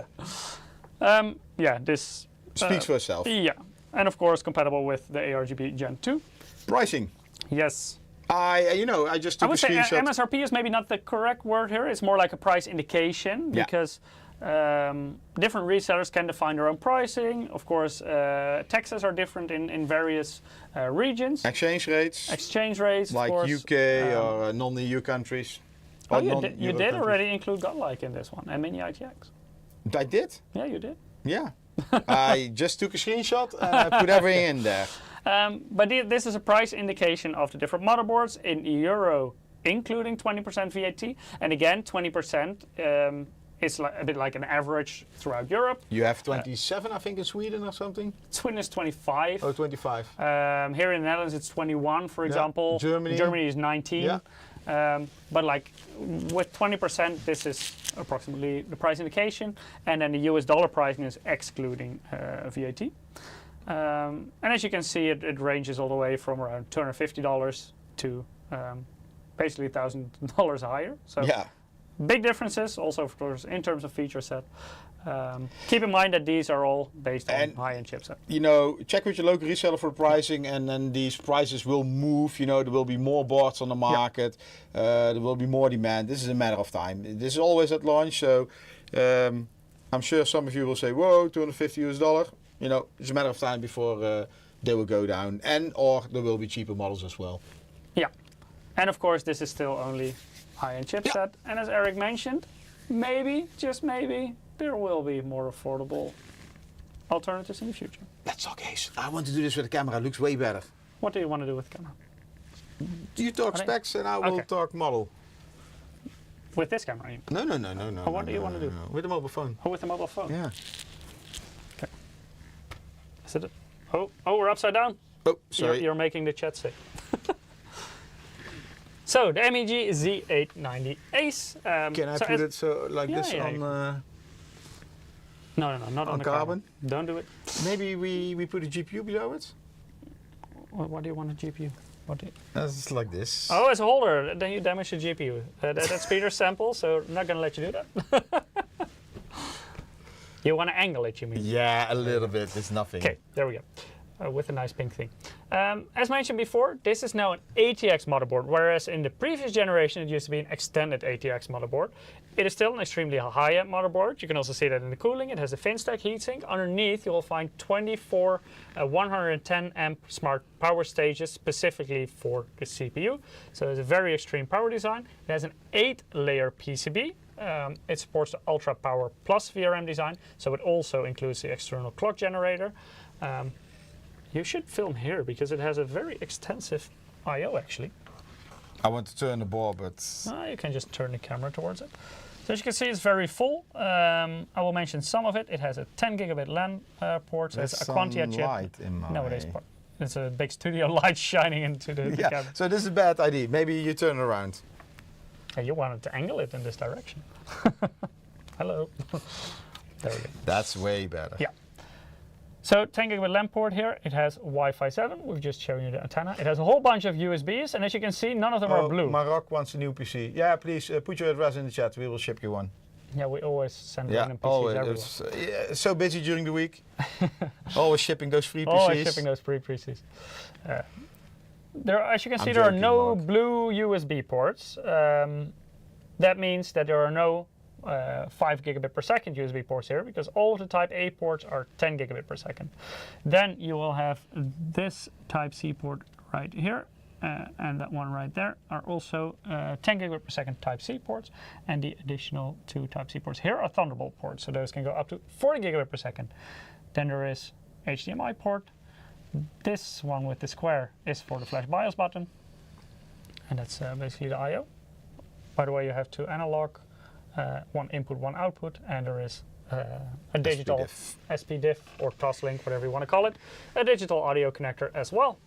Yeah. This speaks for itself. Yeah, and of course compatible with the ARGB Gen 2. Pricing. Yes. I just took a screenshot. I would say MSRP is maybe not the correct word here. It's more like a price indication, because different resellers can define their own pricing. Of course, taxes are different in various regions. Exchange rates. Like of course. UK or non-EU countries. Oh, you did already include Godlike in this one, and Mini ITX. I did? Yeah, you did. Yeah. I just took a screenshot and I put everything in there. But this is a price indication of the different motherboards in euro, including 20% VAT. And again, 20% is like a bit like an average throughout Europe. You have 27, I think, in Sweden or something? Sweden is 25. Oh, 25. Here in the Netherlands, it's 21, for example. Germany is 19. Yeah. But like with 20%, this is approximately the price indication. And then the US dollar pricing is excluding VAT. And as you can see, it ranges all the way from around $250 to basically $1,000 higher. So big differences, also of course in terms of feature set. Keep in mind that these are all based on high-end chipset. Check with your local reseller for pricing, and then these prices will move. There will be more boards on the market. There will be more demand. This is a matter of time. This is always at launch, so I'm sure some of you will say, "Whoa, $250." It's a matter of time before they will go down, or there will be cheaper models as well. Yeah, and of course this is still only high-end chipset. And as Eric mentioned, maybe, just maybe, there will be more affordable alternatives in the future. Let's talk Ace. I want to do this with the camera. It looks way better. What do you want to do with the camera? Do you talk specs and I will talk model? With this camera? No. What do you want to do? With the mobile phone. Oh, with the mobile phone? Yeah. Okay. Is it? Oh, we're upside down. Oh, sorry. You're making the chat sick. So the MEG Z890 Ace. Can I put it so like this on No, not on the carbon? Don't do it. Maybe we put a GPU below it? What do you want a GPU? It's like this. Oh, it's a holder. Then you damage the GPU. That's Peter's sample, so I'm not going to let you do that. You want to angle it, you mean? Yeah, a little bit. It's nothing. Okay, there we go. With a nice pink thing. As mentioned before, this is now an ATX motherboard, whereas in the previous generation it used to be an extended ATX motherboard. It is still an extremely high-end motherboard. You can also see that in the cooling. It has a FinStack heatsink. Underneath you will find 24 110 amp smart power stages specifically for the CPU. So it's a very extreme power design. It has an 8-layer PCB. It supports the Ultra Power Plus VRM design, so it also includes the external clock generator. You should film here because it has a very extensive I/O actually. I want to turn the board, but You can just turn the camera towards it. So as you can see, it's very full. I will mention some of it. It has a 10 gigabit LAN port. There's a Quantia chip. Light in my... No, it is. It's a big studio light shining into the camera. So this is a bad idea. Maybe you turn around. Hey, you wanted to angle it in this direction. Hello. There we go. That's way better. Yeah. So 10 gigabit LAN port here. It has Wi-Fi 7. We've just shown you the antenna. It has a whole bunch of USBs, and as you can see, none of them are blue. Marok wants a new PC. Yeah, please put your address in the chat. We will ship you one. Yeah, we always send random PCs everywhere. So busy during the week. Always shipping those free PCs. Always shipping those free PCs. As you can see, there are no blue USB ports. That means that there are no 5 gigabit per second USB ports here, because all of the Type A ports are 10 gigabit per second. Then you will have this Type C port right here, and that one right there are also 10 gigabit per second Type C ports, and the additional 2 Type C ports here are Thunderbolt ports, so those can go up to 40 gigabit per second. Then there is HDMI port. This one with the square is for the flash BIOS button, and that's basically the I/O. By the way, you have 2 analog, 1 input, 1 output, and there is a digital SPDIF or Toslink, whatever you want to call it, a digital audio connector as well.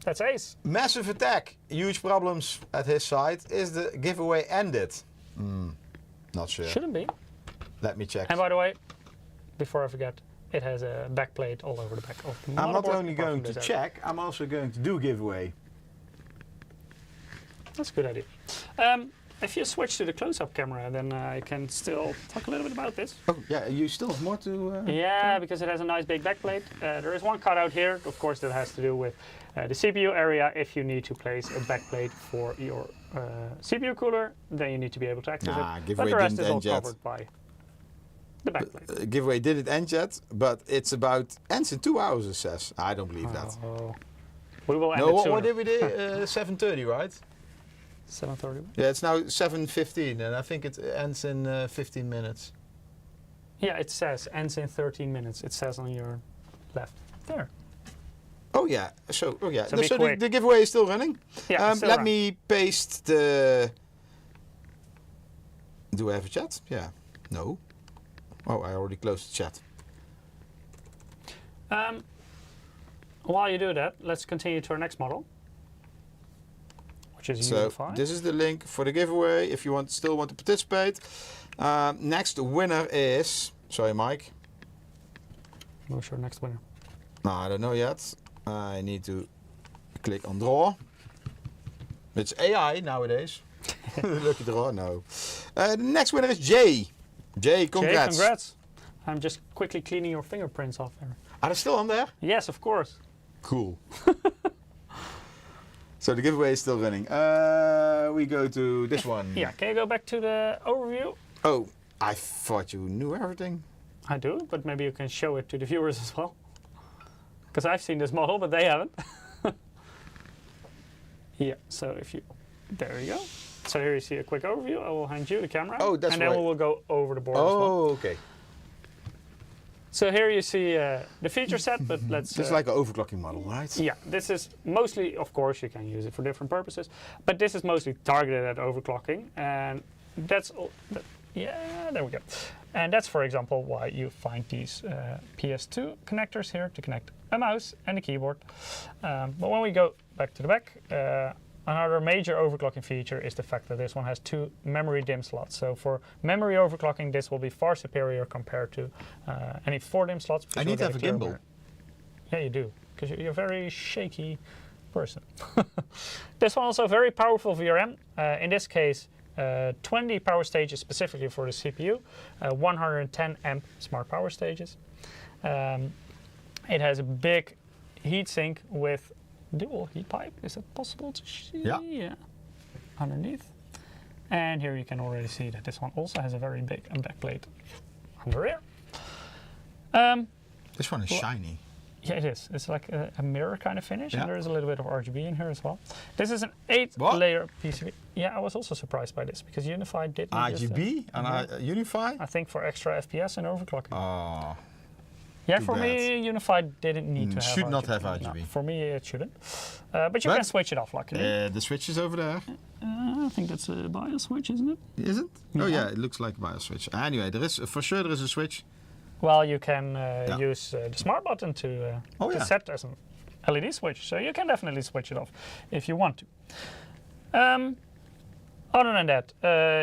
That's Ace. Massive attack. Huge problems at his side. Is the giveaway ended? Not sure. Shouldn't be. Let me check. And by the way, before I forget, it has a backplate all over the back of the motherboard. I'm not only going to check, I'm also going to do giveaway. That's a good idea. If you switch to the close-up camera, then I can still talk a little bit about this. Oh, yeah, you still have more to... Yeah, because it has a nice big backplate. There is one cutout here, of course, that has to do with the CPU area. If you need to place a backplate for your CPU cooler, then you need to be able to access it. But the rest is all covered by the backplate. Giveaway didn't end yet, but it's about ends in 2 hours, it says. I don't believe that. We will end it sooner. What did we do? 7:30, right? 7:30. Yeah, it's now 7:15, and I think it ends in 15 minutes. Yeah, it says ends in 13 minutes. It says on your left there. Oh yeah. So the giveaway is still running. Yeah. Let me paste the. Do I have a chat? Yeah. No. Oh, I already closed the chat. While you do that, let's continue to our next model, which is so this is the link for the giveaway if you still want to participate. Next winner is... Sorry, Mike. Who's your next winner? No, I don't know yet. I need to click on draw. It's AI nowadays. Lucky draw, no. The next winner is Jay. Jay, congrats. Jay, congrats. I'm just quickly cleaning your fingerprints off there. Are they still on there? Yes, of course. Cool. So the giveaway is still running. We go to this one. Yeah, can you go back to the overview? Oh, I thought you knew everything. I do, but maybe you can show it to the viewers as well. Because I've seen this model, but they haven't. Yeah, so if you... There you go. So here you see a quick overview. I will hand you the camera. Oh, that's and then we will go over the board as well. Oh, okay. So here you see the feature set, but let's... This is like an overclocking model, right? Yeah, this is mostly, of course, you can use it for different purposes, but this is mostly targeted at overclocking, and that's all... Yeah, there we go. And that's, for example, why you find these PS2 connectors here to connect a mouse and a keyboard. But when we go back to the back, Another major overclocking feature is the fact that this one has 2 memory DIMM slots. So for memory overclocking, this will be far superior compared to any 4 DIMM slots. I need to have a gimbal. Yeah, you do, because you're a very shaky person. This one also very powerful VRM. In this case, 20 power stages specifically for the CPU, 110 amp smart power stages. It has a big heatsink with dual heat pipe. Is it possible to see? Yeah. Underneath. And here you can already see that this one also has a very big backplate under here. This one is shiny. Yeah, it is. It's like a mirror kind of finish, and there is a little bit of RGB in here as well. This is an 8-layer PCB. Yeah, I was also surprised by this because Unify did RGB and Unify? I think for extra FPS and overclocking. Oh. Yeah, for me, Unify didn't need to have should RGB. not have RGB. No, for me, it shouldn't. But you can switch it off, luckily. The switch is over there. I think that's a BIOS switch, isn't it? Is it? Oh yeah, it looks like a BIOS switch. Anyway, there is for sure there is a switch. Well, you can use the smart button to set as an LED switch, so you can definitely switch it off if you want to. Other than that,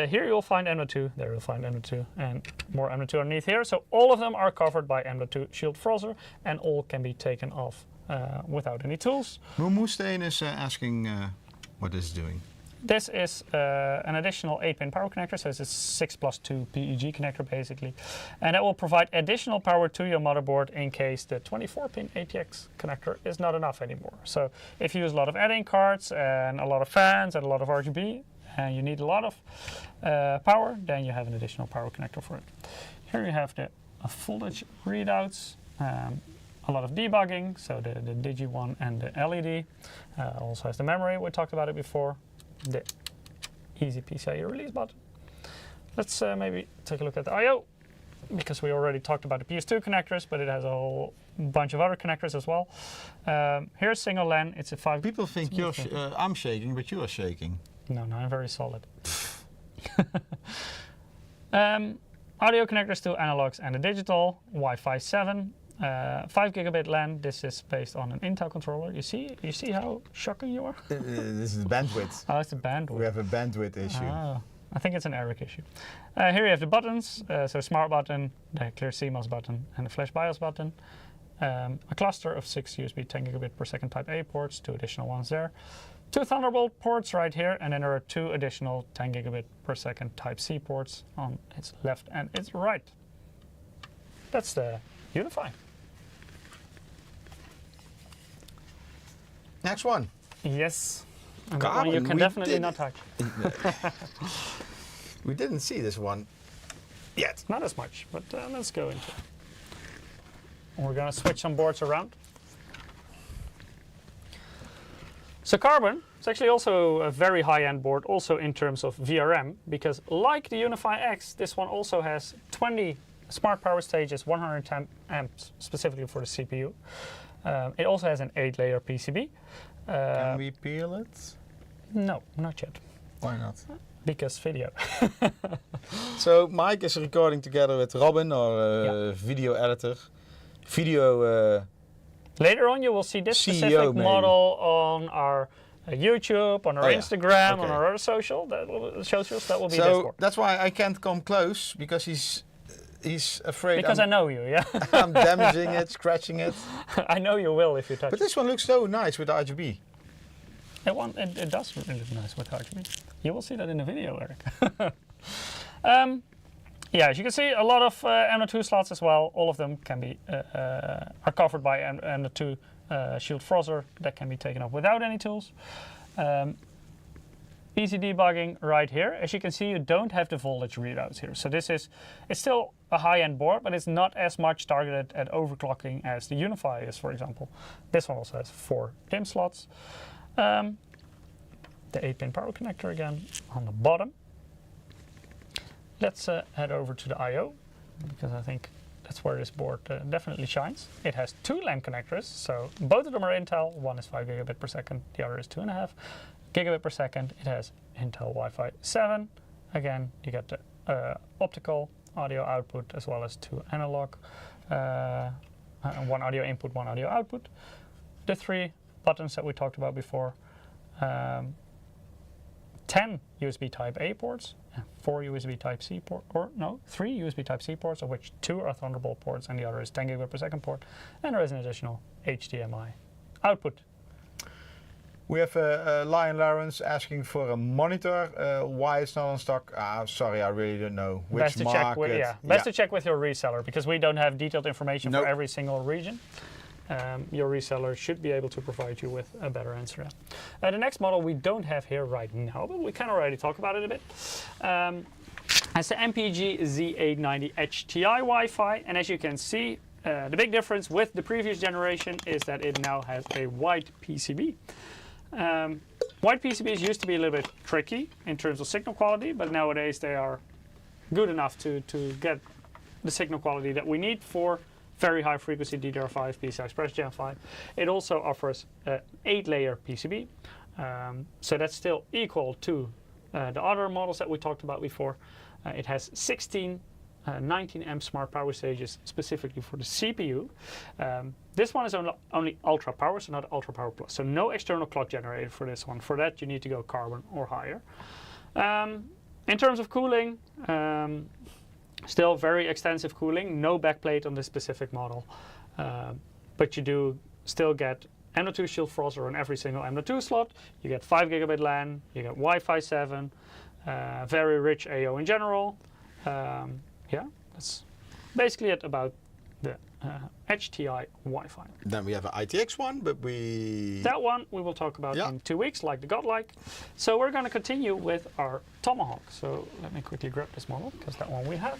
here you'll find M.2, there you'll find M.2, and more M.2 underneath here. So all of them are covered by M.2 Shield Frozr, and all can be taken off without any tools. Moosteen is asking what this is doing. This is an additional 8-pin power connector, so it's a 6+2 PEG connector basically. And that will provide additional power to your motherboard in case the 24-pin ATX connector is not enough anymore. So if you use a lot of add-in cards and a lot of fans and a lot of RGB, and you need a lot of power, then you have an additional power connector for it. Here you have the voltage readouts, a lot of debugging, so the Digi1 and the LED. Also has the memory, we talked about it before. The easy PCIe release button. Let's maybe take a look at the I/O, because we already talked about the PS2 connectors, but it has a whole bunch of other connectors as well. Here's single LAN. It's a 5. People think you're I'm shaking, but you are shaking. No, I'm very solid. Audio connectors to analogs and a digital. Wi-Fi 7. 5 gigabit LAN. This is based on an Intel controller. You see how shocking you are? This is bandwidth. Oh, it's the bandwidth. We have a bandwidth issue. Oh, I think it's an Eric issue. Here you have the buttons. So smart button, the clear CMOS button, and the flash BIOS button. A cluster of 6 USB 10 gigabit per second Type A ports, 2 additional ones there. 2 Thunderbolt ports right here, and then there are 2 additional 10 gigabit per second Type C ports on its left and its right. That's the Unify. Next one. Yes. And that one you can definitely not touch. We didn't see this one yet. Not as much, but let's go into it. We're going to switch some boards around. So Carbon is actually also a very high-end board, also in terms of VRM, because like the Unify X, this one also has 20 smart power stages, 110 amps specifically for the CPU. It also has an 8-layer PCB. Can we peel it? No, not yet. Why not? Because video. So Mike is recording together with Robin, our video editor. Later on you will see this CEO specific model on our YouTube, on our Instagram, on our other socials. That will be this board. That's why I can't come close, because he's afraid. Because I know you, yeah. I'm damaging it, scratching it. I know you will if you touch it. But this one looks so nice with RGB. It does really look nice with RGB. You will see that in the video, Eric. Yeah, as you can see, a lot of M.2 slots as well. All of them can be are covered by M.2 Shield Frozr that can be taken off without any tools. Easy debugging right here. As you can see, you don't have the voltage readouts here. So it's still a high-end board, but it's not as much targeted at overclocking as the Unify is, for example. This one also has 4 DIMM slots. The 8-pin power connector again on the bottom. Let's head over to the I/O, because I think that's where this board definitely shines. It has 2 LAN connectors, so both of them are Intel. One is 5 gigabit per second, the other is 2.5 gigabit per second. It has Intel Wi-Fi 7. Again, you get the optical audio output as well as 2 analog, 1 audio input, 1 audio output. The 3 buttons that we talked about before. 10 USB Type-A ports, 4 USB Type-C ports, or no, 3 USB Type-C ports, of which 2 are Thunderbolt ports and the other is 10 gigabit per second port, and there is an additional HDMI output. We have Lion Lawrence asking for a monitor. Why it's not on stock? Sorry, I really don't know. Which Best to market? check with, best to check with your reseller, because we don't have detailed information for every single region. Your reseller should be able to provide you with a better answer. The next model we don't have here right now, but we can already talk about it a bit. It's the MPG Z890 HTI Wi-Fi, and as you can see, the big difference with the previous generation is that it now has a white PCB. White PCBs used to be a little bit tricky in terms of signal quality, but nowadays they are good enough to get the signal quality that we need for very high frequency DDR5 PCI Express Gen 5. It also offers an 8-layer PCB, so that's still equal to the other models that we talked about before. It has 16 19 amp smart power stages specifically for the CPU. This one is only ultra power, so not ultra power plus. So no external clock generator for this one. For that you need to go carbon or higher. In terms of cooling, still very extensive cooling. No backplate on this specific model, but you do still get M.2 shield froster on every single M.2 slot. You get 5 gigabit LAN. You get Wi-Fi 7. Very rich AO in general. Yeah, that's basically it about the HTI Wi-Fi. Then we have an ITX one, but that one we will talk about in 2 weeks, like the Godlike. So we're going to continue with our Tomahawk. So let me quickly grab this model, because that one we have.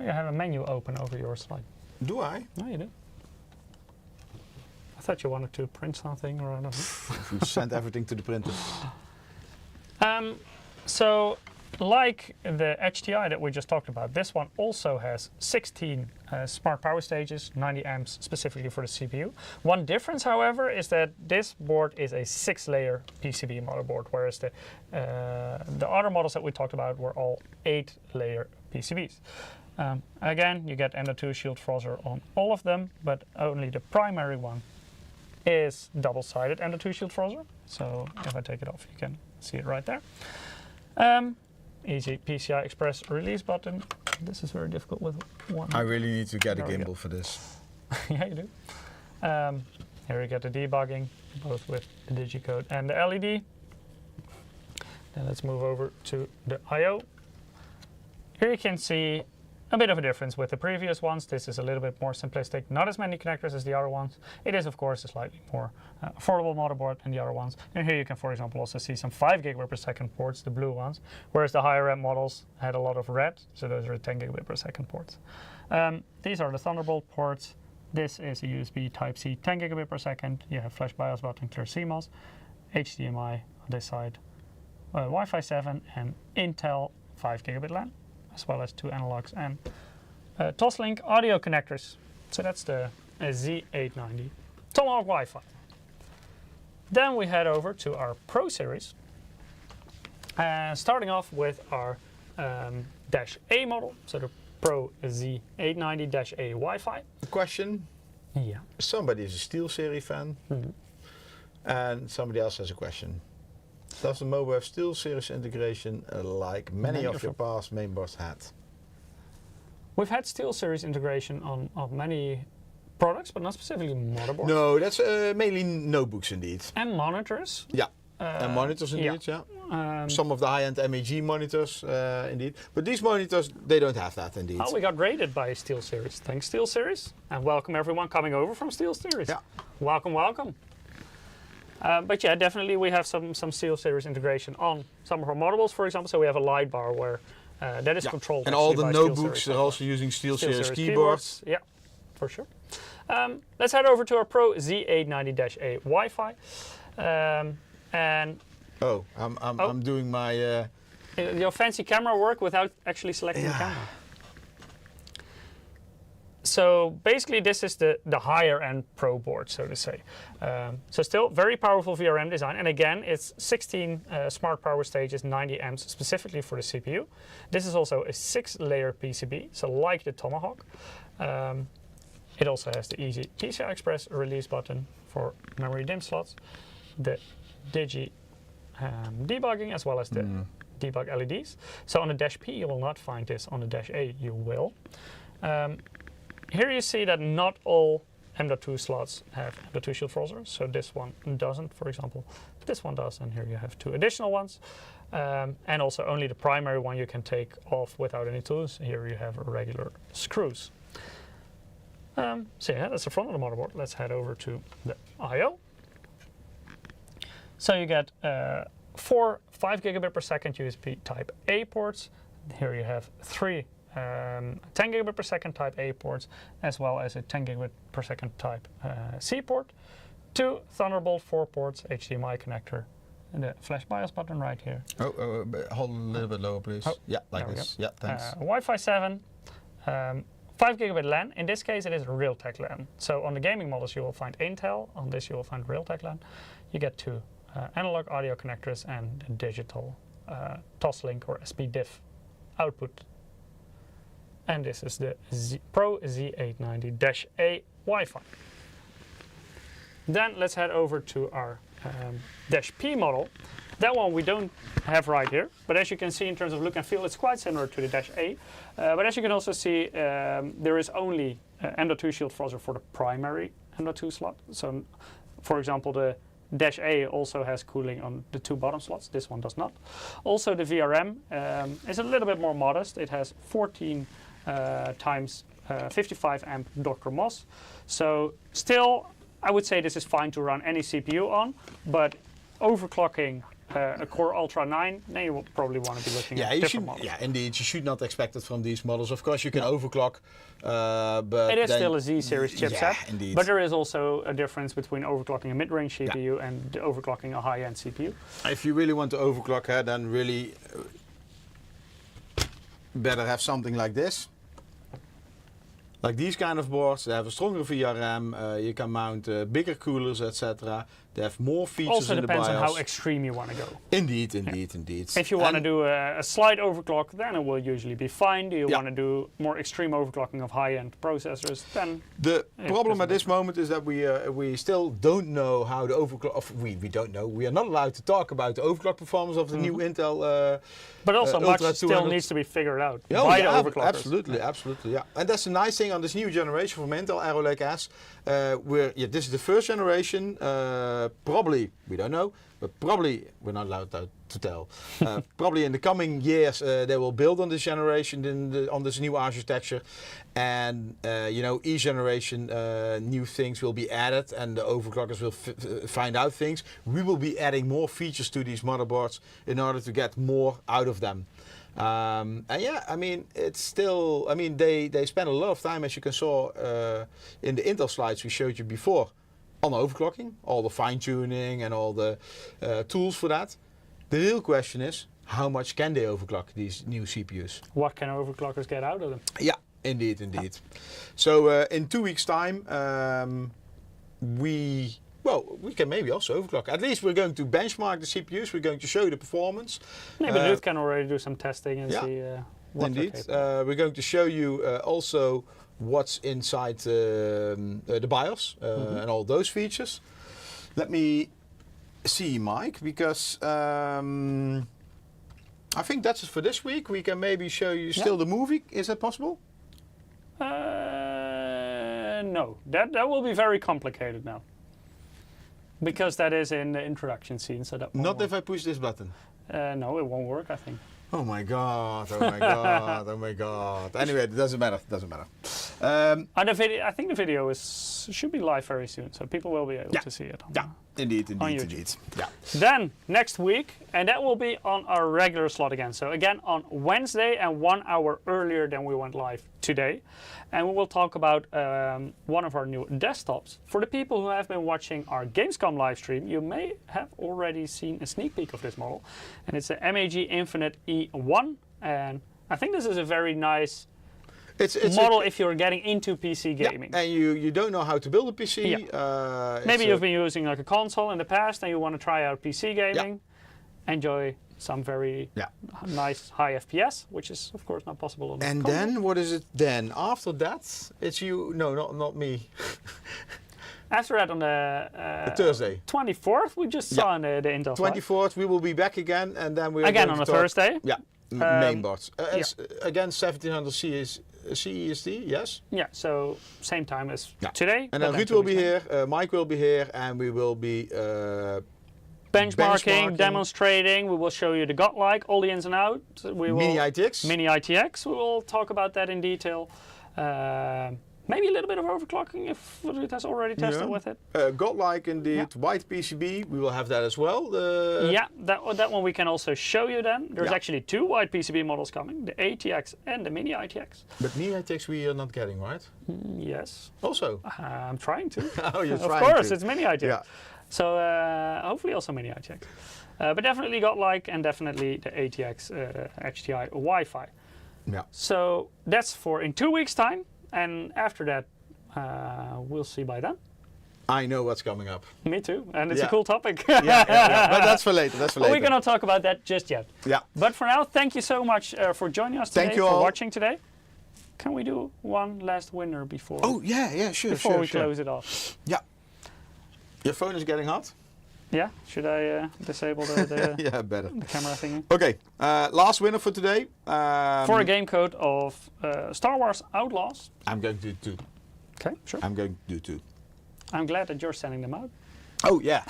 You have a menu open over your slide. Do I? No, you do. I thought you wanted to print something, or I don't know. You send everything to the printer. So, like the HTI that we just talked about, this one also has 16 smart power stages, 90 amps specifically for the CPU. One difference, however, is that this board is a 6-layer PCB motherboard, whereas the other models that we talked about were all 8-layer PCBs. Again, you get M.2 shield froster on all of them, but only the primary one is double-sided M.2 shield froster. So if I take it off, you can see it right there. Easy PCI Express release button. This is very difficult with one. I really need to get a gimbal for this. Yeah, you do. Here you get the debugging, both with the digicode and the LED. Then let's move over to the I/O. Here you can see a bit of a difference with the previous ones. This is a little bit more simplistic, not as many connectors as the other ones. It is, of course, a slightly more affordable motherboard than the other ones. And here you can, for example, also see some 5 gigabit per second ports, the blue ones, whereas the higher end models had a lot of red, so those are 10 gigabit per second ports. These are the Thunderbolt ports. This is a USB Type-C 10 gigabit per second. You have flash BIOS button, clear CMOS, HDMI on this side, Wi-Fi 7, and Intel 5 gigabit LAN, as well as 2 analogs and Toslink audio connectors. So that's the Z890 Tomahawk Wi-Fi. Then we head over to our Pro series, starting off with our Dash A model, so the Pro Z890 Dash A Wi-Fi. Question. Yeah. Somebody is a SteelSeries fan, and somebody else has a question. Does the mobile have SteelSeries integration like many of your past mainboards had? We've had SteelSeries integration on many products, but not specifically motherboards. No, that's mainly notebooks indeed. And monitors. Yeah, and monitors indeed, yeah. Some of the high-end MEG monitors indeed. But these monitors, they don't have that indeed. Oh, we got rated by SteelSeries. Thanks, SteelSeries. And welcome everyone coming over from SteelSeries. Yeah. Welcome, welcome. But yeah, definitely we have some SteelSeries integration on some of our motherboards, for example. So we have a light bar where that is controlled. And all the notebooks are also using SteelSeries keyboards. Yeah, for sure. Let's head over to our Pro Z890-A Wi-Fi. And oh, I'm doing my your fancy camera work without actually selecting the camera. So basically this is the higher end Pro board, so to say. So still very powerful VRM design, and again it's 16 smart power stages, 90 amps specifically for the CPU. This is also a 6-layer PCB, so like the Tomahawk. It also has the easy PCI Express release button for memory DIMM slots. the digi debugging as well as the debug LEDs. So on the Dash P you will not find this, on the Dash A you will. Here you see that not all M.2 slots have M.2 shield processors, so this one doesn't, for example. This one does, and here you have 2 additional ones. And also only the primary one you can take off without any tools. Here you have regular screws. So yeah, that's the front of the motherboard. Let's head over to the I/O. So you get 4 5 gigabit per second USB Type A ports. Here you have 3 10 gigabit per second Type A ports, as well as a 10 gigabit per second Type C port, 2 Thunderbolt 4 ports, HDMI connector, and the flash BIOS button right here. Hold a little bit lower, please. Yeah, like this. Yeah, thanks. Wi-Fi 7, 5 gigabit LAN. In this case, it is Realtek LAN. So on the gaming models, you will find Intel. On this, you will find Realtek LAN. You get 2 analog audio connectors and a digital Toslink or SPDIF output. And this is the Pro Z890-A Wi-Fi. Then let's head over to our Dash P model. That one we don't have right here, but as you can see in terms of look and feel, it's quite similar to the Dash A. But as you can also see, there is only M.2 shield processor for the primary M.2 slot. So, for example, the Dash A also has cooling on the 2 bottom slots. This one does not. Also, the VRM is a little bit more modest. It has 14 times 55 amp Dr. Moss. So still, I would say this is fine to run any CPU on, but overclocking a Core Ultra 9, then you will probably want to be looking at different models. Yeah, indeed. You should not expect it from these models. Of course, you can overclock, but it is still a Z-series chipset. Yeah, indeed. But there is also a difference between overclocking a mid-range CPU and overclocking a high-end CPU. If you really want to overclock, then really better have something like this. Like these kind of boards, they have a stronger VRM, you can mount bigger coolers, etc. They have more features also in the BIOS. Also depends on how extreme you want to go. Indeed, indeed. If you want to do a slight overclock, then it will usually be fine. Do you want to do more extreme overclocking of high-end processors, then... The problem at this moment is that we still don't know how the overclock... We don't know. We are not allowed to talk about the overclock performance of the new Intel but also much Ultra still 200. needs to be figured out by the overclockers. Absolutely, absolutely, yeah. And that's the nice thing on this new generation from Intel Arrow Lake S. This is the first generation. Probably, we don't know, but probably, we're not allowed to tell. Probably in the coming years they will build on this generation, on this new architecture. And, each generation new things will be added and the overclockers will find out things. We will be adding more features to these motherboards in order to get more out of them. And yeah, I mean, it's still, I mean, they spend a lot of time, as you can saw in the Intel slides we showed you before, on overclocking, all the fine tuning and all the tools for that. The real question is, how much can they overclock these new CPUs? What can overclockers get out of them? Yeah, indeed. So in 2 weeks' time, we can maybe also overclock. At least we're going to benchmark the CPUs. We're going to show the performance. Maybe Ruud can already do some testing and see what indeed. We're going to show you also what's inside the BIOS and all those features. Let me see, Mike, because I think that's it for this week. We can maybe show you still the movie. Is that possible? No, that will be very complicated now. Because that is in the introduction scene, so that won't Not work. if I push this button. No, it won't work, I think. Oh my god, oh my god, oh my god. Anyway, it doesn't matter, And the video, I think the video should be live very soon, so people will be able to see it. Indeed. Yeah. Then, next week, and that will be on our regular slot again. So again, on Wednesday and 1 hour earlier than we went live today. And we will talk about one of our new desktops. For the people who have been watching our Gamescom live stream, you may have already seen a sneak peek of this model. And it's the MAG Infinite E1. And I think this is a very nice model if you're getting into PC gaming. Yeah, and you don't know how to build a PC. Yeah. Maybe you've been using like a console in the past and you want to try out PC gaming. Yeah. Enjoy some very nice high FPS, which is of course not possible on the console. Then what is it then? After that, it's you. No, not me. After that, on Thursday. 24th, we just saw the Intel 24th, we will be back again, and then we're again going on to a talk- Thursday. Yeah, main boards. Again, 1700 CEST, yes. Yeah, so same time as Yeah. today. And but then Ruud 2 will be weeks time. here, Mike will be here, and we will be Benchmarking, demonstrating. We will show you the godlike, all the ins and outs. We will Mini ITX. Mini ITX. We will talk about that in detail. Maybe a little bit of overclocking if Ruud has already tested with it. Godlike indeed, white PCB, we will have that as well. Yeah, that one we can also show you then. There's Yeah. actually 2 white PCB models coming, the ATX and the Mini ITX. But Mini ITX we are not getting, right? Yes, Also. I'm trying to. Oh, you're Of trying course, to. it's Mini ITX. Yeah. So hopefully also Mini ITX. But definitely godlike and definitely the ATX HTI Wi-Fi. Yeah. So that's for in 2 weeks time. And after that, we'll see by then. I know what's coming up. Me too. And it's a Yeah. cool topic. Yeah. But that's for later. That's for later. We're going to talk about that just yet. Yeah. But for now, thank you so much for joining us today, Thank you for all. watching today. Can we do one last winner before, Oh, yeah, sure, before we close it off? Yeah. Your phone is getting hot? Yeah? Should I disable the Yeah, better. camera thingy? Okay, last winner for today. For a game code of Star Wars Outlaws. I'm going to do 2. Okay, sure. I'm going to do 2. I'm glad that you're sending them out. Oh, yeah.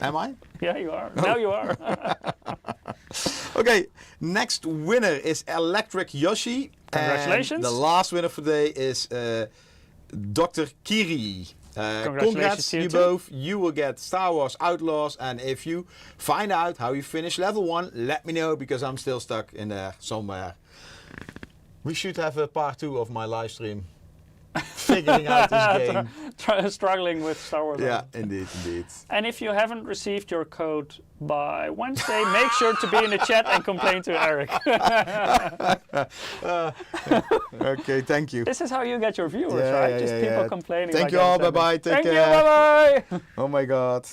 Am I? Yeah, you are. Now you are. Okay, next winner is Electric Yoshi. Congratulations. And the last winner for today is Dr. Kiri. Congrats to you you too. both. You will get Star Wars Outlaws, and if you find out how you finish level 1, let me know, because I'm still stuck in there somewhere. We should have a part 2 of my live stream. Figuring out this game. Struggling with Star Wars. Yeah, indeed. And if you haven't received your code by Wednesday, make sure to be in the chat and complain to Eric. Okay, thank you. This is how you get your viewers, Yeah, right? yeah, Just yeah, people yeah. complaining. Thank like you all, every 7 bye-bye, minutes. take Thank care. you, bye-bye. Oh my god.